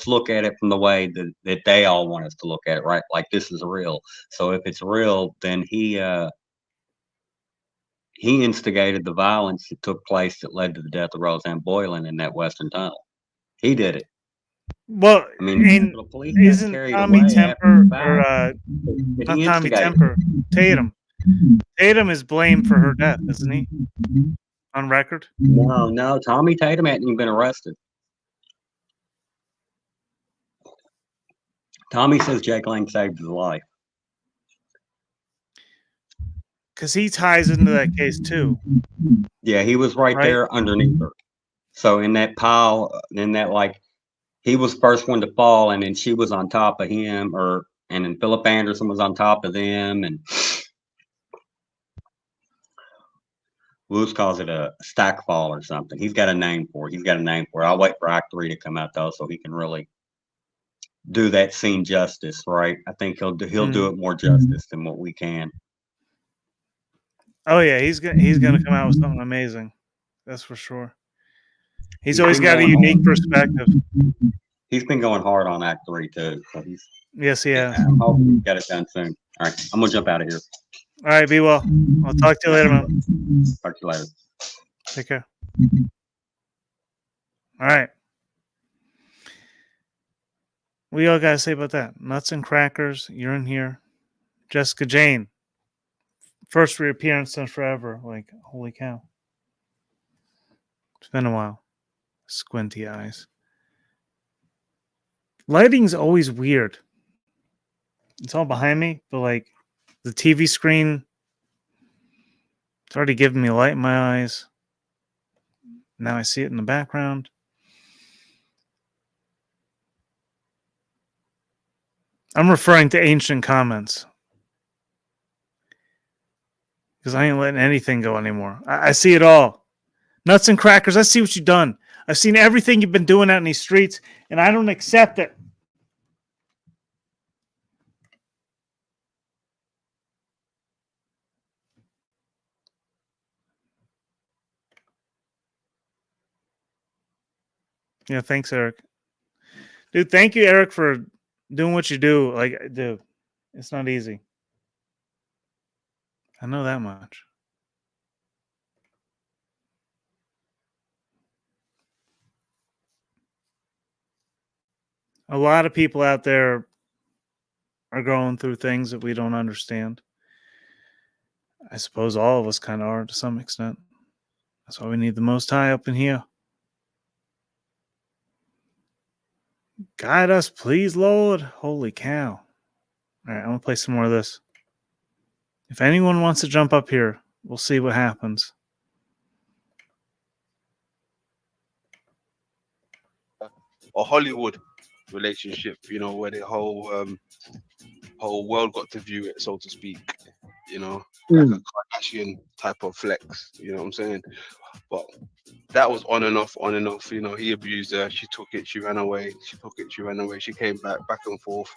look at it from the way that they all want us to look at it, right? Like this is real. So if it's real, then he instigated the violence that took place that led to the death of Roseanne Boylan in that Western Tunnel. He did it. Well, I mean, the police got isn't carried Tommy away Temper after or the not he Tommy instigated Temper, Tatum? Tatum is blamed for her death, isn't he? On record? No, Tommy Tatum hadn't even been arrested. Tommy says Jake Lang saved his life. Because he ties into that case too. Yeah, he was right there underneath her. So in that pile, he was first one to fall, and then she was on top of him, and then Philip Anderson was on top of them, and Luce calls it a stack fall or something. He's got a name for it. I'll wait for Act 3 to come out though, so he can really do that scene justice, right? I think he'll do it more justice than what we can. Oh yeah, he's gonna come out with something amazing. That's for sure. He's always got a unique perspective. He's been going hard on Act 3 too. So Yes, he has. I'm hoping we get it done soon. All right, I'm gonna jump out of here. All right, be well. I'll talk to you later, man. Talk to you later. Take care. All right. What do y'all gotta say about that? Nuts and crackers, you're in here. Jessica Jane. First reappearance since forever. Like, holy cow. It's been a while. Squinty eyes. Lighting's always weird. It's all behind me, but like the TV screen, it's already giving me light in my eyes. Now I see it in the background. I'm referring to ancient comments. Because I ain't letting anything go anymore. I see it all. Nuts and crackers, I see what you've done. I've seen everything you've been doing out in these streets, and I don't accept it. Yeah, thanks, Eric. Dude, thank you, Eric, for doing what you do. Like, dude, it's not easy. I know that much. A lot of people out there are going through things that we don't understand. I suppose all of us kind of are to some extent. That's why we need the Most High up in here. Guide us, please, Lord. Holy cow. All right, I'm going to play some more of this. If anyone wants to jump up here, we'll see what happens. A Hollywood relationship, you know, where the whole world got to view it, so to speak, you know, like a Kardashian type of flex, you know what I'm saying? But that was on and off, you know, he abused her, she took it, she ran away, she came back and forth.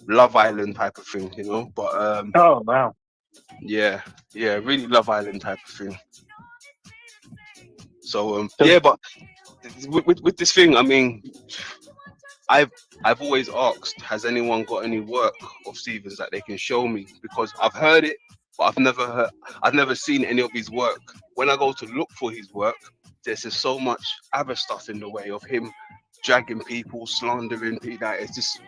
Love Island type of thing, you know, but oh wow. Yeah, yeah, really Love Island type of thing. So yeah, but with this thing, I mean, I've always asked, has anyone got any work of Stevens that they can show me? Because I've heard it, but I've never seen any of his work. When I go to look for his work, there's just so much other stuff in the way of him dragging people, slandering people. That it's just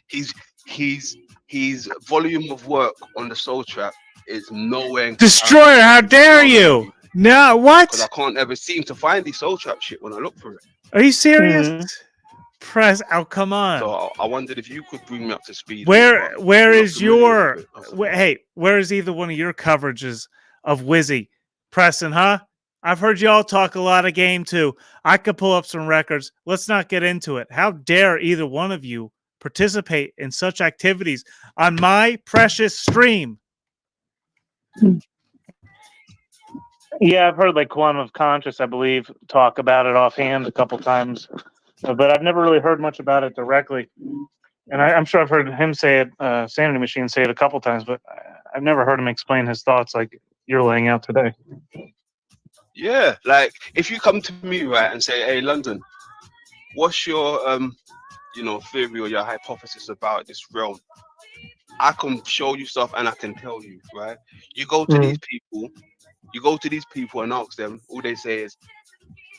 his volume of work on the Soul Trap is nowhere. Destroyer, how dare you? No, what? Because I can't ever seem to find the Soul Trap shit when I look for it. Are you serious? Press. Oh, come on. So I wondered if you could bring me up to speed. Where is your? Hey, where is either one of your coverages of Wizzy, Preston? Huh? I've heard y'all talk a lot of game too. I could pull up some records. Let's not get into it. How dare either one of you participate in such activities on my precious stream? Yeah, I've heard like Quantum of Conscious, I believe, talk about it offhand a couple times, but I've never really heard much about it directly. And I'm sure I've heard him say it, Sanity Machine say it a couple times, but I've never heard him explain his thoughts like you're laying out today. Yeah, like if you come to me, right, and say, "Hey, London, what's your theory or your hypothesis about this realm?" I can show you stuff and I can tell you, right? You go to these people. You go to these people and ask them, all they say is,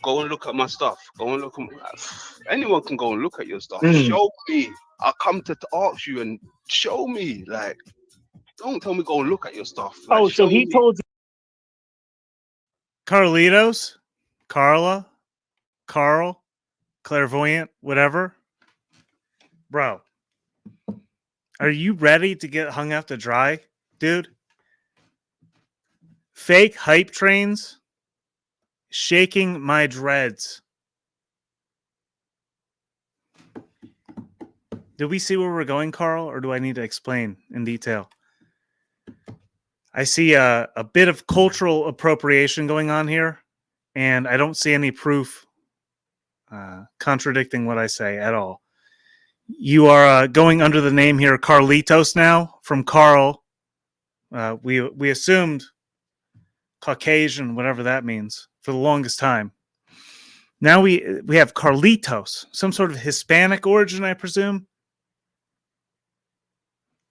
go and look at my stuff. Go and look at anyone can go and look at your stuff. Show me. I'll come to ask you and show me. Like, don't tell me go and look at your stuff. Like, so he told you. Carlitos, Carla, Carl, Clairvoyant, whatever. Bro, are you ready to get hung out to dry, dude? Fake hype trains shaking my dreads. Did we see where we're going, Carl, or do I need to explain in detail? I see a bit of cultural appropriation going on here, and I don't see any proof contradicting what I say at all. You are going under the name here Carlitos now from Carl. We assumed Caucasian, whatever that means, for the longest time. Now we have Carlitos, some sort of Hispanic origin, I presume.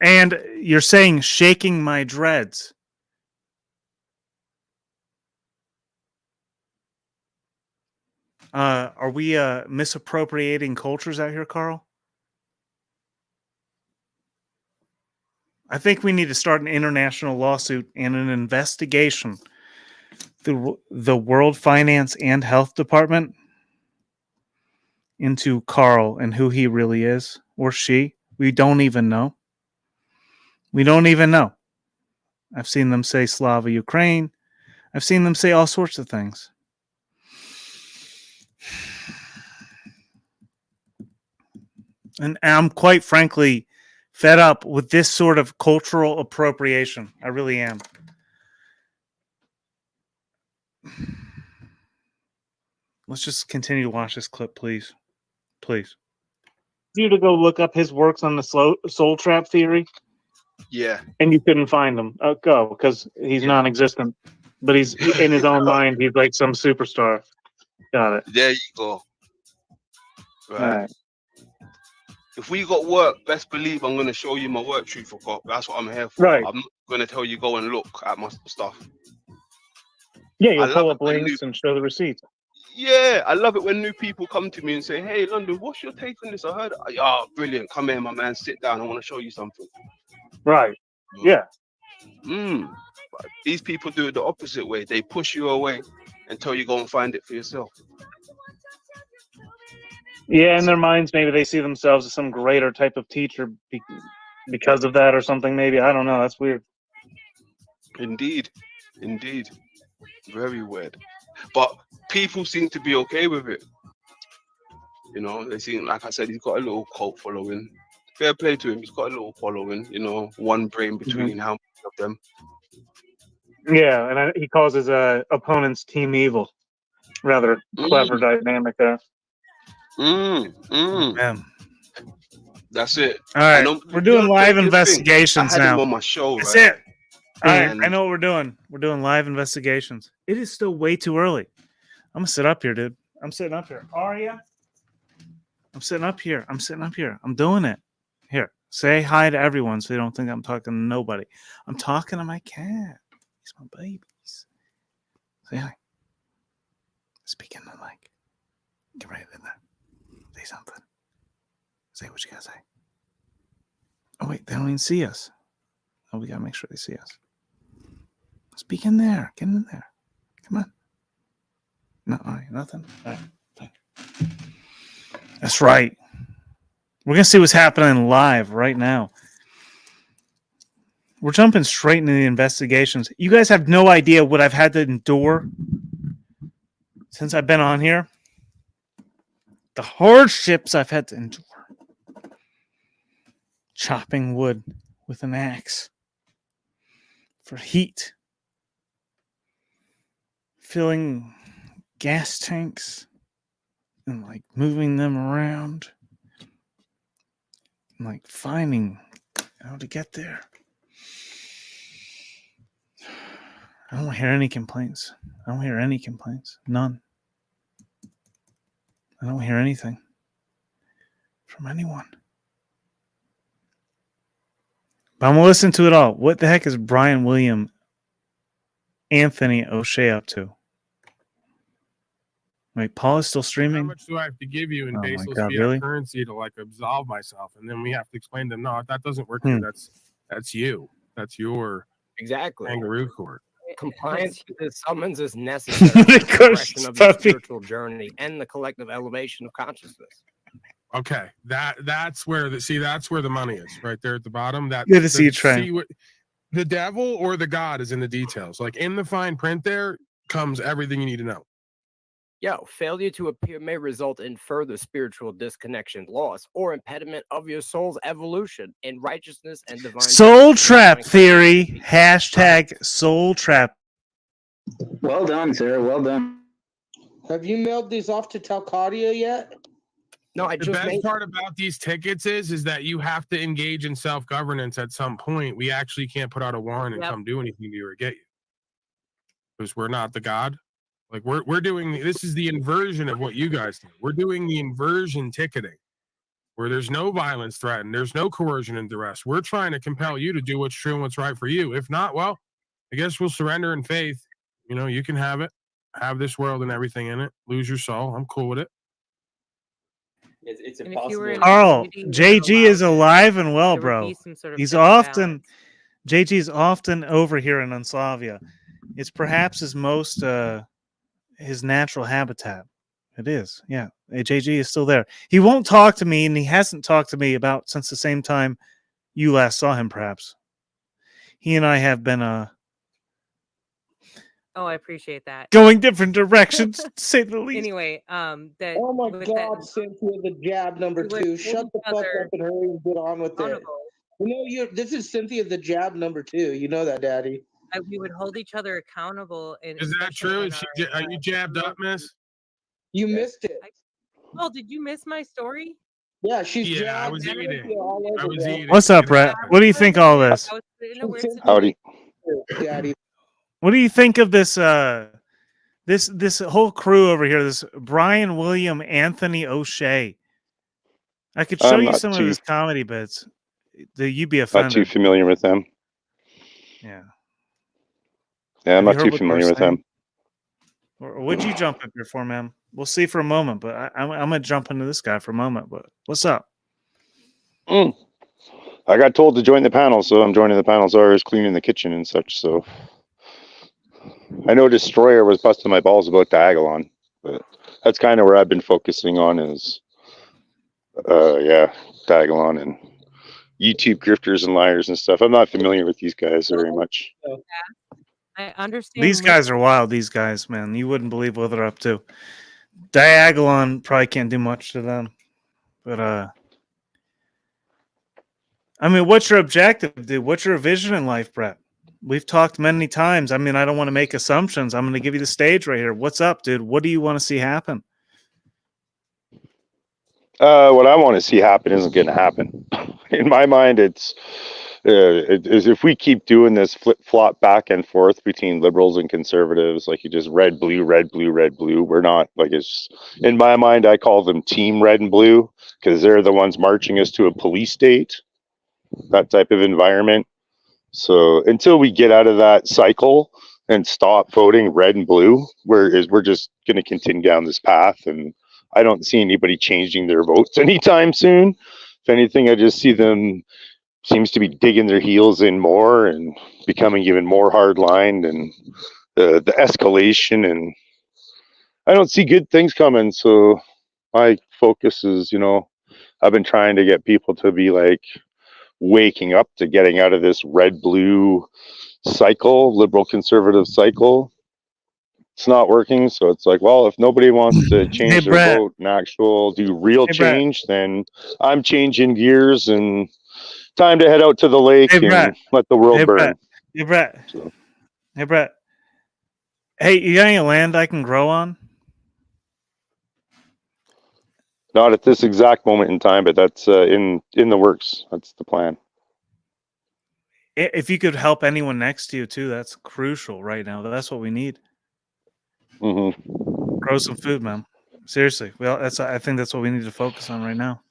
And you're saying shaking my dreads. Are we misappropriating cultures out here, Carl? I think we need to start an international lawsuit and an investigation through the World Finance and Health Department into Carl and who he really is, or she. We don't even know. We don't even know. I've seen them say Slava Ukraine. I've seen them say all sorts of things. And I'm quite frankly fed up with this sort of cultural appropriation. I really am. Let's just continue to watch this clip, please. Please. You to go look up his works on the soul trap theory. Yeah. And you couldn't find him. Go, because he's non-existent. But he's in his own mind. He's like some superstar. Got it. There you go. Right. All right. If we got work, best believe I'm going to show you my work, truth or God. That's what I'm here for. Right. I'm not going to tell you go and look at my stuff. Yeah, you'll pull up links and show the receipts. Yeah, I love it when new people come to me and say, "Hey, London, what's your take on this? I heard." Oh, brilliant! Come here, my man. Sit down. I want to show you something. Right. Yeah. But these people do it the opposite way. They push you away until you go and find it for yourself. Yeah, in their minds, maybe they see themselves as some greater type of teacher because of that or something. Maybe I don't know. That's weird. Indeed, very weird. But people seem to be okay with it. You know, they seem, like I said, he's got a little cult following. Fair play to him. He's got a little following. You know, one brain between how many of them. Yeah, and he calls his opponents Team Evil. Rather clever dynamic there. That's it. All right, we're doing live investigations I had now. him on my show, That's right? it. All right, And I know what we're doing. We're doing live investigations. It is still way too early. I'm gonna sit up here, dude. I'm sitting up here. Aria, I'm sitting up here. I'm sitting up here. I'm doing it. Here, say hi to everyone so they don't think I'm talking to nobody. I'm talking to my cat. He's my babies. Say hi. Speak in the mic. Get right in there. Say something. Say what you gotta say. Oh wait, they don't even see us. Oh, we gotta make sure they see us. Speak in there. Get in there. Come on. No, all right, nothing. All right, fine. That's right. We're gonna see what's happening live right now. We're jumping straight into the investigations. You guys have no idea what I've had to endure since I've been on here. The hardships I've had to endure. Chopping wood with an axe for heat. Filling gas tanks and like moving them around. And like finding how to get there. I don't hear any complaints. I don't hear any complaints. None. I don't hear anything from anyone. But I'm going to listen to it all. What the heck is Brian William Anthony O'Shea up to? Wait, Paul is still streaming? How much do I have to give you in Oh my baseless God, fiat really? currency to like absolve myself? And then we have to explain to them, no, that doesn't work here. That's you. That's your Exactly. kangaroo court. Compliance to the summons is necessary for the progression of your spiritual journey and the collective elevation of consciousness. Okay, that's where the money is, right there at the bottom. That Good to see you, Trey. what the devil or the God is in the details. Like in the fine print, there comes everything you need to know. Yo, failure to appear may result in further spiritual disconnection, loss, or impediment of your soul's evolution in righteousness and divine. Soul Trap Theory. Hashtag Soul Trap. Well done, Sarah. Well done. Have you mailed these off to Talcadia yet? No, I The just best made. part about these tickets is that you have to engage in self-governance at some point. We actually can't put out a warrant and come do anything to you or get you. Because we're not the God. Like we're doing, this is the inversion of what you guys do. We're doing the inversion ticketing where there's no violence threatened. There's no coercion and duress. We're trying to compel you to do what's true and what's right for you. If not, well, I guess we'll surrender in faith. You know, you can have it, have this world and everything in it, lose your soul. I'm cool with it. It's impossible. Carl, JG is alive and well, bro. He's often, JG is often over here in Unsalvia. It's perhaps his most, his natural habitat. It is, yeah. JG is still there. He won't talk to me, and he hasn't talked to me about since the same time you last saw him, perhaps. He and I have been Oh, I appreciate that. going different directions, to say the least. Anyway, that. Oh my with God, that- Cynthia, the jab number we would 2. hold Shut the each fuck other up and hurry and get on with it. accountable. You know, this is Cynthia, the jab number 2. You know that, Daddy. We would hold each other accountable. And Is that true? Is are you jabbed up, miss? You missed it. Oh, did you miss my story? Yeah, she's Yeah, I jabbed. was Cynthia eating. all over I was there. eating. What's up, Brett? What do you think of all this? I was in a weird Cynthia, Howdy. Daddy. What do you think of this? This whole crew over here. This Brian William Anthony O'Shea. I could show I'm you not some of too- his comedy bits. You'd be Not too offended. familiar with them. Yeah. Yeah, I'm Have not you heard too what familiar they're with them. Or would you jump up here for, man? We'll see for a moment, but I'm gonna jump into this guy for a moment. But what's up? I got told to join the panel, so I'm joining the panel. So I was cleaning the kitchen and such. So I know Destroyer was busting my balls about Diagolon, but that's kind of where I've been focusing on is, Diagolon and YouTube grifters and liars and stuff. I'm not familiar with these guys very much. I understand. These guys are wild. These guys, man, you wouldn't believe what they're up to. Diagolon probably can't do much to them, but I mean, what's your objective, dude? What's your vision in life, Brett? We've talked many times. I mean, I don't want to make assumptions. I'm going to give you the stage right here. What's up, dude? What do you want to see happen? What I want to see happen isn't going to happen. In my mind, it's if we keep doing this flip flop back and forth between liberals and conservatives, like you just red blue, we're not like it's in my mind. I call them team red and blue because they're the ones marching us to a police state, that type of environment. So until we get out of that cycle and stop voting red and blue, we're just going to continue down this path, and I don't see anybody changing their votes anytime soon. If anything, I just see them seems to be digging their heels in more and becoming even more hardlined, and the escalation, and I don't see good things coming. So my focus is, I've been trying to get people to be like waking up to getting out of this red blue cycle, liberal conservative cycle. It's not working. So it's like, well, if nobody wants to change their Brett. vote and do real Hey, Brett. change, then I'm changing gears and time to head out to the lake and Brett. let the world burn. Brett. Hey, Brett. So. Hey, Brett. Hey, you got any land I can grow on? Not at this exact moment in time, but that's in the works. That's the plan. If you could help anyone next to you too, that's crucial right now. That's what we need. Mm-hmm. Grow some food, man. Seriously. Well, I think that's what we need to focus on right now.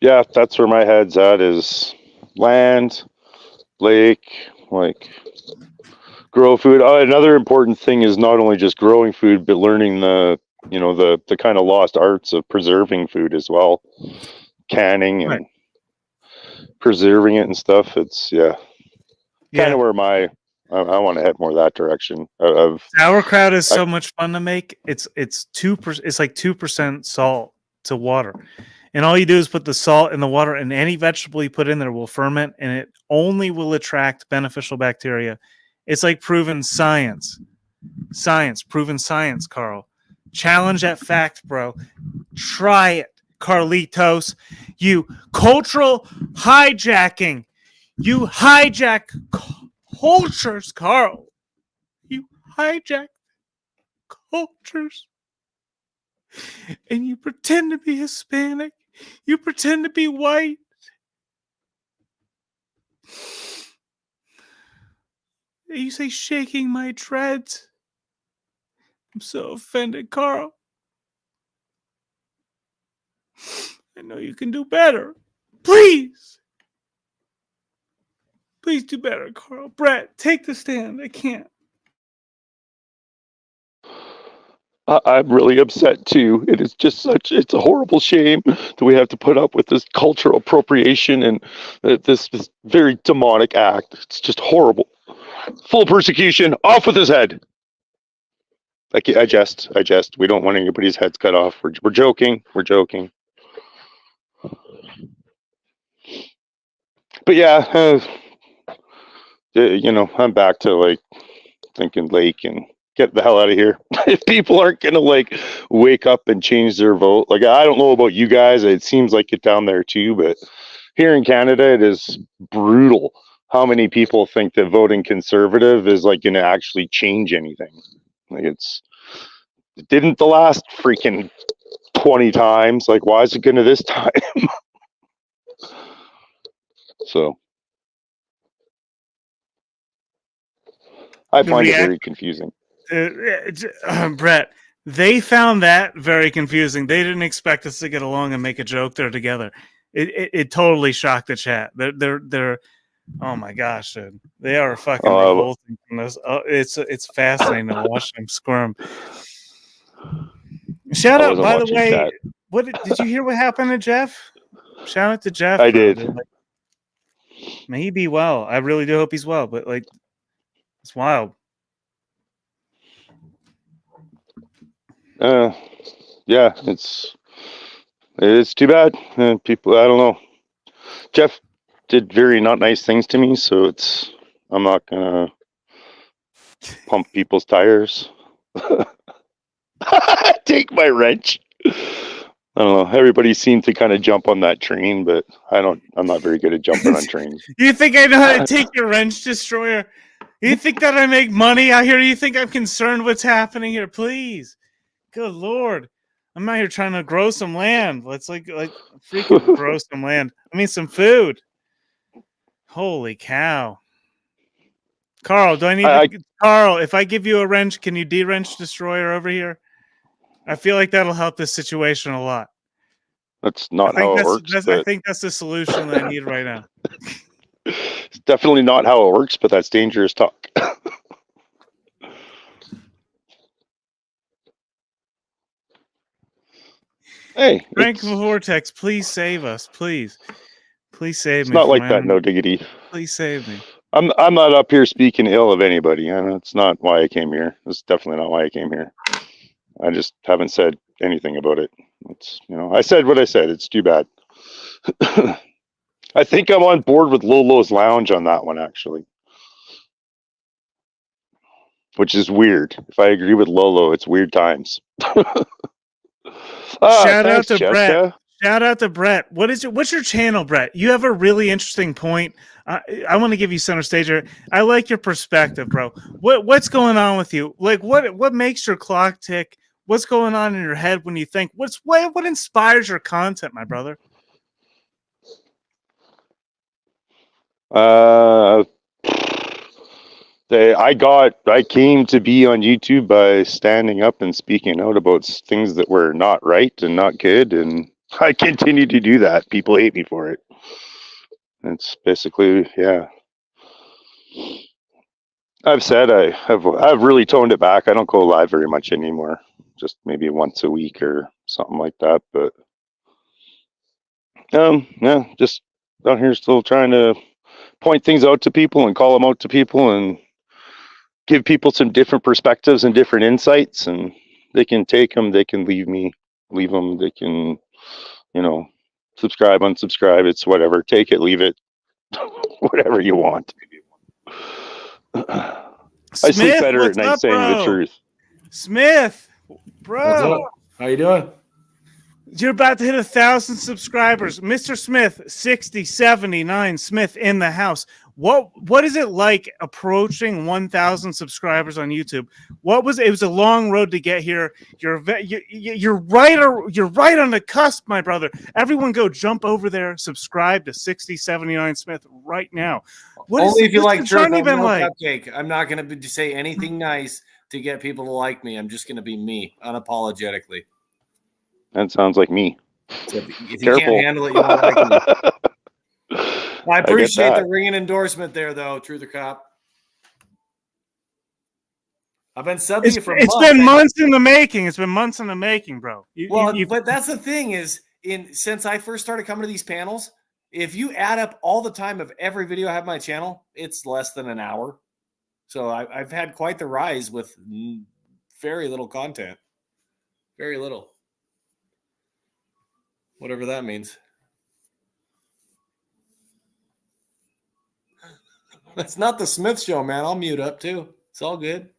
Yeah, that's where my head's at, is land, lake, like grow food. Another important thing is not only just growing food, but learning the kind of lost arts of preserving food as well, canning and preserving it and stuff. It's kind of where I want to head more that direction. Sauerkraut is so much fun to make. It's 2%. It's like 2% salt to water, and all you do is put the salt in the water, and any vegetable you put in there will ferment, and it only will attract beneficial bacteria. It's like proven science. Proven science, Carl. Challenge that fact, bro. Try it, Carlitos. You cultural hijacking. You hijack cultures, Carl. You hijack cultures. And you pretend to be Hispanic. You pretend to be white. You say shaking my dreads. I'm so offended, Carl. I know you can do better. Please. Please do better, Carl. Brett, take the stand. I can't. I'm really upset too. It is just it's a horrible shame that we have to put up with this cultural appropriation and this very demonic act. It's just horrible. Full persecution. Off with his head. I jest. We don't want anybody's heads cut off. We're joking. But yeah, I'm back to like thinking lake and get the hell out of here. If people aren't gonna like wake up and change their vote, like I don't know about you guys, it seems like it down there too, but here in Canada it is brutal how many people think that voting conservative is like gonna actually change anything. Like it didn't the last freaking 20 times. Like why is it gonna this time? So I find it very confusing. Brett, they found that very confusing. They didn't expect us to get along and make a joke there together. It totally shocked the chat. They're oh my gosh, dude. They are fucking revolting from this. It's fascinating to watch them squirm. Shout out, by the way. Chat. What did you hear? What happened to Jeff? Shout out to Jeff. I did. May he be well. I really do hope he's well. But like, it's wild. Yeah, it's too bad. People, I don't know. Jeff did very not nice things to me, so I'm not gonna pump people's tires. Take my wrench. I don't know. Everybody seemed to kind of jump on that train, but I'm not very good at jumping on trains. You think I know how to take your wrench destroyer? You think that I make money out here? You think I'm concerned what's happening here? Please. Good Lord. I'm out here trying to grow some land. Let's like freaking grow some land. I mean, some food. Holy cow. Carl, do I need to, Carl, if I give you a wrench, can you de-wrench Destroyer over here? I feel like that'll help this situation a lot. That's not how it works. I think that's the solution that I need right now. It's definitely not how it works, but that's dangerous talk. Hey, Frank Vortex, please save us, please. Please save it's me. not like that, no diggity. Please save me. I'm not up here speaking ill of anybody. It's not why I came here. It's definitely not why I came here. I just haven't said anything about it. It's, I said what I said. It's too bad. I think I'm on board with Lolo's Lounge on that one, actually. Which is weird. If I agree with Lolo, it's weird times. Shout out to Brett. Shout out to Brett. What's your channel, Brett? You have a really interesting point. I want to give you center stage here. I like your perspective, bro. What's going on with you? Like, what makes your clock tick? What's going on in your head when you think? What inspires your content, my brother? I came to be on YouTube by standing up and speaking out about things that were not right and not good, and I continue to do that. People hate me for it. It's basically, yeah. I've said I've really toned it back. I don't go live very much anymore. Just maybe once a week or something like that. But yeah, just down here still trying to point things out to people and call them out to people and give people some different perspectives and different insights, and they can take them, they can leave them, they can, subscribe, unsubscribe, it's whatever, take it, leave it, whatever you want. I sleep better at night saying the truth. Smith, bro. What's up? How you doing? You're about to hit 1,000 subscribers. Mr. Smith, 6079 Smith in the house. What is it like approaching 1,000 subscribers on YouTube? It was a long road to get here. You're right on the cusp, my brother. Everyone go jump over there, subscribe to 6079 Smith right now. Only if you like truth. I'm even no like? cupcake. I'm not going to say anything nice to get people to like me. I'm just going to be me, unapologetically. That sounds like me. So if you can't handle it, you won't like me. I appreciate the ringing endorsement there, though, True the Cop. I've been subbing you for months. It's been months in the making. It's been months in the making, bro. But that's the thing is, since I first started coming to these panels, if you add up all the time of every video I have on my channel, it's less than an hour. So I've had quite the rise with very little content. Very little. Whatever that means. That's not the Smith Show, man. I'll mute up too. It's all good.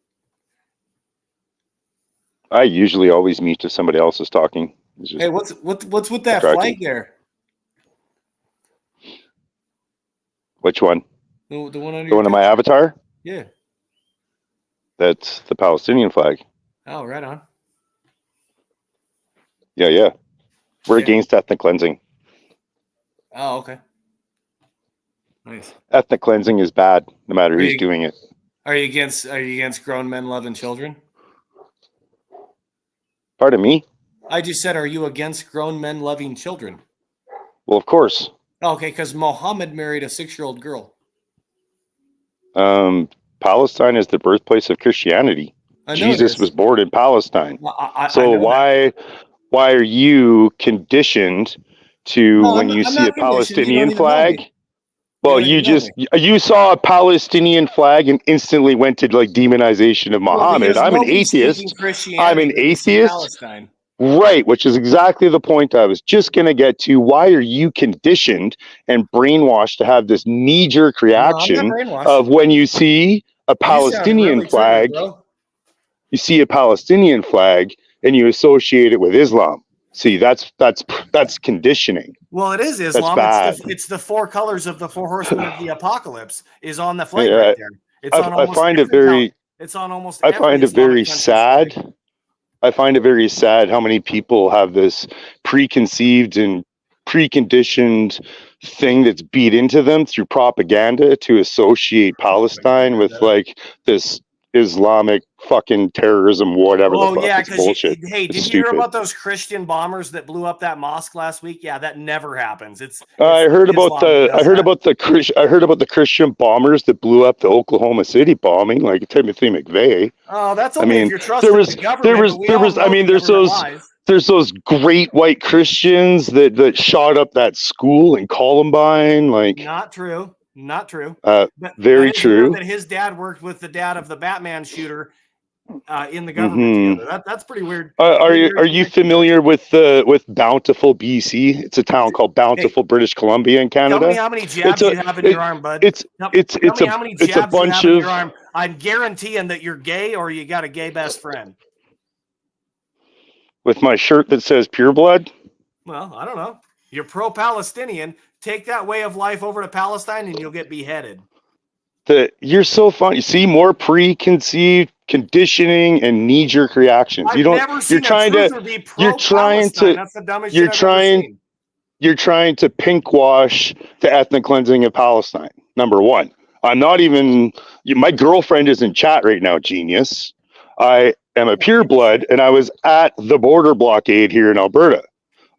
I usually always mute if somebody else is talking. Hey, what's with that flag there? Which one? The one on the one in my avatar? Yeah. That's the Palestinian flag. Oh, right on. Yeah. We're against ethnic cleansing. Oh, okay. Nice. Ethnic cleansing is bad, no matter who's doing it. Are you against grown men loving children? Pardon me? I just said, are you against grown men loving children? Well, of course. Okay, because Muhammad married a 6-year-old girl. Palestine is the birthplace of Christianity. Jesus was born in Palestine. Why are you conditioned to when you see a Palestinian flag? Well, you saw a Palestinian flag and instantly went to like demonization of Muhammad. I'm an atheist. Right, which is exactly the point I was just going to get to. Why are you conditioned and brainwashed to have this knee-jerk reaction of when you see a Palestinian flag, you see a Palestinian flag and you associate it with Islam? See, that's conditioning. Well, it is Islam. That's bad. It's the 4 colors of the 4 horsemen of the apocalypse is on the flag right there. It's on I find it very. It's on almost. I find it very sad. I find it very sad how many people have this preconceived and preconditioned thing that's beat into them through propaganda to associate Palestine with like this Islamic fucking terrorism, whatever the Oh fuck. yeah, It's because bullshit. hey, It's did you hear stupid. about those Christian bombers that blew up that mosque last week? Yeah, that never happens. I heard about Islam the that does that. I heard about the Christian bombers that blew up the Oklahoma City bombing, like Timothy McVeigh. Oh, that's I only if mean, you're trusting there was the government. but we all know I mean, the there's government those lies. there's those great white Christians that shot up that school in Columbine, like Not true. Not true. But very that is weird true. that his dad worked with the dad of the Batman shooter in the government Mhm. together. That's pretty weird. Are you familiar with Bountiful, BC? It's a town called Bountiful, British Columbia in Tell Canada. me how many jabs you have in your arm, bud. It's Tell it's me how many a jabs you bunch have in of your arm. I'm guaranteeing that you're gay or you got a gay best friend. with my shirt that says Pure Blood. Well, I don't know. You're pro-Palestinian. Take that way of life over to Palestine and you'll get beheaded. You're so fun. You see more preconceived conditioning and knee-jerk reactions. You I've don't. never seen You're trying a truther be to. You're trying pro-Palestine. to. That's the dumbest You're shit I've ever trying. seen. You're trying to pinkwash the ethnic cleansing of Palestine. Number one, I'm not even. My girlfriend is in chat right now. Genius. I am a pureblood, and I was at the border blockade here in Alberta.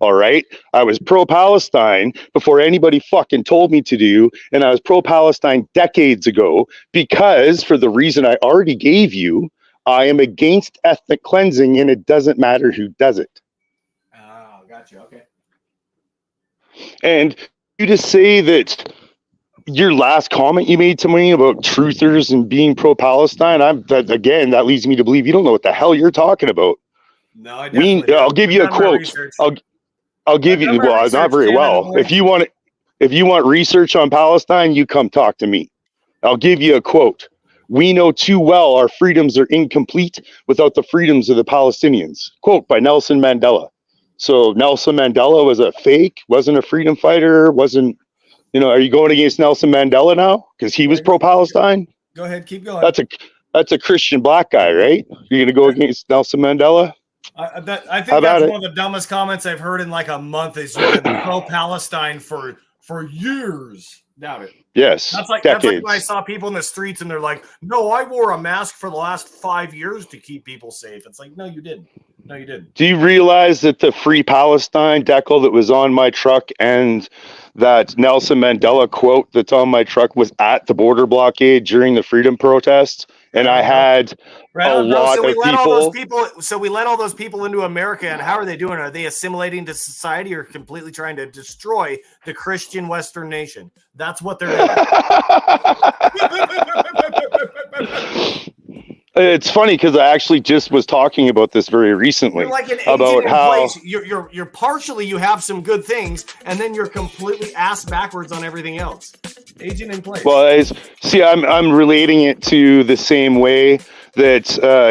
All right. I was pro-Palestine before anybody fucking told me to do. And I was pro-Palestine decades ago because for the reason I already gave you, I am against ethnic cleansing and it doesn't matter who does it. Oh, gotcha. Okay. And you just say that your last comment you made to me about truthers and being pro-Palestine, again, that leads me to believe you don't know what the hell you're talking about. No, I definitely I'll give you a I've done my quote. research. I'll give you, well, research, not very damn it, well. boy. If you want research on Palestine, you come talk to me. I'll give you a quote. We know too well our freedoms are incomplete without the freedoms of the Palestinians. Quote by Nelson Mandela. So Nelson Mandela was a fake, wasn't a freedom fighter, wasn't, are you going against Nelson Mandela now? Because he was pro-Palestine? Go ahead, keep going. That's a Christian black guy, right? You're gonna go against Nelson Mandela? I think How that's about one of the dumbest comments I've heard in like a month. Is you've been pro-Palestine for years. Doubt it. Yes, That's like decades. when I saw people in the streets and they're like, "No, I wore a mask for the last 5 years to keep people safe." It's like, no, you didn't. No, you didn't. Do you realize that the Free Palestine decal that was on my truck and that Nelson Mandela quote that's on my truck was at the border blockade during the freedom protests? And I had a lot so we of let all those people. people. So we let all those people into America, and how are they doing? Are they assimilating to society, or completely trying to destroy the Christian Western nation? That's what they're doing. It's funny because I actually just was talking about this very recently You're like an agent about in how place. You're partially, you have some good things, and then you're completely ass backwards on everything else. Agent in place. well, I'm relating it to the same way that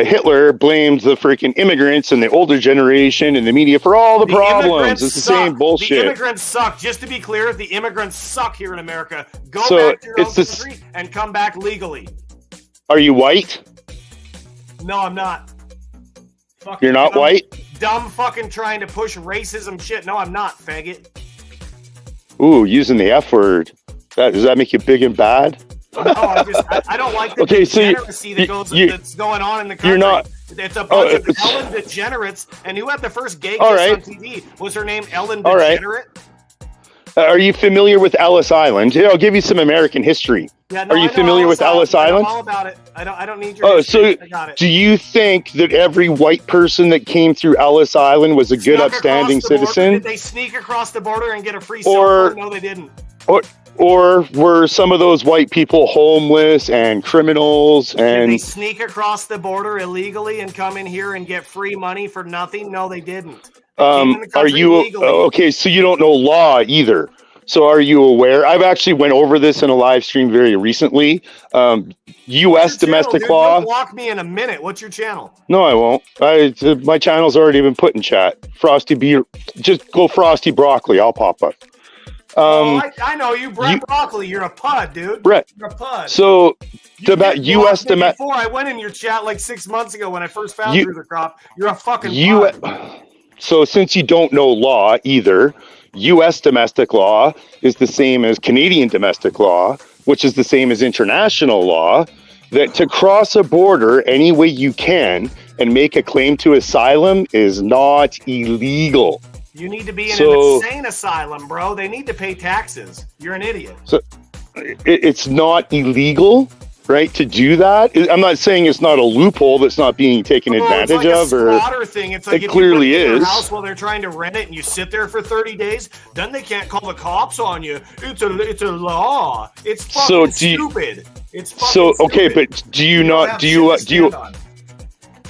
Hitler blamed the freaking immigrants and the older generation and the media for all the problems. immigrants It's the suck. same bullshit. The immigrants suck. Just to be clear, the immigrants suck here in America. Go So back to your own it's this- country and come back legally. Are you white? No, I'm not. Fucking You're not dumb- white? Dumb fucking trying to push racism shit. No, I'm not, faggot. Ooh, using the F word. Does that make you big and bad? No, I don't like the Okay, so degeneracy that's going on in the country. you're not. It's a bunch of it's- Ellen DeGenerates, and who had the first gay kiss All right. on TV? Was her name Ellen All right. DeGenerate? Are you familiar with Ellis Island? Here, I'll give you some American history. Yeah, no, Are I you know familiar with Ellis I know Island? all about it. I don't need your. Oh, history. so I got it. do you think that every white person that came through Ellis Island was a good, Snuck upstanding across the border? citizen? Did they sneak across the border and get a free cell Or- phone? No, they didn't. Or were some of those white people homeless and criminals Did they and sneak across the border illegally and come in here and get free money for nothing? No, they didn't. They came in the are country you legally. okay? So you don't know law either. So are you aware? I've actually went over this in a live stream very recently. U.S. domestic Dude, law. you'll block me in a minute. What's your channel? No, I won't. My channel's already been put in chat. Frosty B. Just go Frosty Broccoli. I'll pop up. I know you, Brett Broccoli. You're a pud, dude. Brett. You're a pud. So about You U.S. blocked me domestic. before I went in your chat like 6 months ago when I first found You- Through the Crop. You're a fucking You. pud. So since you don't know law either, U.S. domestic law is the same as Canadian domestic law, which is the same as international law, that to cross a border any way you can and make a claim to asylum is not illegal. You need to be in So- an insane asylum, bro. They need to pay taxes. You're an idiot. So it's not illegal, right, to do that. I'm not saying it's not a loophole that's not being taken advantage it's like of, a or squatter thing. It's like it if clearly you put it in your is. house while they're trying to rent it, and you sit there for 30 days. Then they can't call the cops on you. It's a law. It's fucking stupid. It's fucking So okay, stupid. but do you not have do you shit to do you? stand on.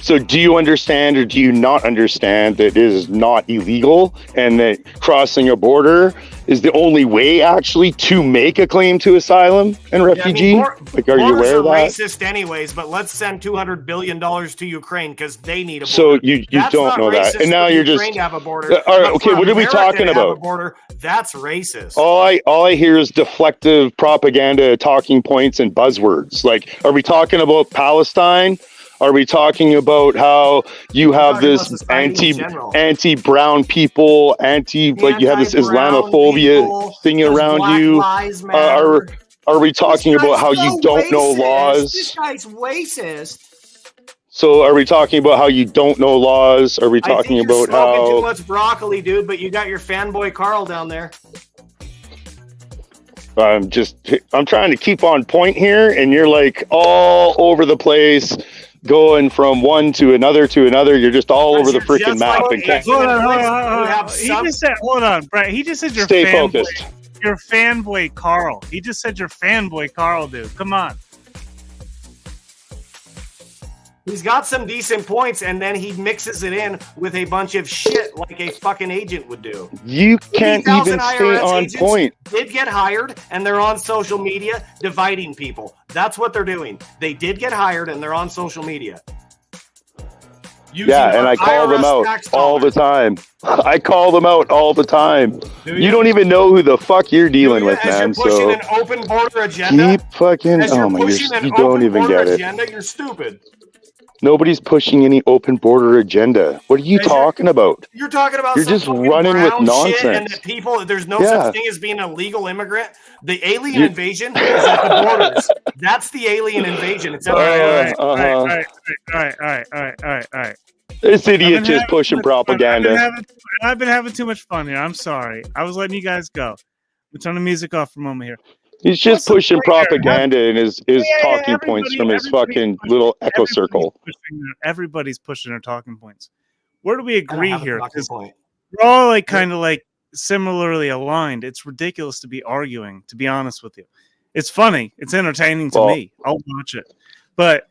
So do you understand or do you not understand that it is not illegal and that crossing a border is the only way actually to make a claim to asylum and refugee? Like, are you Borders aware of that? racist anyways, but let's send $200 billion to Ukraine because they need a border. So you That's don't not know that, racist and now for you're Ukraine just to have a border. all right. but Okay, for what are we America talking to have a about? border, that's racist. All I hear is deflective propaganda, talking points, and buzzwords. Like, are we talking about Palestine? Are we talking about how you have talking this about society in general. anti-brown people, like you have this Islamophobia thing around you? Lives Are we talking This about guy's how so you don't know racist. laws? This guy's racist. So are we talking about how you don't know laws? Are we I think talking you're about smoking too how? much broccoli, dude. But you got your fanboy Carl down there. I'm trying to keep on point here, and you're like all over the place, going from one to another to another. You're just all over the freaking map. And can't Hold on. He just said, hold on, Brett. He just said your stay fanboy. focused. Your fanboy Carl. He just said your fanboy Carl, dude. Come on. He's got some decent points, and then he mixes it in with a bunch of shit like a fucking agent would do. You can't 80,000 even stay IRS on agents point. Did get hired, and they're on social media dividing people. That's what they're doing. They did get hired, and they're on social media. Using Yeah, and our I call them IRS out tax all dollars. the time. I call them out all the time. Do You you? don't even know who the fuck you're dealing with, As man. you're pushing So an open border agenda, keep fucking. as you're Oh my pushing gosh, an you don't open even border get it. agenda, you're stupid. Nobody's pushing any open border agenda. What are you talking about? You're talking about You're some just fucking running with brown shit and nonsense. that people, there's no Yeah. such thing as being a legal immigrant. The alien You- invasion is at the borders. That's the alien invasion. It's at the borders. All right. This I've idiot been just having pushing too much fun. propaganda. I've been having too much fun here. I'm sorry. I was letting you guys go. We'll turn the music off for a moment here. He's just pushing propaganda and his talking everybody- points from his everybody's fucking pushing- little echo circle. Everybody's pushing their talking points. Where do we agree have a here? talking 'Cause point. we're all like kind of like similarly aligned. It's ridiculous to be arguing, to be honest with you. It's funny. It's entertaining to Well- me. I'll watch it. But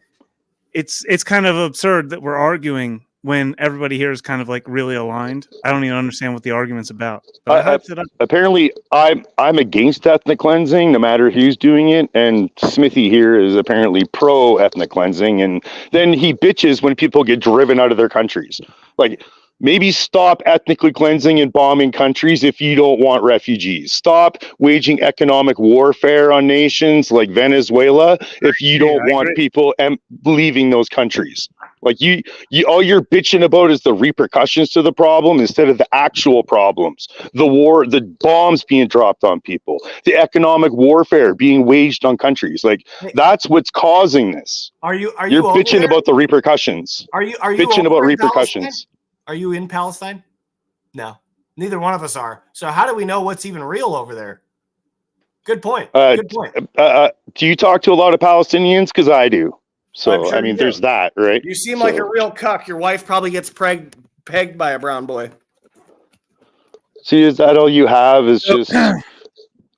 it's kind of absurd that we're arguing when everybody here is kind of like really aligned. I don't even understand what the argument's about. But I hyped it up. Apparently, I'm against ethnic cleansing, no matter who's doing it. And Smithy here is apparently pro ethnic cleansing, and then he bitches when people get driven out of their countries. Like, maybe stop ethnically cleansing and bombing countries if you don't want refugees. Stop waging economic warfare on nations like Venezuela if you don't want people leaving those countries. Like you all you're bitching about is the repercussions to the problem instead of the actual problems. The war, the bombs being dropped on people, the economic warfare being waged on countries. Like that's what's causing this. Are you You're over bitching there? about the repercussions. Are you bitching over about in repercussions? Palestine? Are you in Palestine? No, neither one of us are. So how do we know what's even real over there? Good point. Good point. Do you talk to a lot of Palestinians? Because I do. I'm So sure I mean, you do. there's that, right? You seem like So- a real cuck. Your wife probably gets pegged by a brown boy. See, is that all you have? Is just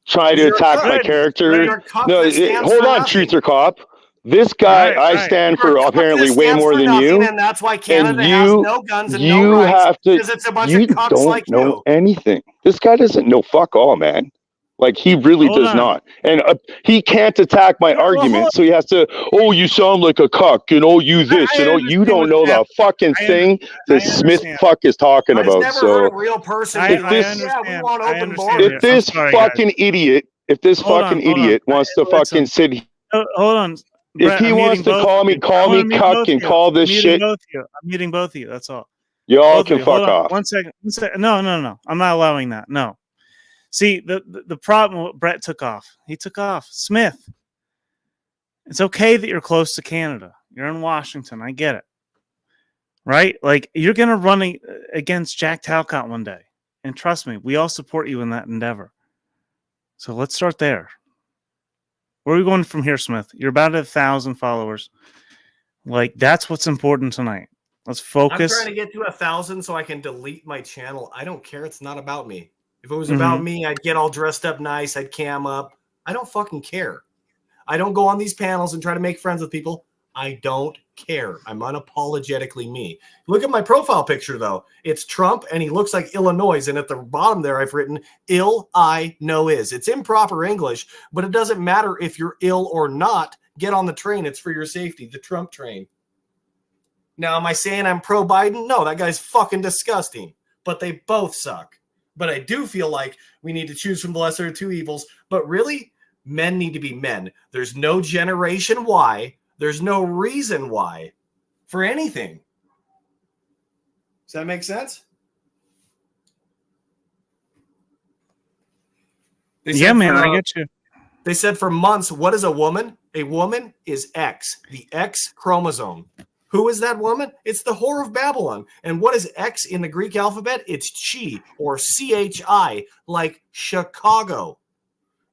trying to You're a attack my cuck. character? You're a cuck No, that stands hold for on, nothing. Truther Cop. This guy, I stand You're for a cuck apparently that way stands more for than nothing, you. and that's why Canada And has you, no guns and you no rights have to. because it's a bunch You of cucks don't like know you. anything. This guy doesn't know fuck all, man. Like he really Hold does on. not, and he can't attack my argument. So he has to. Oh, you sound like a cuck, and oh, you this, and oh, you don't know the fucking thing that Smith fuck is talking I've about. never So heard a real person. if be this- like, yeah, we want I open understand. borders. if this I'm sorry, guys. fucking idiot, if this Hold on, fucking hold on. idiot wants to fucking sit, Hold on. if Brett, he I'm wants muting to both call of me, you. call I wanna me mute cuck both and of you. call this I'm muting shit, both of you. I'm muting both of you. That's all. y'all Both of can you. Hold fuck on. off. 1 second. 1 second. No. I'm not allowing that. No. See, the problem with Brett took off. He took off. Smith. It's okay that you're close to Canada. You're in Washington. I get it. Right? Like, you're going to run against Jack Talcott one day. And trust me, we all support you in that endeavor. So let's start there. Where are we going from here, Smith? You're about 1,000 followers. Like, that's what's important tonight. Let's focus. I'm trying to get to 1,000 so I can delete my channel. I don't care. It's not about me. If it was about me, I'd get all dressed up nice. I'd cam up. I don't fucking care. I don't go on these panels and try to make friends with people. I don't care. I'm unapologetically me. Look at my profile picture, though. It's Trump, and he looks like Illinois. And at the bottom there, I've written, ill I know is. It's improper English, but it doesn't matter if you're ill or not. Get on the train. It's for your safety. The Trump train. Now, am I saying I'm pro-Biden? No, that guy's fucking disgusting. But they both suck. But I do feel like we need to choose from the lesser of two evils. But really, men need to be men. There's no generation Y. There's no reason why for anything. Does that make sense? Yeah, man, I get you. They said for months, what is a woman? A woman is X, the X chromosome. Who is that woman? It's the whore of Babylon. And what is X in the Greek alphabet? It's chi, or CHI, like Chicago.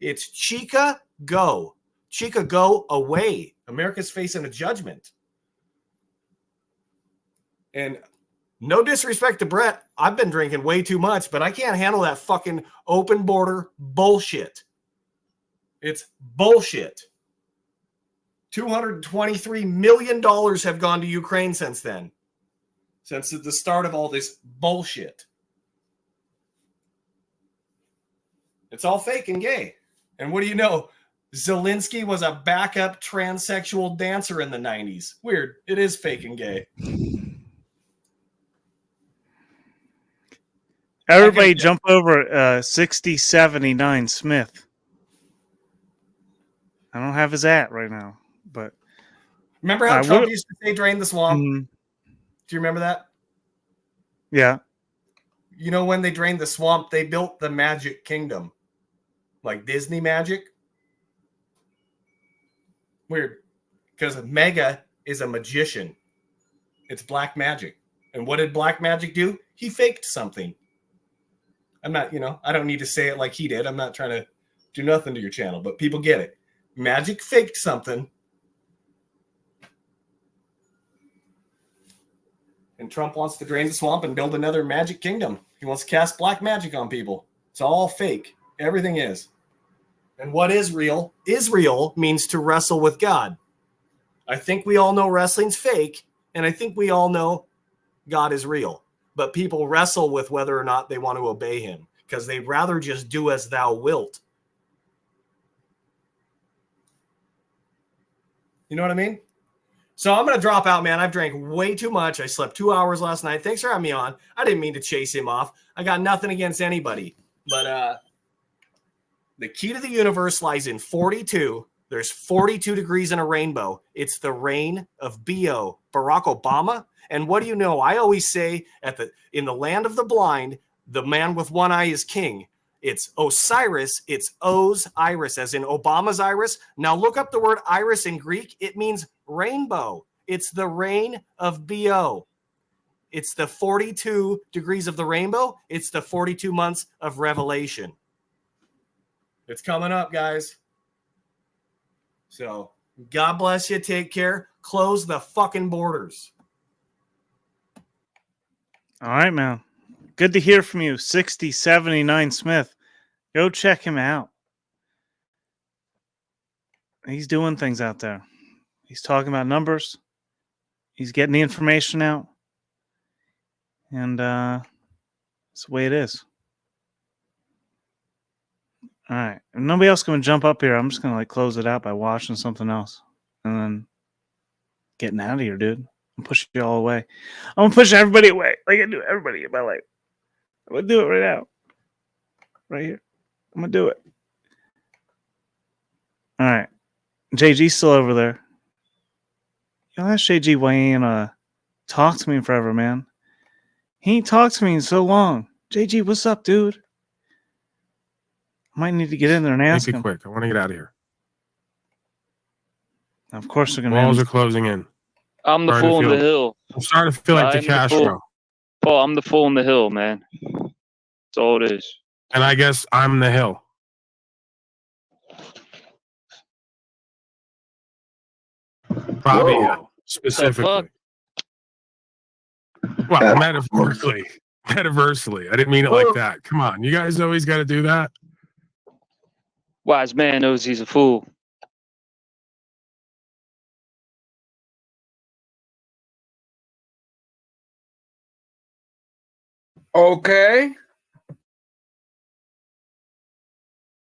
It's Chica, go. Chica, go away. America's facing a judgment. And no disrespect to Brett. I've been drinking way too much, but I can't handle that fucking open border bullshit. It's bullshit. $223 million have gone to Ukraine since then. Since the start of all this bullshit. It's all fake and gay. And what do you know? Zelensky was a backup transsexual dancer in the 90s. Weird. It is fake and gay. Everybody jump over 6079 Smith. I don't have his right now, but remember how Trump used to say drain the swamp? Do you remember that? Yeah. You know, when they drained the swamp, they built the Magic Kingdom. Like Disney Magic. Weird. Because Mega is a magician. It's black magic. And what did black magic do? He faked something. I'm not, I don't need to say it like he did. I'm not trying to do nothing to your channel, but people get it. Magic faked something. And Trump wants to drain the swamp and build another Magic Kingdom. He wants to cast black magic on people. It's all fake. Everything is. And what is real? Israel means to wrestle with God. I think we all know wrestling's fake, and I think we all know God is real. But people wrestle with whether or not they want to obey him because they'd rather just do as thou wilt. You know what I mean? So I'm going to drop out, man. I've drank way too much. I slept 2 hours last night. Thanks for having me on. I didn't mean to chase him off. I got nothing against anybody. But the key to the universe lies in 42. There's 42 degrees in a rainbow. It's the reign of B.O. Barack Obama. And what do you know? I always say in the land of the blind, the man with one eye is king. It's Osiris. It's O's iris, as in Obama's iris. Now look up the word iris in Greek. It means rainbow. It's the reign of B.O. It's the 42 degrees of the rainbow. It's the 42 months of revelation. It's coming up, guys. So God bless you. Take care. Close the fucking borders. All right, man. Good to hear from you. 6079 Smith. Go check him out. He's doing things out there. He's talking about numbers. He's getting the information out. And it's the way it is. All right. If nobody else going to jump up here, I'm just going to close it out by watching something else. And then getting out of here, dude. I'm pushing you all away. I'm going to push everybody away like I do everybody in my life. I'm going to do it right now. Right here. I'm going to do it. All right. JG's still over there. Y'all ask JG why he ain't talk to me in forever, man. He ain't talked to me in so long. JG, what's up, dude? Might need to get in there and ask Make it him. quick. I want to get out of here. Of course they're gonna Walls end. are closing in. I'm the Starting to fool on the feel- hill. I'm starting to feel like I'm the the fool. Castro. Paul, I'm the fool on the hill, man. That's all it is. And I guess I'm the hill. Bobby Whoa. Hill, specifically. Well, metaphorically. Metaversely. I didn't mean it like that. Come on. You guys always got to do that. Wise man knows he's a fool. Okay.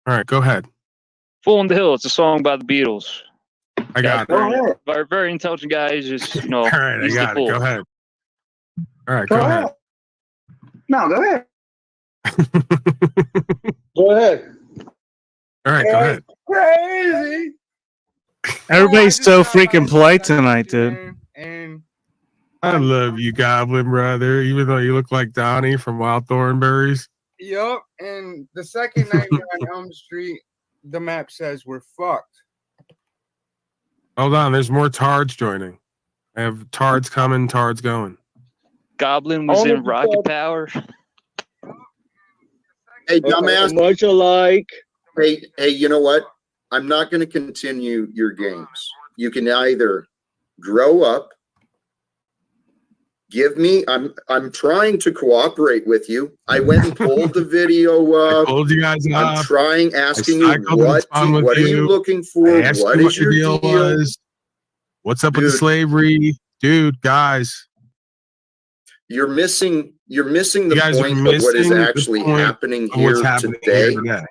All right, go ahead. Fool on the Hill. It's a song by the Beatles. I got it. Very intelligent guy. He's just, you know, All right, I he's the got it. fool. Go ahead. All right, go ahead. No, go ahead. Go ahead. All right, go ahead. Crazy. Everybody's so freaking polite tonight, dude. And I love you, Goblin brother, even though you look like Donnie from Wild Thornberries. yup, and the second night we're on Elm Street, the map says we're fucked. Hold on, there's more Tards joining. I have Tards coming, Tards going. Goblin was in Rocket Power. Hey, dumbass. Much alike. Hey, you know what? I'm not going to continue your games. You can either grow up, give me. I'm trying to cooperate with you. I went and pulled the video up. Pulled you guys I'm up. trying, asking you cycled and spun with what are you looking for? I asked What you is what the your deal deal? was. What's up with the Dude. slavery, dude? Guys, You're missing the you guys are point of what is missing the actually point happening of what's here happening today. here today,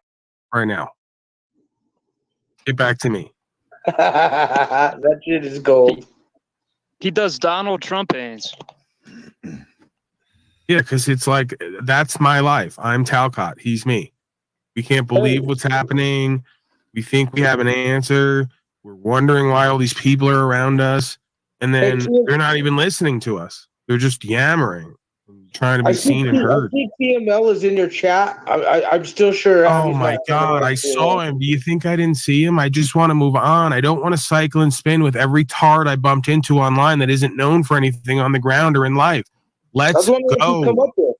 right now. Get back to me. That shit is gold. He does Donald Trump hands. Yeah, because it's like that's my life. I'm Talcott. He's me. We can't believe what's happening. We think we have an answer. We're wondering why all these people are around us, and then they're not even listening to us. They're just yammering, trying to be seen and heard. I think TML is in your chat. I'm still sure. Oh my God, I saw him. Do you think I didn't see him? I just want to move on. I don't want to cycle and spin with every tard I bumped into online that isn't known for anything on the ground or in life. Let's Come go. up with.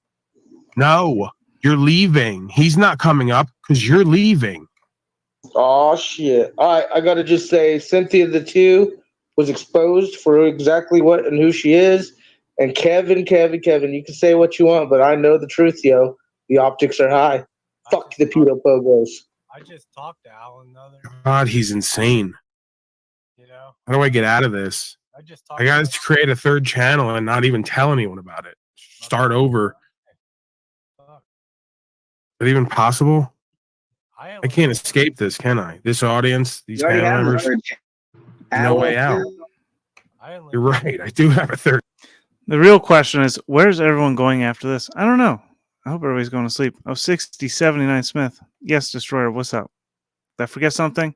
No, you're leaving. He's not coming up because you're leaving. Oh shit! All right, I gotta just say, Cynthia the Two was exposed for exactly what and who she is. And Kevin, you can say what you want, but I know the truth, yo. The optics are high. Fuck the pedo pogos. I just talked to Alan the other. God, he's insane. You know, How do I get out of this? I got to create a third channel and not even tell anyone about it. Start over. Is that even possible? I can't escape this, can I? This audience, these You already panel have a members. third No way out. You're right. I do have a third. The real question is, where's everyone going after this? I don't know. I hope everybody's going to sleep. Oh, 6079 Smith. Yes, Destroyer, what's up? Did I forget something?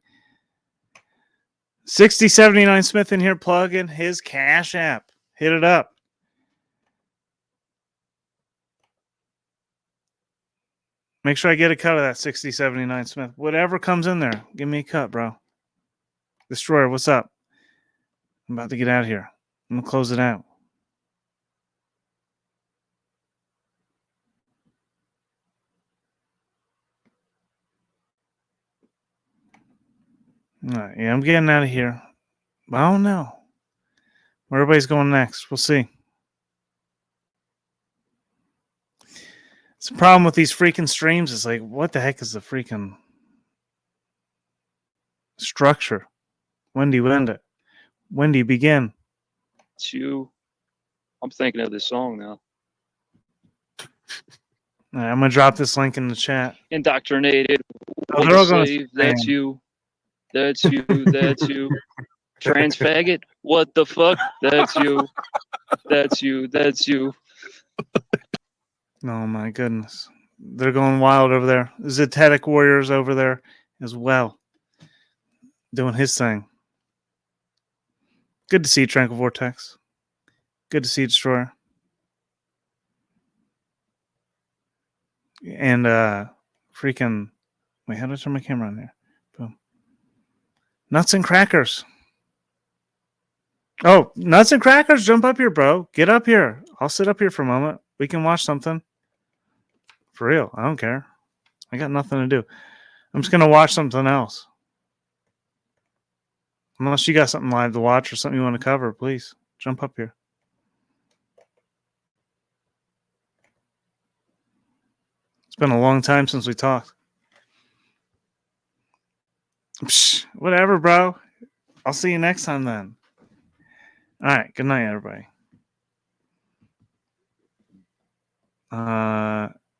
6079 Smith in here plugging his Cash App. Hit it up. Make sure I get a cut of that 6079 Smith. Whatever comes in there, give me a cut, bro. Destroyer, what's up? I'm about to get out of here. I'm going to close it out. All right, yeah, I'm getting out of here. I don't know where everybody's going next. We'll see. It's a problem with these freaking streams. It's like, what the heck is the freaking structure? When do you end it? When do you begin? It's you. I'm thinking of this song now. All right, I'm gonna drop this link in the chat. Indoctrinated. Oh, they're all gonna Slave. That's stand. you. That's you. That's you. Trans faggot. What the fuck? That's you. That's you. That's you. Oh my goodness. They're going wild over there. Zetetic Warriors over there as well. Doing his thing. Good to see you, Tranquil Vortex. Good to see you, Destroyer. And freaking Wait, how do I turn my camera on there? Boom. Nuts and crackers. Oh, nuts and crackers, jump up here, bro. Get up here. I'll sit up here for a moment. We can watch something. For real, I don't care. I got nothing to do. I'm just gonna watch something else. Unless you got something live to watch or something you want to cover, please jump up here. It's been a long time since we talked. Psh, whatever, bro. I'll see you next time then. All right. Good night, everybody.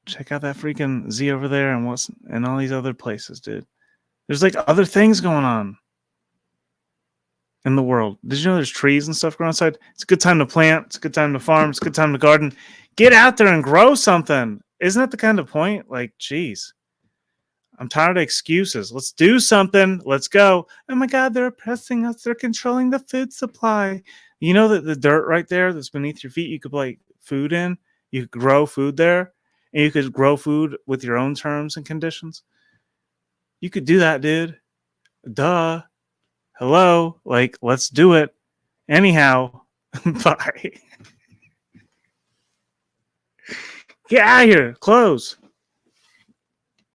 Check out that freaking Z over there and all these other places, dude. There's like other things going on in the world. Did you know there's trees and stuff growing outside? It's a good time to plant. It's a good time to farm. It's a good time to garden. Get out there and grow something. Isn't that the kind of point? Like, geez. I'm tired of excuses. Let's do something. Let's go. Oh my God, they're oppressing us. They're controlling the food supply. You know that the dirt right there that's beneath your feet, you could like food in. You could grow food there. And you could grow food with your own terms and conditions. You could do that, dude. Duh. Hello. Like, let's do it. Anyhow. Bye. Get out of here. Close.